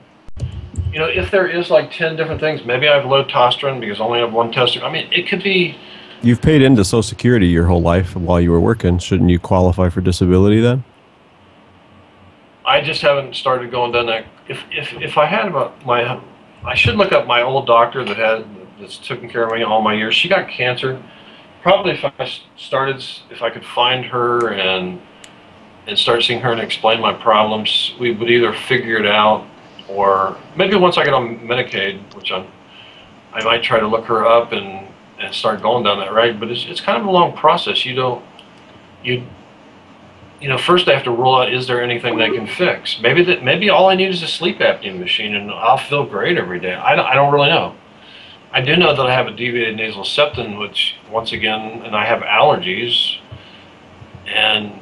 If there is like 10 different things, maybe I have low testosterone because I only have one testicle. I mean, it could be. You've paid into Social Security your whole life while you were working. Shouldn't you qualify for disability then? I just haven't started going down that. If I had I should look up my old doctor that's taken care of me all my years. She got cancer. Probably if I could find her and start seeing her and explain my problems, we would either figure it out, or maybe once I get on Medicaid, which I might try to look her up and start going down that road. But it's kind of a long process. First they have to rule out, is there anything they can fix? Maybe all I need is a sleep apnea machine and I'll feel great every day. I don't really know. I do know that I have a deviated nasal septum, which once again, and I have allergies, and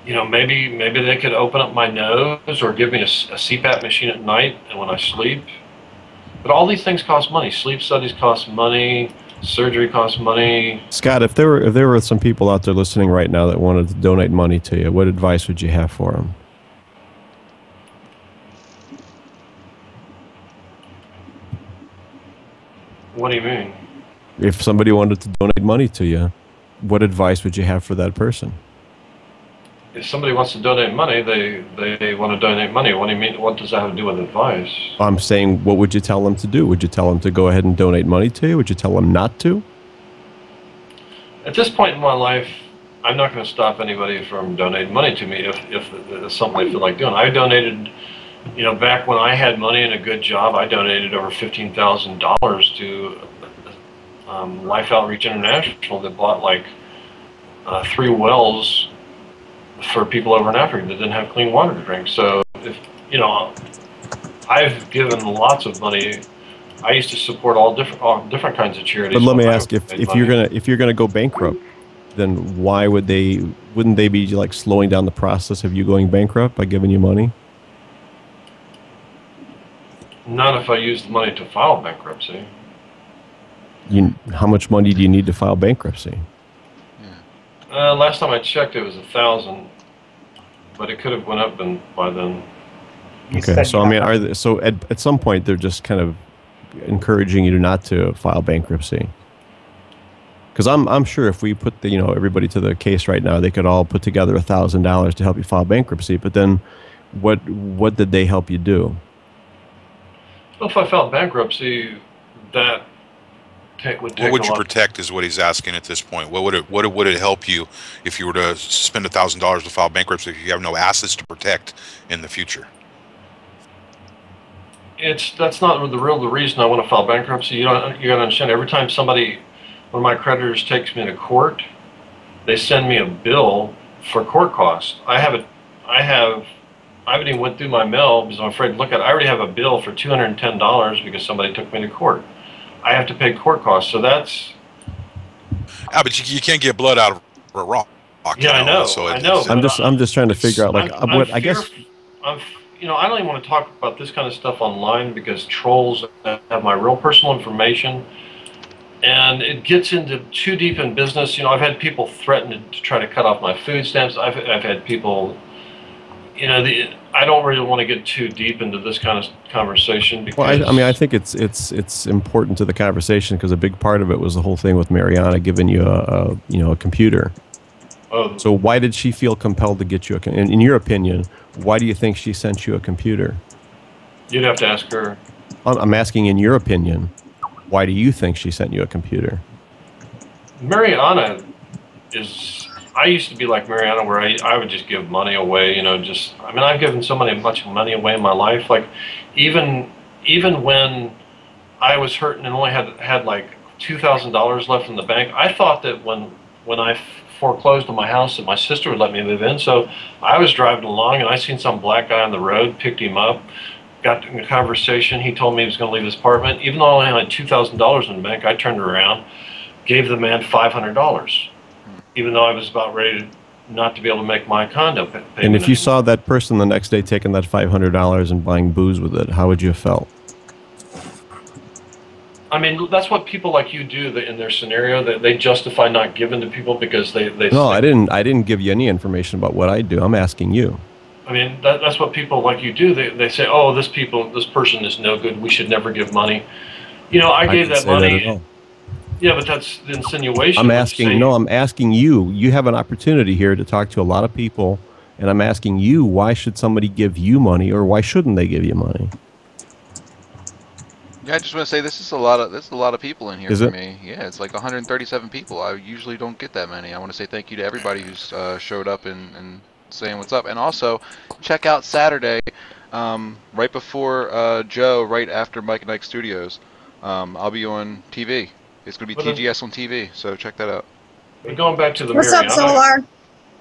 maybe they could open up my nose or give me a CPAP machine at night and when I sleep. But all these things cost money. Sleep studies cost money. Surgery costs money. Scott, if there were some people out there listening right now that wanted to donate money to you, what advice would you have for them? What do you mean? If somebody wanted to donate money to you, what advice would you have for that person? If somebody wants to donate money, they want to donate money. What do you mean? What does that have to do with advice? I'm saying, what would you tell them to do? Would you tell them to go ahead and donate money to you? Would you tell them not to? At this point in my life, I'm not going to stop anybody from donating money to me if it's something they feel like doing. I donated, back when I had money and a good job, I donated over $15,000 to Life Outreach International that bought like 3 wells for people over in Africa that didn't have clean water to drink. So, I've given lots of money. I used to support all different kinds of charities. But let me ask, if you're gonna go bankrupt, then wouldn't they be like slowing down the process of you going bankrupt by giving you money? Not if I use the money to file bankruptcy. How much money do you need to file bankruptcy? Last time I checked, it was $1,000, but it could have went up by then. Okay, so at some point they're just kind of encouraging you not to file bankruptcy. Because I'm sure if we put everybody to the case right now, they could all put together $1,000 to help you file bankruptcy. But then, what did they help you do? Well, if I filed bankruptcy, that would take what would you protect is what he's asking at this point. What would it help you if you were to spend $1,000 to file bankruptcy if you have no assets to protect in the future? That's not the reason I want to file bankruptcy. You got to understand, every time one of my creditors takes me to court, they send me a bill for court costs. I haven't even went through my mail because I'm afraid to look at it. I already have a bill for $210 because somebody took me to court. I have to pay court costs, so that's. But you can't get blood out of a rock. Yeah, I know. So I know. I'm just trying to figure out I guess. I don't even want to talk about this kind of stuff online because trolls have my real personal information. and it gets into too deep in business. You know, I've had people threaten to try to cut off my food stamps. I've had people, you know, I don't really want to get too deep into this kind of conversation because. Well, I mean, I think it's important to the conversation because a big part of it was the whole thing with Mariana giving you a computer. Oh. So why did she feel compelled to get you in your opinion? Why do you think she sent you a computer? You'd have to ask her. I'm asking, in your opinion, why do you think she sent you a computer? Mariana is. I used to be like Mariana, where I would just give money away. You know, I mean, I've given so much money away in my life. Like, even when I was hurting and only had like $2,000 left in the bank, I thought that when I foreclosed on my house, that my sister would let me move in. So I was driving along and I seen some black guy on the road, picked him up. Got in a conversation. He told me he was going to leave his apartment. Even though I only had $2,000 in the bank, I turned around, gave the man $500, even though I was about ready not to be able to make my condo payment. And if you saw that person the next day taking that $500 and buying booze with it, how would you have felt? I mean, that's what people like you do in their scenario. That they justify not giving to people because they. No, I didn't give you any information about what I do. I'm asking you. I mean, that's what people like you do. They say, oh, this person is no good. We should never give money. You know, I gave that money. Yeah, but that's the insinuation. I'm asking you. You have an opportunity here to talk to a lot of people, and I'm asking you, why should somebody give you money, or why shouldn't they give you money? Yeah, I just want to say this is a lot of people in here Is for it? me. Yeah, it's like 137 people. I usually don't get that many. I want to say thank you to everybody who's showed up and saying what's up, and also check out Saturday, right before Joe, right after Mike and Ike Studios. I'll be on TV. It's going to be TGS on TV, so check that out. But going back to the What's Mariana, up, Solar?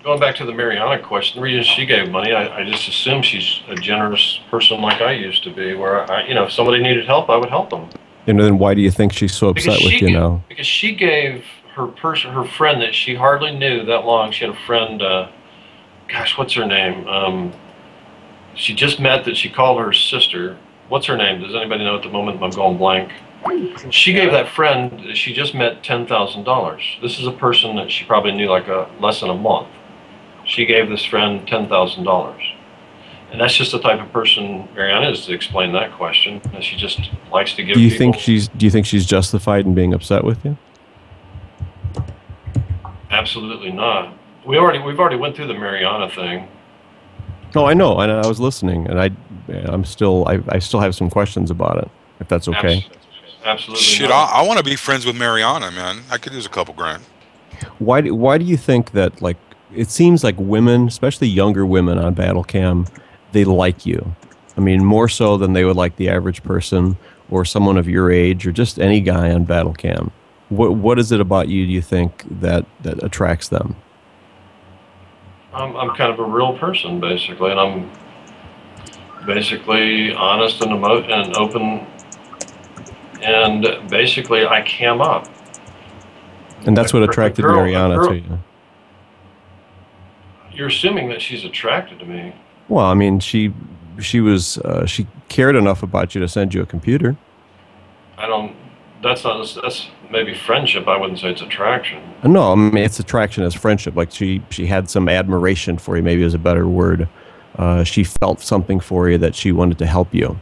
Going back to the Mariana question, the reason she gave money, I just assume she's a generous person like I used to be, where if somebody needed help, I would help them. And then why do you think she's so upset with you now? Because she gave her friend that she hardly knew that long. She had a friend. Gosh, what's her name? She just met that she called her sister. What's her name? Does anybody know at the moment? I'm going blank. She gave that friend that she just met $10,000. This is a person that she probably knew like less than a month. She gave this friend $10,000. And that's just the type of person Mariana is, to explain that question. And she just likes to give Do you people. think she's justified in being upset with you? Absolutely not. We've already went through the Mariana thing. No, I know, and I was listening, and I still have some questions about it, if that's okay. Absolutely. Shit, I want to be friends with Mariana, man. I could use a couple grand. Why do you think that, like, it seems like women, especially younger women on Battlecam, they like you? I mean, more so than they would like the average person or someone of your age or just any guy on Battlecam. What is it about you, do you think, that attracts them? I'm kind of a real person, basically, and I'm basically honest and open, and basically I cam up. And that's what attracted Mariana to you. You're assuming that she's attracted to me. Well, I mean, she cared enough about you to send you a computer. That's maybe friendship. I wouldn't say it's attraction. No, I mean, it's attraction as friendship. Like she had some admiration for you, maybe is a better word. She felt something for you that she wanted to help you.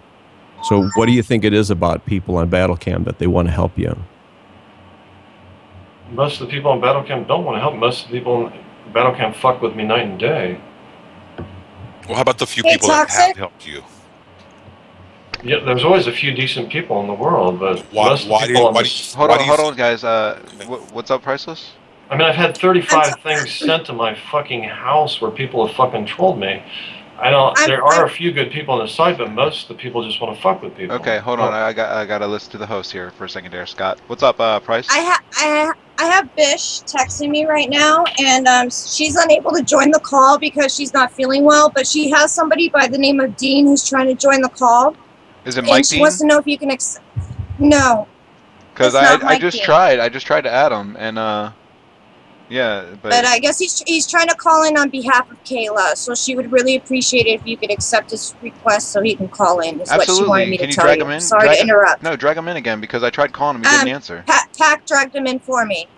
So what do you think it is about people on Battlecam that they want to help you? Most of the people on Battlecam don't want to help. Most of the people on Battlecam fuck with me night and day. Well, how about the few people that have helped you? Yeah, there's always a few decent people in the world, but Hold on, guys. What's up, Priceless? I mean, I've had 35 things sent to my fucking house where people have fucking trolled me. There are a few good people on the site, but most of the people just want to fuck with people. Okay, hold on. I got to listen to the host here for a second there, Scott. What's up, Price? I have Bish texting me right now, and she's unable to join the call because she's not feeling well, but she has somebody by the name of Dean who's trying to join the call. Is it Mike and she Dean? wants to know if you can No. Because I just tried to add him, and Yeah, But I guess he's trying to call in on behalf of Kayla, so she would really appreciate it if you could accept his request so he can call in. Is what she wanted me Can to you tell drag you. him in? Sorry to interrupt. No, drag him in again because I tried calling him. He didn't answer. Pack dragged him in for me.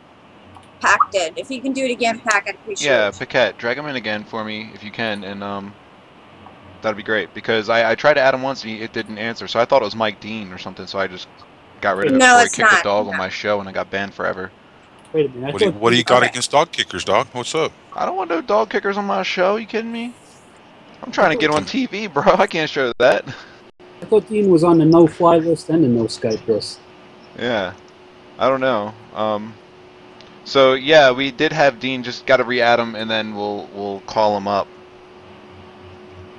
Pack did. If you can do it again, Pack, I'd appreciate Yeah, it. Paquette, drag him in again for me if you can, and that'd be great because I tried to add him once and it didn't answer, so I thought it was Mike Dean or something, so I just got rid of it No, before he it's kicked not. a dog on my show and I got banned forever. Wait a minute. What do you got against dog kickers, dog? What's up? I don't want no dog kickers on my show. You kidding me? I'm trying to get on TV, bro. I can't show that. I thought Dean was on the no-fly list and the no-Skype list. Yeah, I don't know. So yeah, we did have Dean. Just got to re-add him, and then we'll call him up.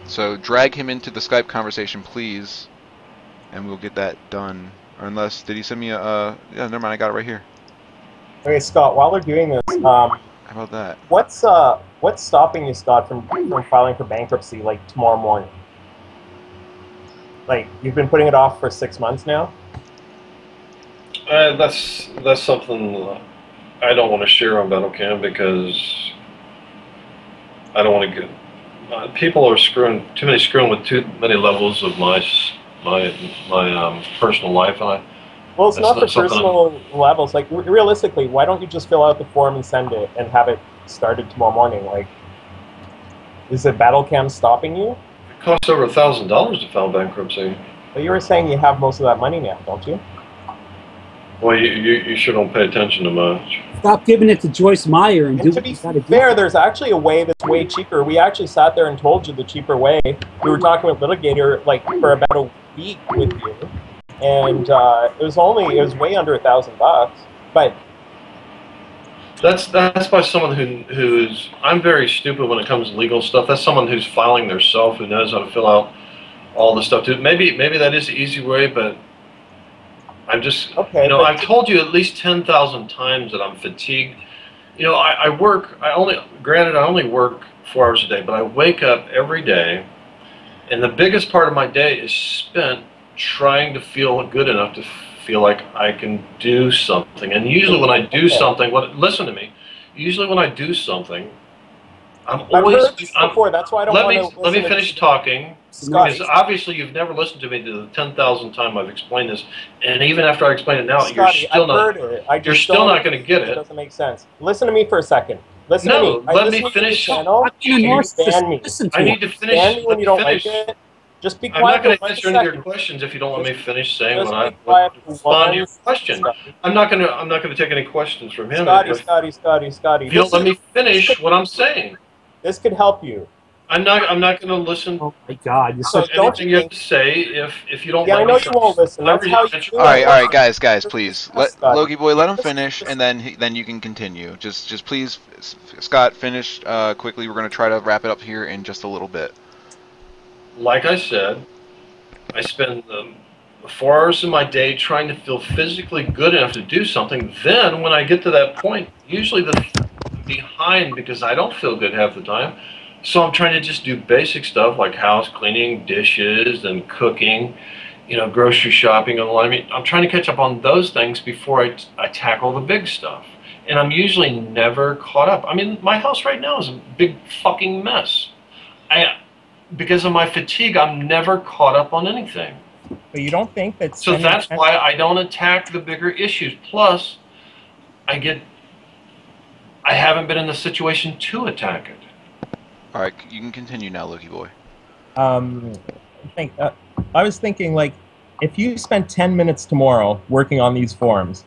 So drag him into the Skype conversation, please, and we'll get that done. Or unless, did he send me a? Yeah, never mind. I got it right here. Okay, Scott. While they're doing this, how about that? What's stopping you, Scott, from filing for bankruptcy like tomorrow morning? Like you've been putting it off for 6 months now. That's something I don't want to share on Battlecam because I don't want to get. People are screwing with too many levels of my personal life, and well, it's not for personal levels. Like realistically, why don't you just fill out the form and send it and have it started tomorrow morning? Like, is it Battlecam stopping you? It costs over $1,000 to file bankruptcy. But you were saying you have most of that money now, don't you? Well, you sure don't pay attention to much. Stop giving it to Joyce Meyer and do what you gotta do. Fair, there's actually a way that's way cheaper. We actually sat there and told you the cheaper way. We were talking with Litigator like for about a week with you, and it was way under $1,000. But that's by someone who's I'm very stupid when it comes to legal stuff. That's someone who's filing theirself, who knows how to fill out all the stuff too. Maybe that is the easy way, but I'm just, okay, I've told you at least 10,000 times that I'm fatigued. I only work 4 hours a day, but I wake up every day, and the biggest part of my day is spent trying to feel good enough to feel like I can do something. And usually when I do something, listen to me, usually when I do something, I'm always. That's why I don't want to. Let me finish talking. Because obviously you've never listened to me to the 10,000th time I've explained this, and even after I explain it now, you're still not going to get it. It doesn't make sense. Listen to me for a second. Listen to me. Let me finish. I need to finish. Ban me when you don't like it. Just be quiet. I'm not going to answer any of your questions if you don't let me finish saying when I respond to your question. I'm not going to take any questions from him. Scotty. If you don't let me finish what I'm saying. This could help you. I'm not going to listen. Oh my God! So anything you have to say if you don't. Yeah, I know you won't listen. That's how you do it. All right, guys, please. Loukiboy, let him finish, and then you can continue. Just please, Scott, finish quickly. We're gonna try to wrap it up here in just a little bit. Like I said, I spend 4 hours of my day trying to feel physically good enough to do something. Then, when I get to that point, usually behind because I don't feel good half the time. So I'm trying to just do basic stuff like house cleaning, dishes, and cooking, grocery shopping. I'm trying to catch up on those things before I tackle the big stuff. And I'm usually never caught up. I mean, my house right now is a big fucking mess. Because of my fatigue, I'm never caught up on anything. But you don't think that... So that's why I don't attack the bigger issues. Plus, I haven't been in the situation to attack it. All right, you can continue now, Loukiboy. I was thinking, like, if you spent 10 minutes tomorrow working on these forms,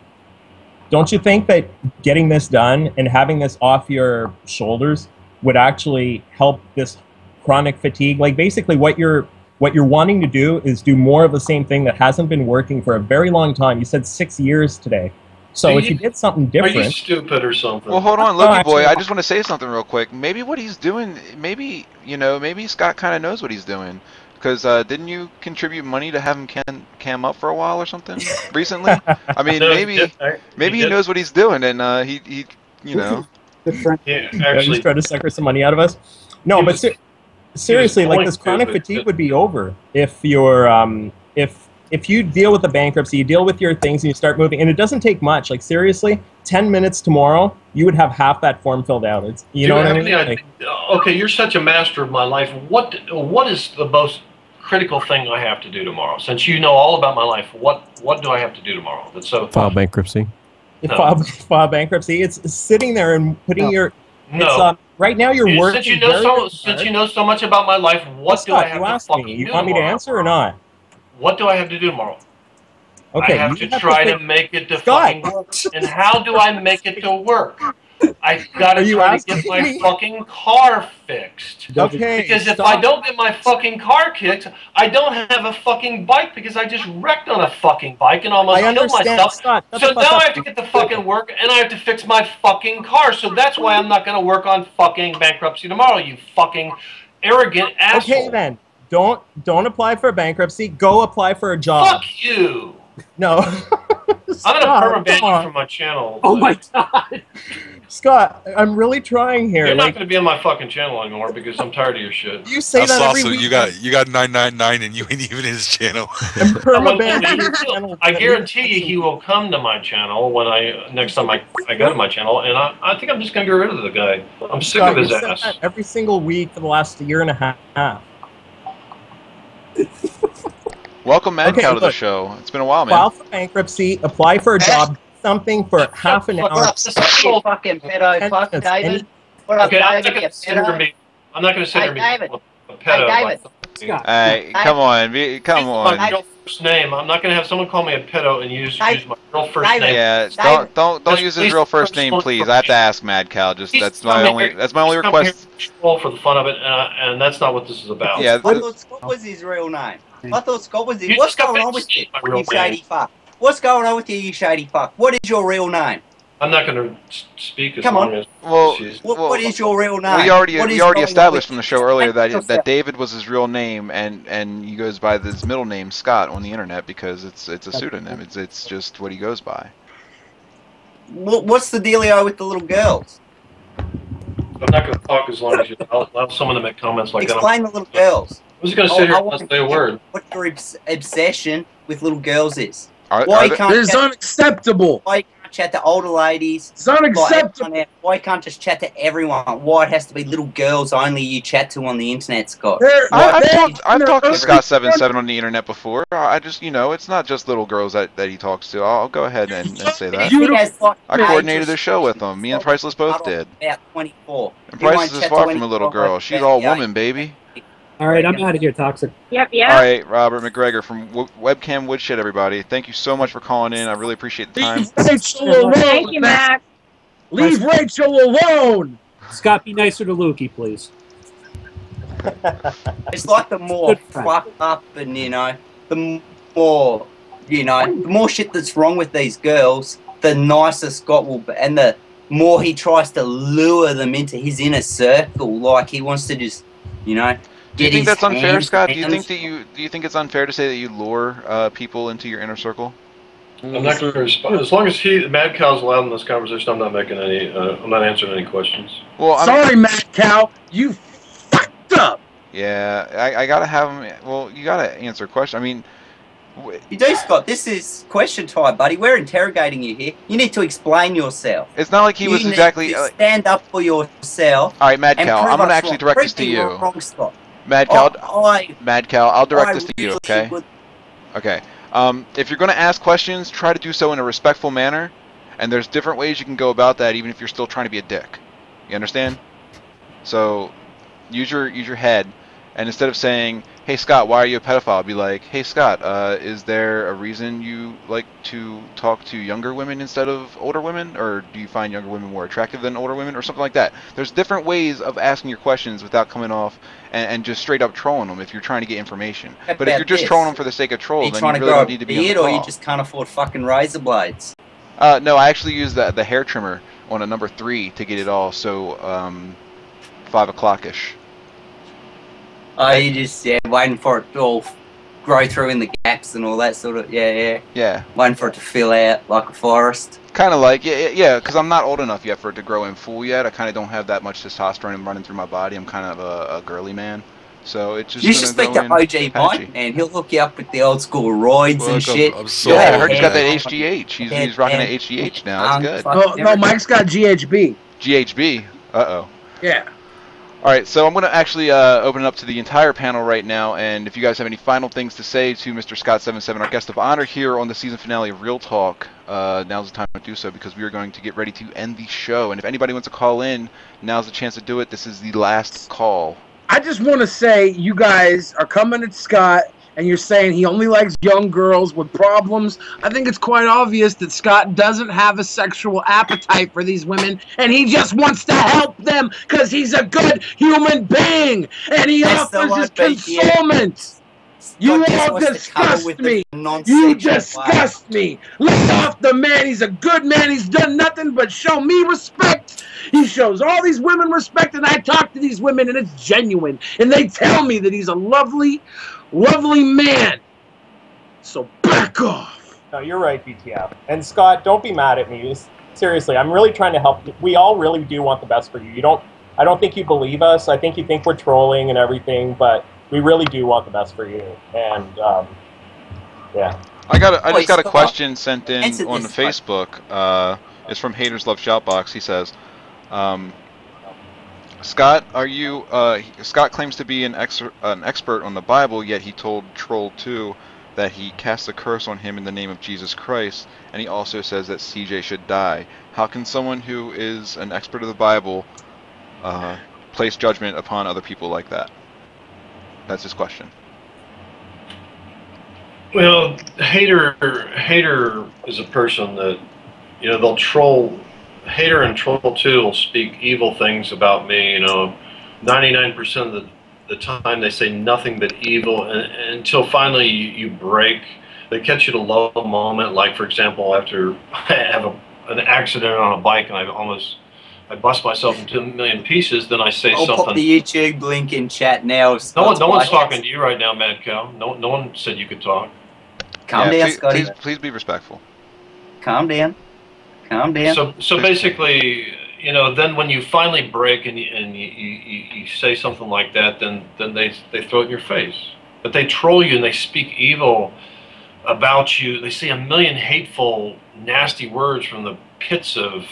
don't you think that getting this done and having this off your shoulders would actually help this chronic fatigue? Like, basically, what you're wanting to do is do more of the same thing that hasn't been working for a very long time. You said 6 years today. So if you did something different... Are you stupid or something? Well, hold on, Loukiboy. I just want to say something real quick. Maybe what he's doing, maybe Scott kind of knows what he's doing. Because didn't you contribute money to have him cam up for a while or something recently? I mean, maybe he knows what he's doing, and he Yeah, actually, he's trying to sucker some money out of us. No, but seriously, like, this chronic fatigue would be over if you're if you deal with the bankruptcy, you deal with your things, and you start moving, and it doesn't take much. Like, seriously, 10 minutes tomorrow, you would have half that form filled out. It's, you know what I mean? Like, okay, you're such a master of my life. What is the most critical thing I have to do tomorrow? Since you know all about my life, what do I have to do tomorrow? That's so File bankruptcy. File bankruptcy. It's sitting there and putting your. No. It's, right now you're working. Since you know so much about my life, what do I have to fucking do You want me to tomorrow? answer or not? What do I have to do tomorrow? Okay, I have to try to make it to fucking work. And how do I make it to work? I gotta try to get my fucking car fixed. Okay. Because if I don't get my fucking car kicked, I don't have a fucking bike because I just wrecked on a fucking bike and almost killed myself. Scott, So now I have to get to fucking work and I have to fix my fucking car. So that's why I'm not gonna work on fucking bankruptcy tomorrow, you fucking arrogant asshole. Okay then. Don't apply for bankruptcy. Go apply for a job. Fuck you. No. I'm gonna permaban you from my channel. Oh my god. Scott, I'm really trying here. You're not gonna be on my fucking channel anymore because I'm tired of your shit. You say That's that every also, week. you got 999 and you ain't even in his channel. I guarantee you he will come to my channel when next time I go to my channel, and I think I'm just gonna get rid of the guy. I'm sick Scott, of his you said ass. that every single week for the last year and a half. Welcome, Mad Okay, Cow, to the look. show. It's been a while, man. File for bankruptcy, apply for a job, something for half an hour. You fucking pedo fuck, David. What up, Okay, I'm David? not You gonna sit here and pedo? be. I'm not gonna sit here and be David. a pedo. David. Hey, come on, come My on. real first name. I'm not gonna have someone call me a pedo and use my real first David. name. Yeah, don't use his real first name, please. I have to ask Mad Cow. Just that's my only request. For the fun of it, and that's not what this is about. Yeah, I thought Scott was his real name. I thought Scott was his. You What's just got going on to with you, see my real you shady name. fuck? What's going on with you, you shady fuck? What is your real name? I'm not gonna speak as Come long on. as. Well, What is your real name? we already What is we already going on established with from you? the show earlier Explain that yourself. David was his real name, and he goes by his middle name Scott on the internet because it's a pseudonym. It's just what he goes by. What's the dealio with the little girls? I'm not gonna talk as long as you allow someone to make comments like that. Explain the little girls. I'm just gonna sit here I and want not say a word. What your obsession with little girls is. Are Why there- can't This is chat- unacceptable. Why can't chat to older ladies? It's unacceptable. Why can't just chat to everyone? Why it has to be little girls only you chat to on the internet, Scott? I've talked to Scott77 on the internet before. I just, it's not just little girls that he talks to. I'll go ahead and say that. He has like I coordinated a show with him. Me and Priceless both did. about 24. And He won't Priceless is chat far to from a little anyone girl. like She's that, all yeah. woman, baby. All right, I'm out of here, Toxic. Yep, All right, Robert Macgregor from Webcam Woodshed, everybody. Thank you so much for calling in. I really appreciate the time. Rachel alone. Thank you, Mac. Leave Rachel alone. Scott, be nicer to Lukey, please. It's like the more fucked up and, the more, the more shit that's wrong with these girls, the nicer Scott will be, and the more he tries to lure them into his inner circle, like he wants to just, Do you get think his that's unfair, hands Scott? Do you down. think do you think it's unfair to say that you lure people into your inner circle? I'm not going to respond. As long as Mad Cow's allowed in this conversation, I'm not making any. I'm not answering any questions. Well, Sorry, Mad Cow. You fucked up. Yeah, I gotta have him. Well, you gotta answer a question. I mean, You do, Scott. This is question time, buddy. We're interrogating you here. You need to explain yourself. it's not like he was You exactly. need to stand up for yourself. All right, Mad and Cow, prove I'm gonna us actually wrong. direct Prove this to me you. wrong, Scott. Mad Cow, I Mad Cow, I'll direct I this to you, really okay? would- Okay. If you're gonna ask questions, try to do so in a respectful manner, and there's different ways you can go about that, even if you're still trying to be a dick. You understand? So, use your head, and instead of saying, "Hey Scott, why are you a pedophile?" be like, "Hey Scott, is there a reason you like to talk to younger women instead of older women, or do you find younger women more attractive than older women, or something like that?" There's different ways of asking your questions without coming off and just straight up trolling them if you're trying to get information. How But if about you're just this? trolling them for the sake of Are troll, you then trying you to really grow don't a need to be on beard, the or you call. just can't afford fucking razor blades? No, I actually use the hair trimmer on a number 3 to get it all so 5 o'clock-ish. Oh, you just waiting for it to all grow through in the gaps and all that sort of yeah. Waiting for it to fill out like a forest. Kind of like, yeah, because I'm not old enough yet for it to grow in full yet. I kind of don't have that much testosterone running through my body. I'm kind of a girly man. So it's just You should speak to OG Mike, and he'll hook you up with the old school roids and shit. I heard he's got that HGH. He's rocking that HGH now. That's good. No, Mike's got GHB. GHB. Uh-oh. Yeah. All right, so I'm going to actually open it up to the entire panel right now, and if you guys have any final things to say to Mr. Scott77, our guest of honor here on the season finale of Real Talk, now's the time to do so, because we are going to get ready to end the show. And if anybody wants to call in, now's the chance to do it. This is the last call. I just want to say, you guys are coming at Scott, and you're saying he only likes young girls with problems. I think it's quite obvious that Scott doesn't have a sexual appetite for these women, and he just wants to help them because he's a good human being, and he offers his consolement. You all disgust me. You disgust me. Let off the man. He's a good man. He's done nothing but show me respect. He shows all these women respect, and I talk to these women, and it's genuine. And they tell me that he's a lovely, lovely man. So back off. No, you're right, BTF. And Scott, don't be mad at me. Seriously, I'm really trying to help. We all really do want the best for you. I don't think you believe us. I think you think we're trolling and everything, but we really do want the best for you. And yeah. I just got a question sent in on Facebook. It's from Haters Love Shoutbox. He says, Scott, Scott claims to be an expert on the Bible, yet he told Troll 2 that he cast a curse on him in the name of Jesus Christ, and he also says that CJ should die. How can someone who is an expert of the Bible place judgment upon other people like that? That's his question. Well, hater is a person that, they'll troll. Hater and Troll 2 will speak evil things about me. 99% of the time they say nothing but evil, and until finally you break. They catch you at a low moment. Like, for example, after I have an accident on a bike and I bust myself into a million pieces, then I say something. I'll put the YouTube link in chat now. No one's talking to you right now, Mad Cow. No one said you could talk. Calm down, Scotty. Please be respectful. Calm down. Calm down. So basically, then when you finally break and you say something like that, then they throw it in your face. But they troll you and they speak evil about you. They say a million hateful, nasty words from the pits of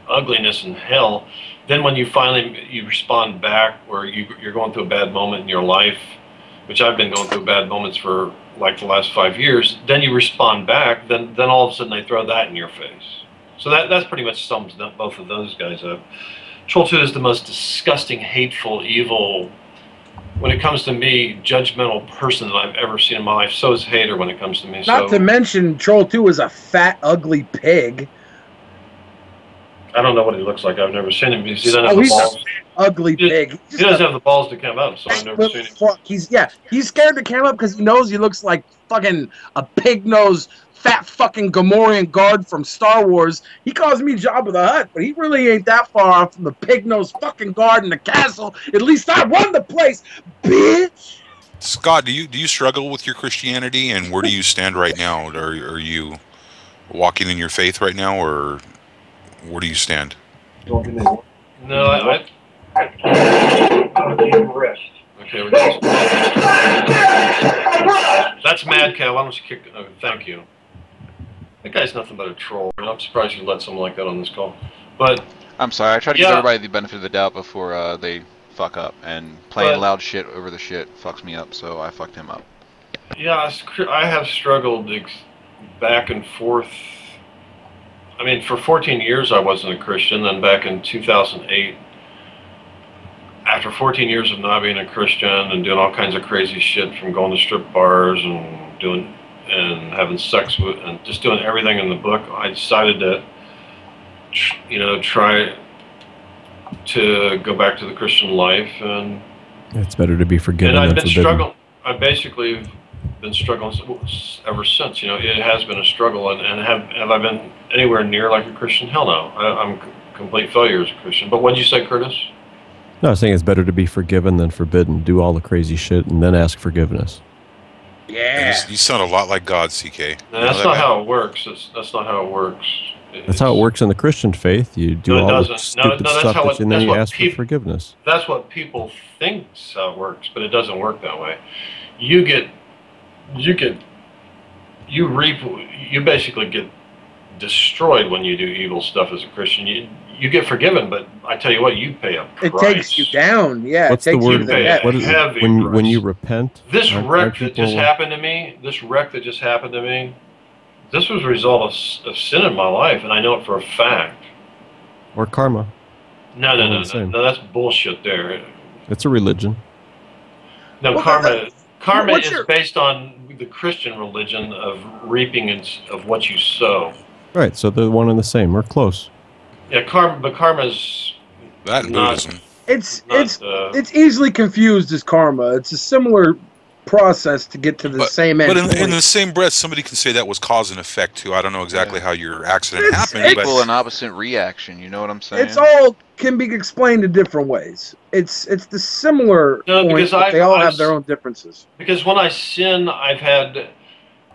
ugliness and hell. Then when you finally respond back, or you're going through a bad moment in your life, which I've been going through bad moments for like the last 5 years, then you respond back, then all of a sudden they throw that in your face. So that's pretty much sums both of those guys up. Troll 2 is the most disgusting, hateful, evil, when it comes to me, judgmental person that I've ever seen in my life. So is Hater when it comes to me. Not to mention, Troll 2 is a fat, ugly pig. I don't know what he looks like. I've never seen him because he doesn't have the balls. He's an ugly pig. He doesn't have the balls to come up, so I've never seen him. He's scared to come up because he knows he looks like fucking a pig-nosed, fat fucking Gamorrean guard from Star Wars. He calls me Jabba the Hutt, but he really ain't that far off from the pig-nosed fucking guard in the castle. At least I run the place, bitch! Scott, do you struggle with your Christianity, and where do you stand right now? Are you walking in your faith right now, or where do you stand? No, I okay, that's Mad Cow. Why don't you kick? Oh, thank you. That guy's nothing but a troll. I'm surprised you let someone like that on this call. But I'm sorry. I try to give everybody the benefit of the doubt before they fuck up, and playing loud shit over the shit fucks me up. So I fucked him up. Yeah, I have struggled back and forth. I mean, for 14 years I wasn't a Christian. Then back in 2008, after 14 years of not being a Christian and doing all kinds of crazy shit, from going to strip bars and having sex with and just doing everything in the book, I decided to, try to go back to the Christian life. And it's better to be forgiven than than forbidden. struggling. I basically been struggling ever since. It has been a struggle. And have I been anywhere near like a Christian? Hell no. I'm a complete failure as a Christian. But what did you say, Curtis? No, I was saying it's better to be forgiven than forbidden. Do all the crazy shit and then ask forgiveness. Yeah. You sound a lot like God, CK. No, that's not how it works. That's not how it works. That's how it works in the Christian faith. You do No, it all the doesn't. stupid No, that's stuff, how and then that's you what ask for forgiveness. That's what people think how it works, but it doesn't work that way. You basically get destroyed when you do evil stuff as a Christian. You get forgiven, but I tell you what, you pay a price. It takes you down. Yeah. What's it the takes word? You to the net. What is it? When you repent? This aren't wreck that people- just happened to me, this was a result of sin in my life, and I know it for a fact. Or karma. No, All the same. that's bullshit there. It's a religion. No, Well, karma what's is your- based on the Christian religion of reaping of what you sow. Right, so they're one and the same, or close. Yeah, karma's that in Buddhism. It's easily confused as karma. It's a similar process to get to the same end. But in the same breath, somebody can say that was cause and effect too. I don't know exactly how your accident happened, Equal but and opposite reaction. You know what I'm saying? It's all can be explained in different ways. It's the similar No, point, because but they all have their own differences. Because when I sin, I've had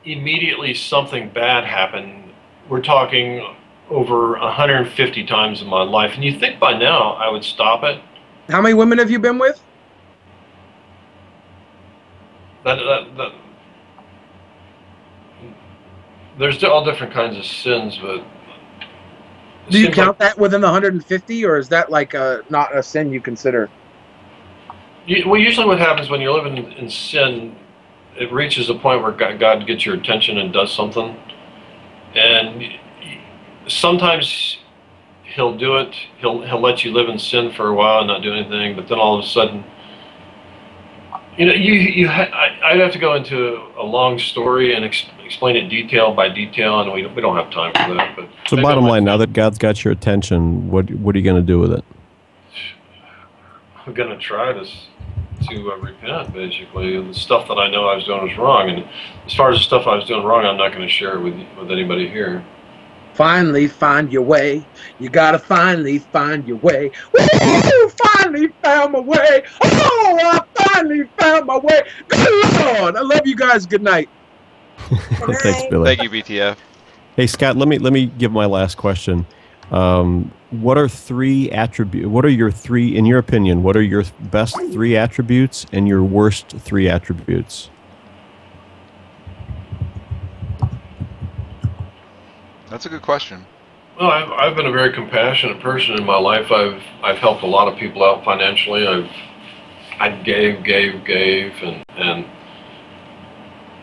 immediately something bad happen. We're talking over 150 times in my life, and you think by now I would stop it? How many women have you been with? That there's all different kinds of sins, but Do you count that within the 150, or is that like not a sin you consider? Well, usually what happens when you're living in sin, it reaches a point where God gets your attention and does something, and sometimes He'll do it. He'll let you live in sin for a while and not do anything, but then all of a sudden, I'd have to go into a long story and explain it detail by detail, and we don't have time for that. But So bottom line, now that God's got your attention, what are you going to do with it? I'm going to try to repent, basically. The stuff that I know I was doing was wrong, and as far as the stuff I was doing wrong, I'm not going to share it with anybody here. Finally find your way. You gotta finally find your way. Woo! Finally found my way. Oh, I finally found my way. Good Lord. I love you guys. Good night. Thanks, Billy. Thank you, BTF. Hey, Scott, let me give my last question. What are three attributes? What are your three, in your opinion, what are your best three attributes and your worst three attributes? That's a good question. Well, I've been a very compassionate person in my life. I've helped a lot of people out financially. I gave, and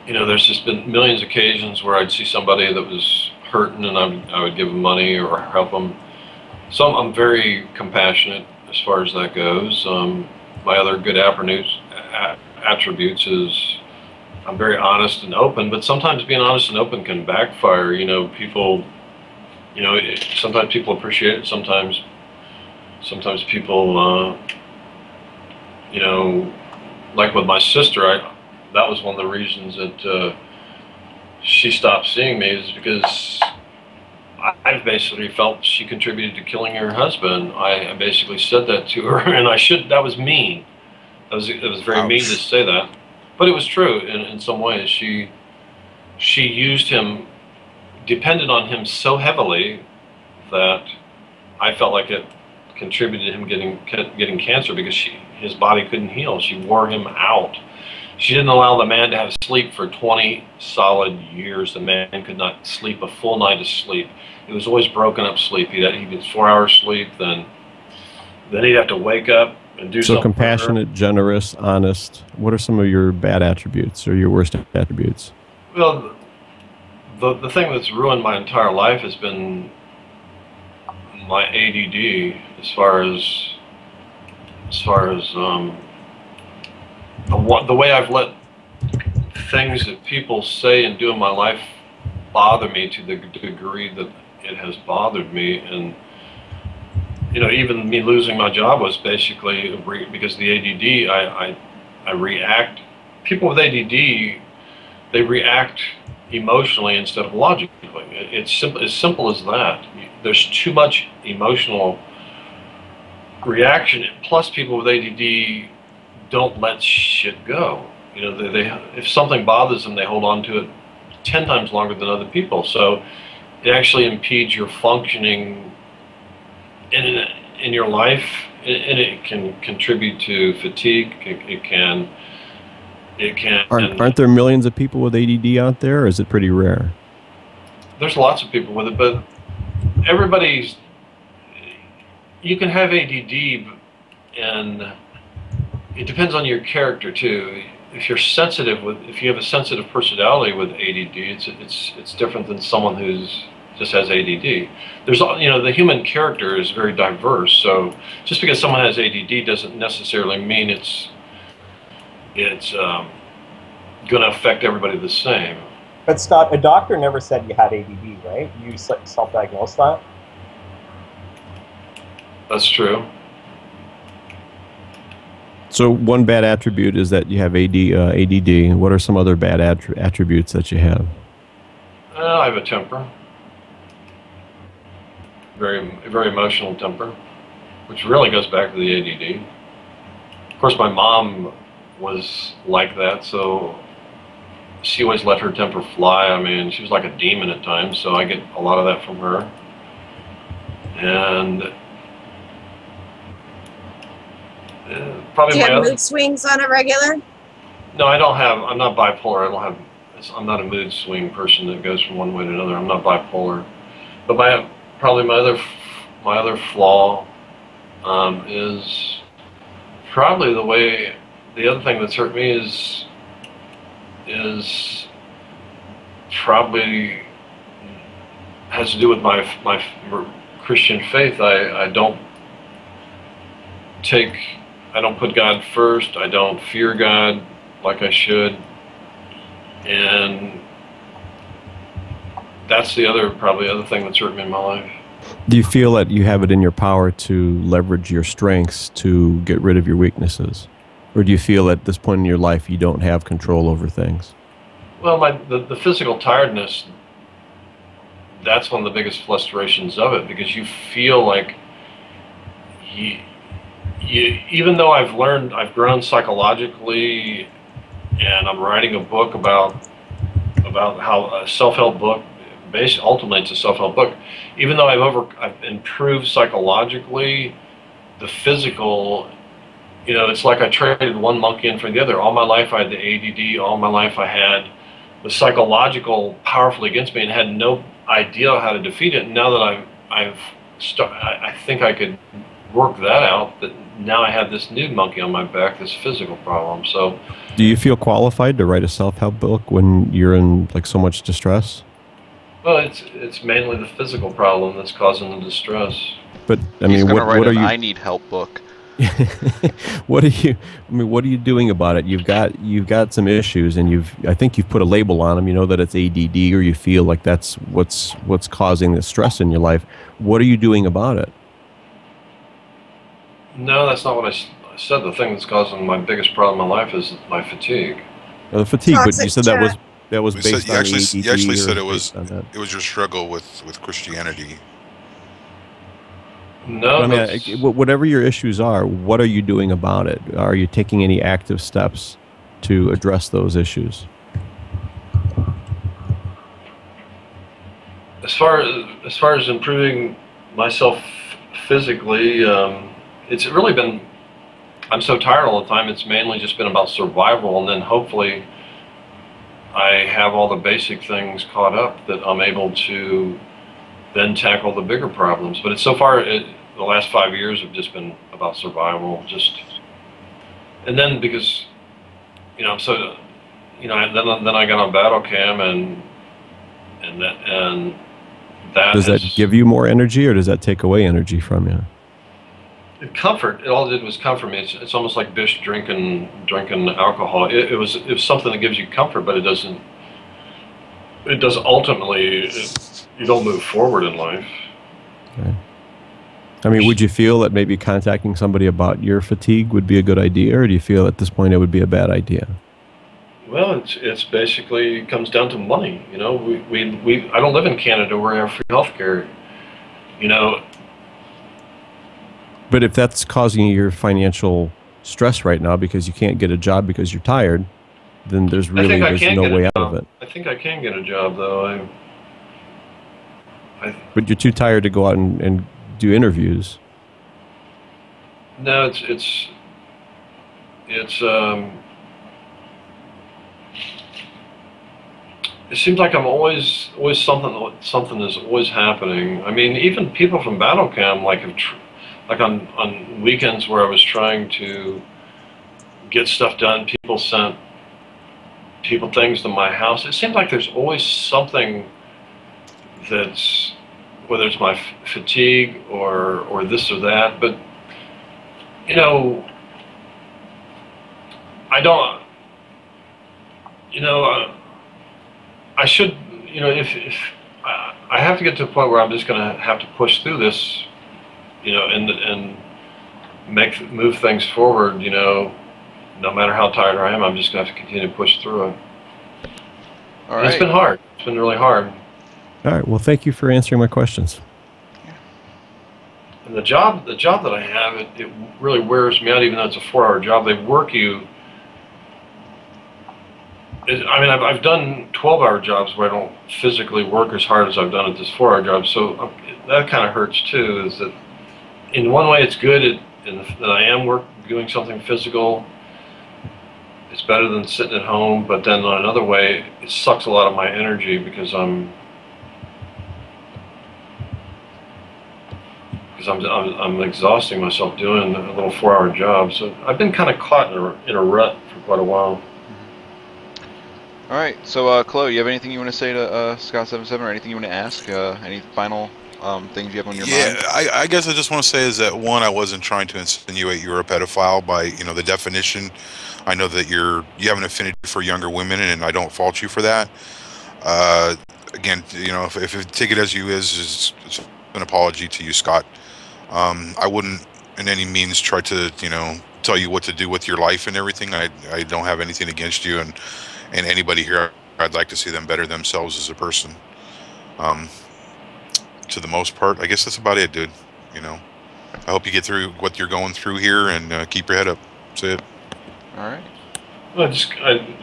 there's just been millions of occasions where I'd see somebody that was hurting, and I would give them money or help them. So I'm very compassionate as far as that goes. My other good attributes is I'm very honest and open, but sometimes being honest and open can backfire. People, sometimes people appreciate it. Sometimes people, like with my sister, that was one of the reasons that she stopped seeing me, is because I basically felt she contributed to killing her husband. I basically said that to her, and that was mean. It was very mean to say that. But it was true in some ways. She used him, depended on him so heavily that I felt like it contributed to him getting cancer, because his body couldn't heal. She wore him out. She didn't allow the man to have sleep for 20 solid years. The man could not sleep a full night of sleep. It was always broken up sleep. He'd get 4 hours sleep, then he'd have to wake up and do something. So compassionate, generous, honest. What are some of your bad attributes or your worst attributes? Well, the thing that's ruined my entire life has been my ADD, as far as the way I've let things that people say and do in my life bother me to the degree that it has bothered me. And even me losing my job was basically because of the ADD. I react. People with ADD, they react emotionally instead of logically. It's as simple as that. There's too much emotional reaction. Plus, people with ADD don't let shit go. If something bothers them, they hold on to it 10 times longer than other people. So it actually impedes your functioning in your life, and it can contribute to fatigue. It can. Aren't there millions of people with ADD out there, or is it pretty rare? There's lots of people with it, but everybody's. You can have ADD, and it depends on your character too. If you're sensitive if you have a sensitive personality with ADD, it's different than someone who's just has ADD. There's the human character is very diverse. So just because someone has ADD doesn't necessarily mean it's going to affect everybody the same. But Scott, a doctor never said you had ADD, right? You self-diagnosed that? That's true. So one bad attribute is that you have ADD. What are some other bad attributes that you have? I have a temper. Very emotional temper, which really goes back to the ADD. Of course, my mom was like that, so she always let her temper fly. I mean, she was like a demon at times, so I get a lot of that from her. And probably Do you my have other... mood swings on a regular? No, I don't have. I'm not bipolar. I'm not a mood swing person that goes from one way to another. I'm not bipolar. But probably my other flaw is probably the other thing that's hurt me is probably has to do with my Christian faith. I don't put God first. I don't fear God like I should, and that's probably the other thing that's hurt me in my life. Do you feel that you have it in your power to leverage your strengths to get rid of your weaknesses? Or do you feel at this point in your life you don't have control over things? Well, the physical tiredness, that's one of the biggest frustrations of it, because you feel like even though I've grown psychologically, and I'm writing a book about how a self-help book, ultimately it's a self-help book. Even though I've improved psychologically, the physical, it's like I traded one monkey in for the other. All my life I had the ADD. All my life I had the psychological powerfully against me and had no idea how to defeat it. And now that I think I could work that out, that now I have this new monkey on my back, this physical problem. So, do you feel qualified to write a self-help book when you're in so much distress? Well, it's mainly the physical problem that's causing the distress. But I He's mean, gonna what are you? I need help book. What are you doing about it? You've got some issues, and I think you've put a label on them. You know that it's ADD, or you feel like that's what's causing the stress in your life. What are you doing about it? No, that's not what I said. The thing that's causing my biggest problem in my life is my fatigue. The fatigue, but you said that was based on ADD. You actually said it was your struggle with Christianity. No, I mean, whatever your issues are, what are you doing about it? Are you taking any active steps to address those issues? As far as improving myself physically, it's really been. I'm so tired all the time. It's mainly just been about survival, and then hopefully, I have all the basic things caught up that I'm able to then tackle the bigger problems. But it's so far, the last 5 years have just been about survival. And then because, then I got on Battlecam, and that does that give you more energy, or does that take away energy from you? Comfort. All it did was comfort me. It's almost like Bish drinking alcohol. It was something that gives you comfort, but it doesn't. It does ultimately. You don't move forward in life. Okay. I mean, would you feel that maybe contacting somebody about your fatigue would be a good idea, or do you feel at this point it would be a bad idea? Well, it's basically comes down to money. I don't live in Canada where we have free healthcare. But if that's causing you your financial stress right now because you can't get a job because you're tired, then there's no way out of it. I think I can get a job, though. But you're too tired to go out and do interviews. No, it seems like I'm always something is always happening. I mean, even people from Battlecam, like on weekends where I was trying to get stuff done, people sent things to my house. It seems like there's always something that's, whether it's my fatigue or this or that, but you know, I don't, you know, I should, you know, if I have to get to a point where I'm just going to have to push through this, you know, and move things forward, you know, no matter how tired I am, I'm just going to have to continue to push through it. All right. It's been hard. It's been really hard. All right. Well, thank you for answering my questions. And the job that I have, it really wears me out, even though it's a 4-hour job. They work you. I mean, I've done 12-hour jobs where I don't physically work as hard as I've done at this 4-hour job. So that kind of hurts too. Is that in one way it's good that I am doing something physical. It's better than sitting at home. But then on another way, it sucks a lot of my energy because I'm exhausting myself doing a little 4-hour job. So I've been kind of caught in a rut for quite a while. All right, so Chloe, you have anything you want to say to Scott77 or anything you want to ask? Any final things you have on your mind? Yeah, I guess I just want to say is that, one, I wasn't trying to insinuate you're a pedophile by, you know, the definition. I know that you have an affinity for younger women, and I don't fault you for that. Again, you know, if you take it as you is, it's an apology to you, Scott. I wouldn't in any means try to, you know, tell you what to do with your life and everything. I don't have anything against you, and anybody here, I'd like to see them better themselves as a person. To the most part, I guess that's about it, dude. You know, I hope you get through what you're going through here, and keep your head up. That's it. All right. Well,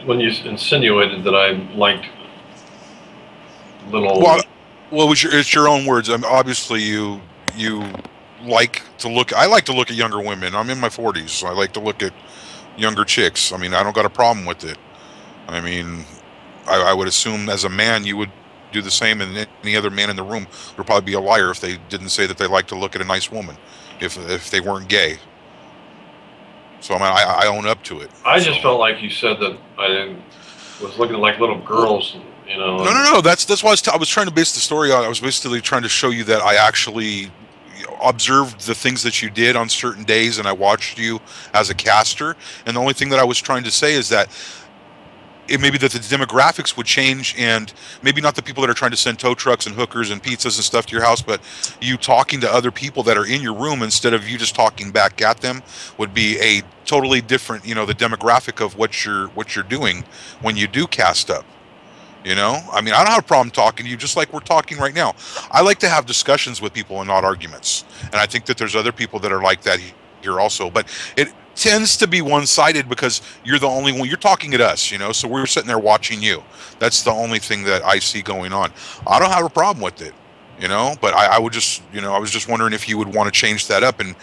when you insinuated that I liked little. Well, it's your own words. Obviously, you like to look. I like to look at younger women. I'm in my 40s. So I like to look at younger chicks. I mean, I don't got a problem with it. I mean, I would assume as a man you would do the same, and any other man in the room would probably be a liar if they didn't say that they like to look at a nice woman, if they weren't gay. So I mean, I own up to it. I just felt like you said that I was looking at like little girls, you know. No. That's why I was trying to base the story on. I was basically trying to show you that I actually observed the things that you did on certain days, and I watched you as a caster. And the only thing that I was trying to say is that it may be that the demographics would change, and maybe not the people that are trying to send tow trucks and hookers and pizzas and stuff to your house, but you talking to other people that are in your room instead of you just talking back at them would be a totally different, you know, the demographic of what you're doing when you do cast up. You know, I mean, I don't have a problem talking to you, just like we're talking right now. I like to have discussions with people and not arguments, and I think that there's other people that are like that here also, but it tends to be one-sided because you're the only one. You're talking at us, you know, so we're sitting there watching you. That's the only thing that I see going on. I don't have a problem with it, you know, but I would just, you know, I was just wondering if you would want to change that up and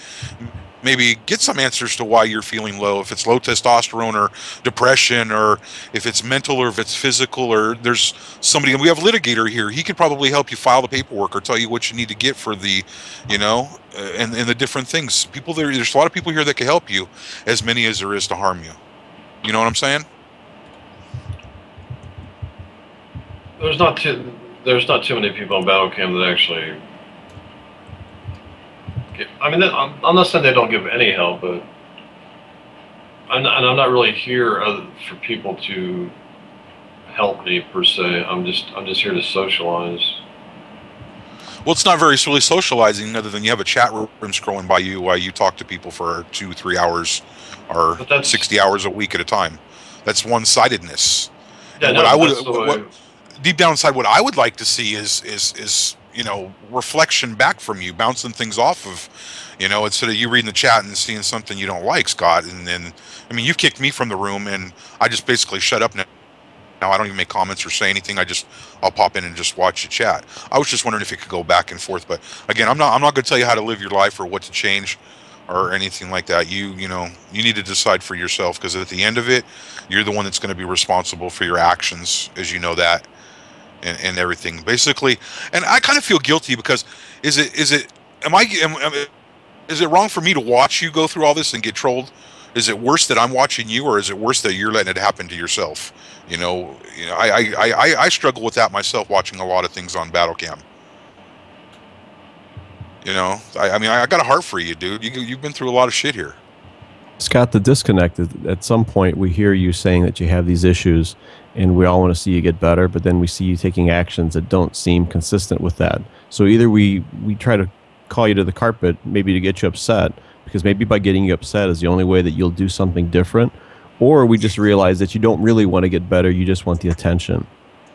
maybe get some answers to why you're feeling low, if it's low testosterone or depression, or if it's mental or if it's physical, or there's somebody, and we have a litigator here, he could probably help you file the paperwork or tell you what you need to get for the, you know, and the different things. People there's a lot of people here that can help you, as many as there is to harm you. You know what I'm saying? There's not too many people on Battlecam that actually. I mean, I'm not saying they don't give any help, but I'm not really here for people to help me per se. I'm just here to socialize. Well, it's not very really socializing, other than you have a chat room scrolling by you while you talk to people for 2-3 hours or 60 hours a week at a time. That's one-sidedness. Yeah, Deep down inside, what I would like to see is you know, reflection back from you, bouncing things off of, you know, instead of you reading the chat and seeing something you don't like, Scott. And then, I mean, you've kicked me from the room, and I just basically shut up now now I don't even make comments or say anything. I'll pop in and just watch the chat. I was just wondering if it could go back and forth. But again, I'm not going to tell you how to live your life or what to change or anything like that. You need to decide for yourself, because at the end of it, you're the one that's going to be responsible for your actions, as you know that, and everything basically. And I kind of feel guilty because is it wrong for me to watch you go through all this and get trolled? Is it worse that I'm watching you, or is it worse that you're letting it happen to yourself? I struggle with that myself, watching a lot of things on Battlecam. I got a heart for you, dude. You've been through a lot of shit here. Scott, the disconnect is at some point we hear you saying that you have these issues and we all want to see you get better, but then we see you taking actions that don't seem consistent with that. So either we try to call you to the carpet, maybe to get you upset, because maybe by getting you upset is the only way that you'll do something different, or we just realize that you don't really want to get better, you just want the attention.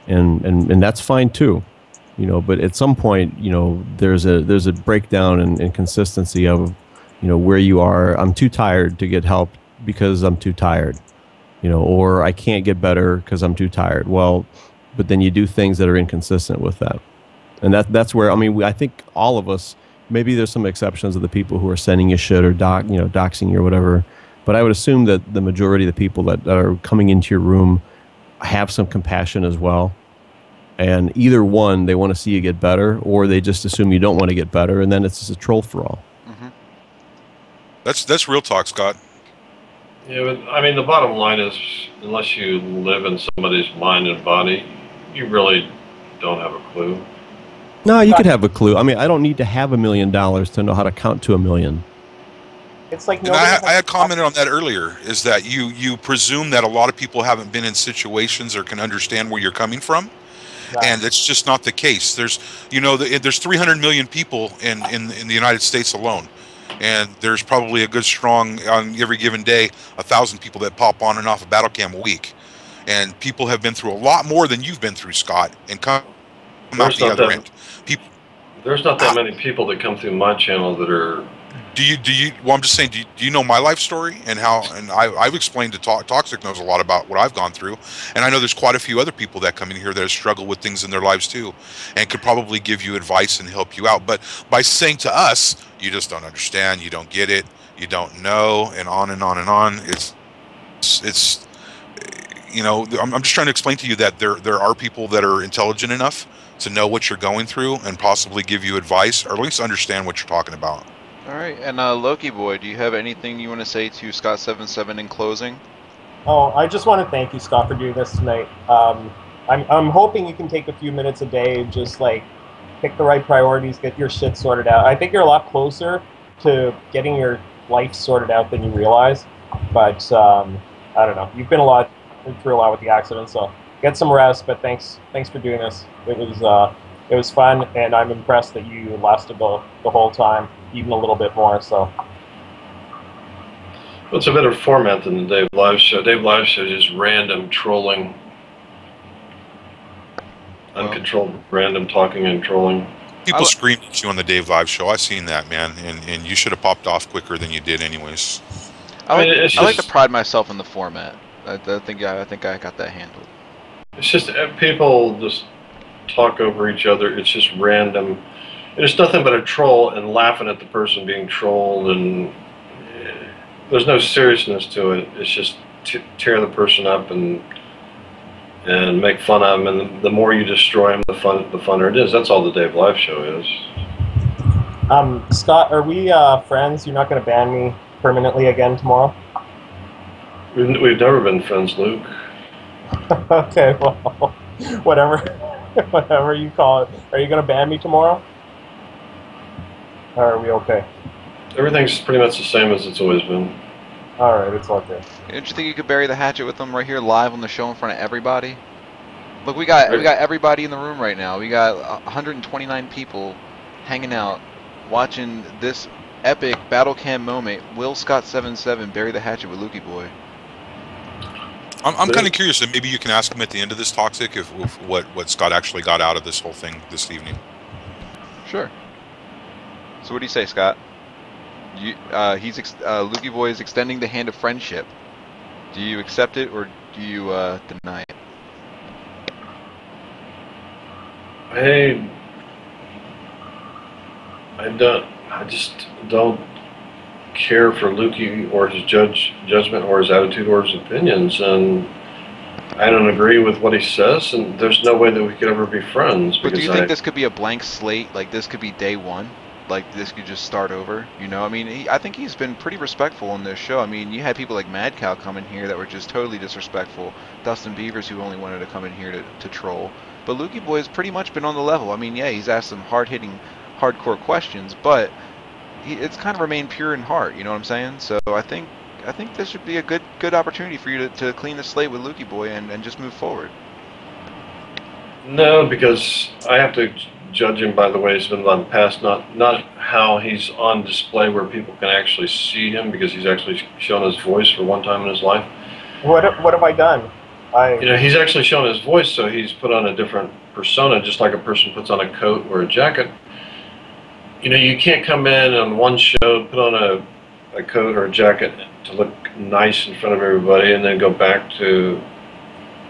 And that's fine too. But at some point, there's a breakdown in consistency of, where you are. I'm too tired to get help because I'm too tired, or I can't get better because I'm too tired. Well, but then you do things that are inconsistent with that. And that's where, I think all of us, maybe there's some exceptions of the people who are sending you shit or doxing you or whatever, but I would assume that the majority of the people that are coming into your room have some compassion as well. And either one, they want to see you get better, or they just assume you don't want to get better, and then it's just a troll for all. Mm-hmm. That's real talk, Scott. Yeah, but the bottom line is, unless you live in somebody's mind and body, you really don't have a clue. No, you could have a clue. I don't need to have $1 million to know how to count to 1 million. It's like I had commented on that earlier, is that you presume that a lot of people haven't been in situations or can understand where you're coming from. Right. And it's just not the case. There's 300 million people in the United States alone. And there's probably a good strong, on every given day, 1,000 people that pop on and off of Battlecam a week. And people have been through a lot more than you've been through, Scott, and come out the other end. There's not that many people that come through my channel that are... Well, I'm just saying, do you know my life story and how, and I've explained to Toxic knows a lot about what I've gone through, and I know there's quite a few other people that come in here that have struggled with things in their lives too, and could probably give you advice and help you out. But by saying to us, you just don't understand, you don't get it, you don't know, and on and on and on, it's I'm just trying to explain to you that there are people that are intelligent enough to know what you're going through and possibly give you advice, or at least understand what you're talking about. All right, and Loukiboy, do you have anything you want to say to Scott77 in closing? Oh, I just want to thank you, Scott, for doing this tonight. I'm hoping you can take a few minutes a day, just like pick the right priorities, get your shit sorted out. I think you're a lot closer to getting your life sorted out than you realize. But I don't know, you've been through a lot with the accident, so get some rest. But thanks for doing this. It was fun, and I'm impressed that you lasted the whole time, even a little bit more. So, well, it's a better format than the Dave Live Show. Dave Live Show is just random trolling, uncontrolled random talking and trolling. People screamed at you on the Dave Live Show. I've seen that, man, and you should have popped off quicker than you did, anyways. I like to pride myself in the format. I think I got that handled. It's just people just talk over each other. It's just random. It's nothing but a troll and laughing at the person being trolled, and there's no seriousness to it. It's just tear the person up and make fun of them, and the more you destroy them, the funner it is. That's all the Dave Live Show is. Scott, are we friends? You're not going to ban me permanently again tomorrow? We've never been friends, Luke. Okay, well, whatever you call it. Are you going to ban me tomorrow? Or are we okay? Everything's pretty much the same as it's always been. Alright, it's okay. Don't you think you could bury the hatchet with them right here live on the show in front of everybody? Look, we got everybody in the room right now. We got 129 people hanging out, watching this epic Battlecam moment. Will Scott77 bury the hatchet with Loukiboy? I'm kind of curious, and maybe you can ask him at the end of this, Toxic, if what Scott actually got out of this whole thing this evening. Sure. So what do you say, Scott? Loukiboy is extending the hand of friendship. Do you accept it or do you deny it? I just don't care for Lukey or his judgment or his attitude or his opinions, and I don't agree with what he says, and there's no way that we could ever be friends. But do you think this could be a blank slate? Like this could be day one? Like this could just start over? You know, I mean, I think he's been pretty respectful on this show. I mean, you had people like Mad Cow come in here that were just totally disrespectful. Dustin Beavers, who only wanted to come in here to troll. But Loukiboy has pretty much been on the level. I mean, yeah, he's asked some hard-hitting, hardcore questions, but it's kind of remained pure in heart. You know what I'm saying? So I think this should be a good opportunity for you to clean the slate with Loukiboy and just move forward. No, because I have to judge him by the way he's been in the past, not how he's on display where people can actually see him, because he's actually shown his voice for one time in his life. What have I done? You know, he's actually shown his voice, so he's put on a different persona, just like a person puts on a coat or a jacket. You know, you can't come in on one show, put on a coat or a jacket to look nice in front of everybody, and then go back to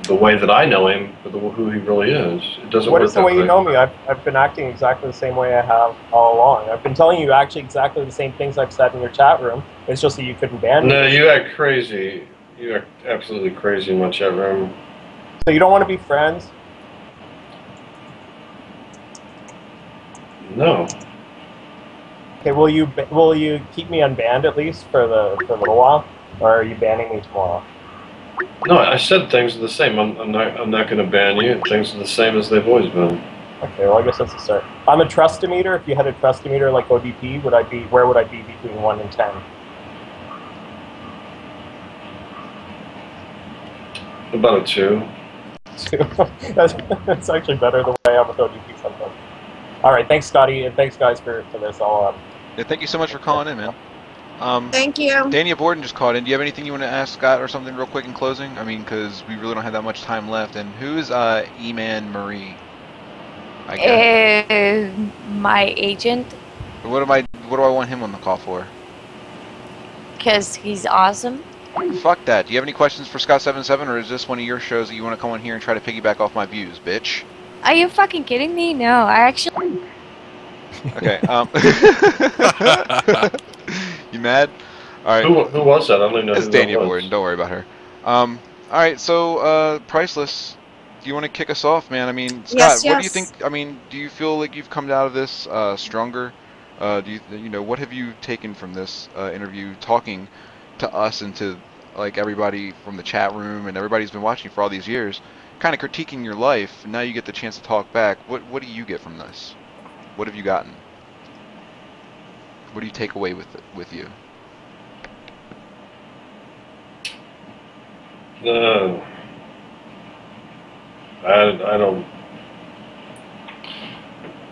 the way that I know him, but who he really is. It doesn't work. What is the way you know me? I've been acting exactly the same way I have all along. I've been telling you actually exactly the same things I've said in your chat room. It's just that you couldn't ban me. No, you act crazy. You act absolutely crazy in my chat room. So you don't want to be friends? No. Okay, will you keep me unbanned at least for a little while, or are you banning me tomorrow? No, I said things are the same. I'm not going to ban you. Things are the same as they've always been. Okay, well I guess that's a start. I'm a trustometer. If you had a trustometer like ODP, where would I be between 1 and 10? About a 2. 2. That's actually better the way I am with ODP sometimes. All right, thanks Scotty, and thanks guys for this. Yeah, thank you so much for calling in, man. Thank you. Dania Borden just called in. Do you have anything you want to ask Scott or something real quick in closing? I mean, because we really don't have that much time left. And who's E-Man Marie? I guess. My agent. What do I want him on the call for? Because he's awesome. Fuck that. Do you have any questions for Scott77, or is this one of your shows that you want to come on here and try to piggyback off my views, bitch? Are you fucking kidding me? No, I actually... Okay, you mad? Alright. Who was that? I don't even know It's who that Dania was. Borden, don't worry about her. Alright, so, Priceless, do you want to kick us off, man? I mean, Scott, what do you think, I mean, do you feel like you've come out of this stronger? You know, what have you taken from this interview, talking to us and to, like, everybody from the chat room and everybody who's been watching for all these years, kind of critiquing your life, and now you get the chance to talk back. What do you get from this? What have you gotten? What do you take away with you? I don't.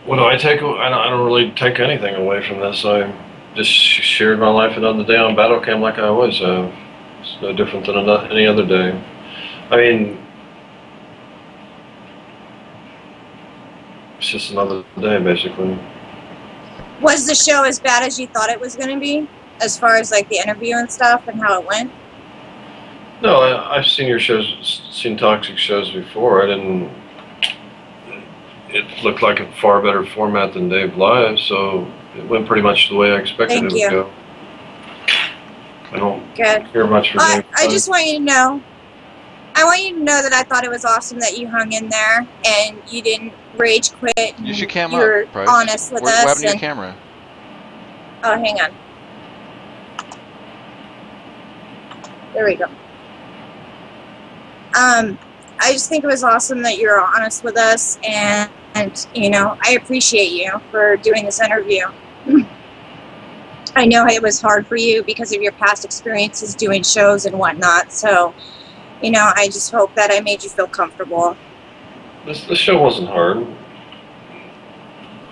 What do I take? I don't really take anything away from this. I just shared my life another day on Battlecam like I always have. It's no different than any other day. I mean, it's just another day, basically. Was the show as bad as you thought it was going to be, as far as like the interview and stuff and how it went? No, I've seen your shows, seen Toxic shows before. It looked like a far better format than Dave Live, so it went pretty much the way I expected it would go. I don't care much for Dave I just want you to know. I want you to know that I thought it was awesome that you hung in there and you didn't rage quit. And You should cam you were up, Price. honest with What us. happened to your And, camera? oh, hang on. There we go. I just think it was awesome that you're honest with us, and you know, I appreciate you for doing this interview. I know it was hard for you because of your past experiences doing shows and whatnot, so you know, I just hope that I made you feel comfortable. This show wasn't hard.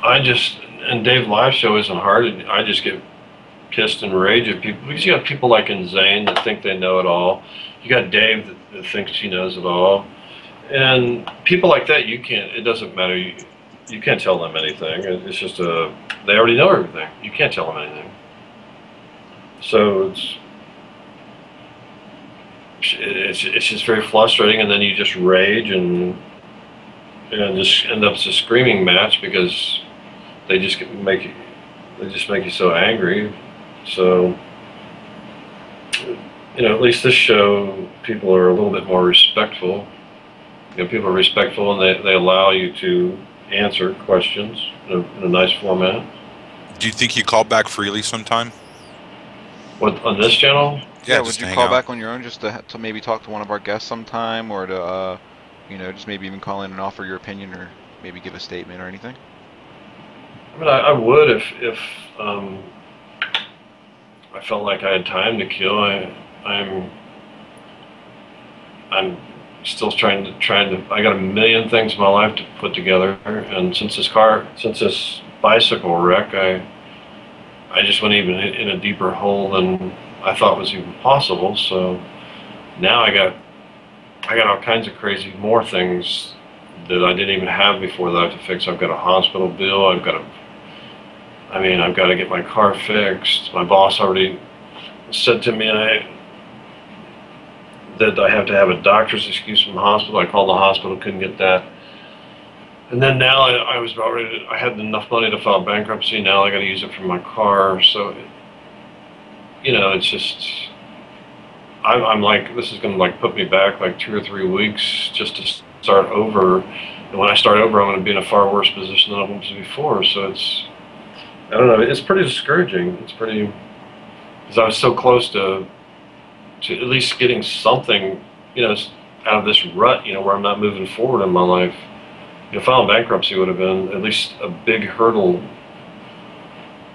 And Dave Live show isn't hard. I just get pissed and rage at people, because you got people like Zane that think they know it all. You got Dave that thinks he knows it all. And people like that, it doesn't matter. You can't tell them anything. It's just they already know everything. You can't tell them anything. So it's just very frustrating, and then you just rage, and and just end up as a screaming match because they just make you so angry. So, you know, at least this show, people are a little bit more respectful. You know, people are respectful and they allow you to answer questions in a nice format. Do you think you call back freely sometime? What, on this channel? Yeah, would you call back on your own just to maybe talk to one of our guests sometime, or to, you know, just maybe even call in and offer your opinion, or maybe give a statement or anything? I mean, I would if I felt like I had time to kill. I'm still trying to. I got a million things in my life to put together, and since this bicycle wreck, I just went even in a deeper hole than I thought was even possible. So now I got all kinds of crazy more things that I didn't even have before that I have to fix. I've got a hospital bill. I've got to get my car fixed. My boss already said to me that I have to have a doctor's excuse from the hospital. I called the hospital, couldn't get that. And then now I had enough money to file bankruptcy. Now I got to use it for my car. So, you know, it's just, I'm like, this is going to like put me back like 2 or 3 weeks just to start over. And when I start over, I'm going to be in a far worse position than I was before. So it's, I don't know, it's pretty discouraging. It's pretty, because I was so close to at least getting something, you know, out of this rut, you know, where I'm not moving forward in my life. You know, filing bankruptcy would have been at least a big hurdle.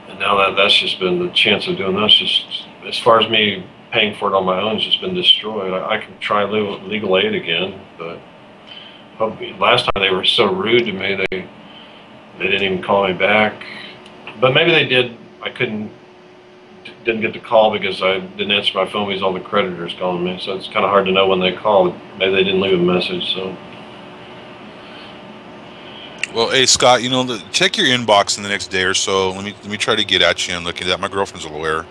And now that's just been the chance of doing that's just, as far as me paying for it on my own, has just been destroyed. I can try legal aid again, but last time they were so rude to me, they didn't even call me back. But maybe they did. I didn't get the call because I didn't answer my phone because all the creditors calling me. So it's kind of hard to know when they called. Maybe they didn't leave a message. So. Well, hey Scott, you know, check your inbox in the next day or so. Let me try to get at you and look at that. My girlfriend's a lawyer,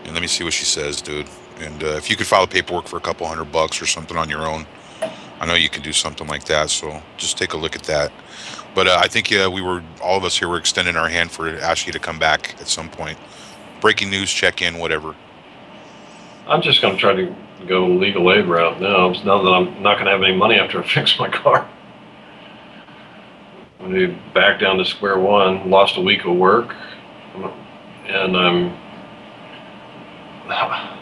and let me see what she says, dude. And if you could file paperwork for a couple $100 or something on your own, I know you can do something like that. So just take a look at that. But I think all of us here were extending our hand for Ashley to come back at some point. Breaking news, check in, whatever. I'm just going to try to go legal aid route now that I'm not going to have any money after I fix my car. I'm going to be back down to square one, lost a week of work, and I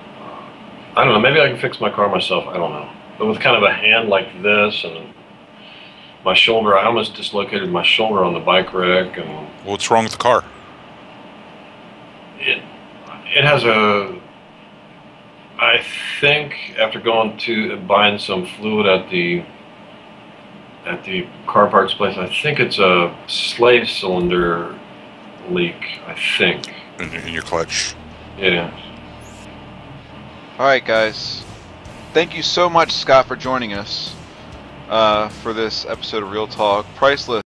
don't know, maybe I can fix my car myself, I don't know. But with kind of a hand like this and my shoulder, I almost dislocated my shoulder on the bike wreck. And what's wrong with the car? It has I think after going to buying some fluid at the car parts place, I think it's a slave cylinder leak, I think. In your clutch. Yeah. Alright guys, thank you so much Scott for joining us for this episode of Real Talk. Priceless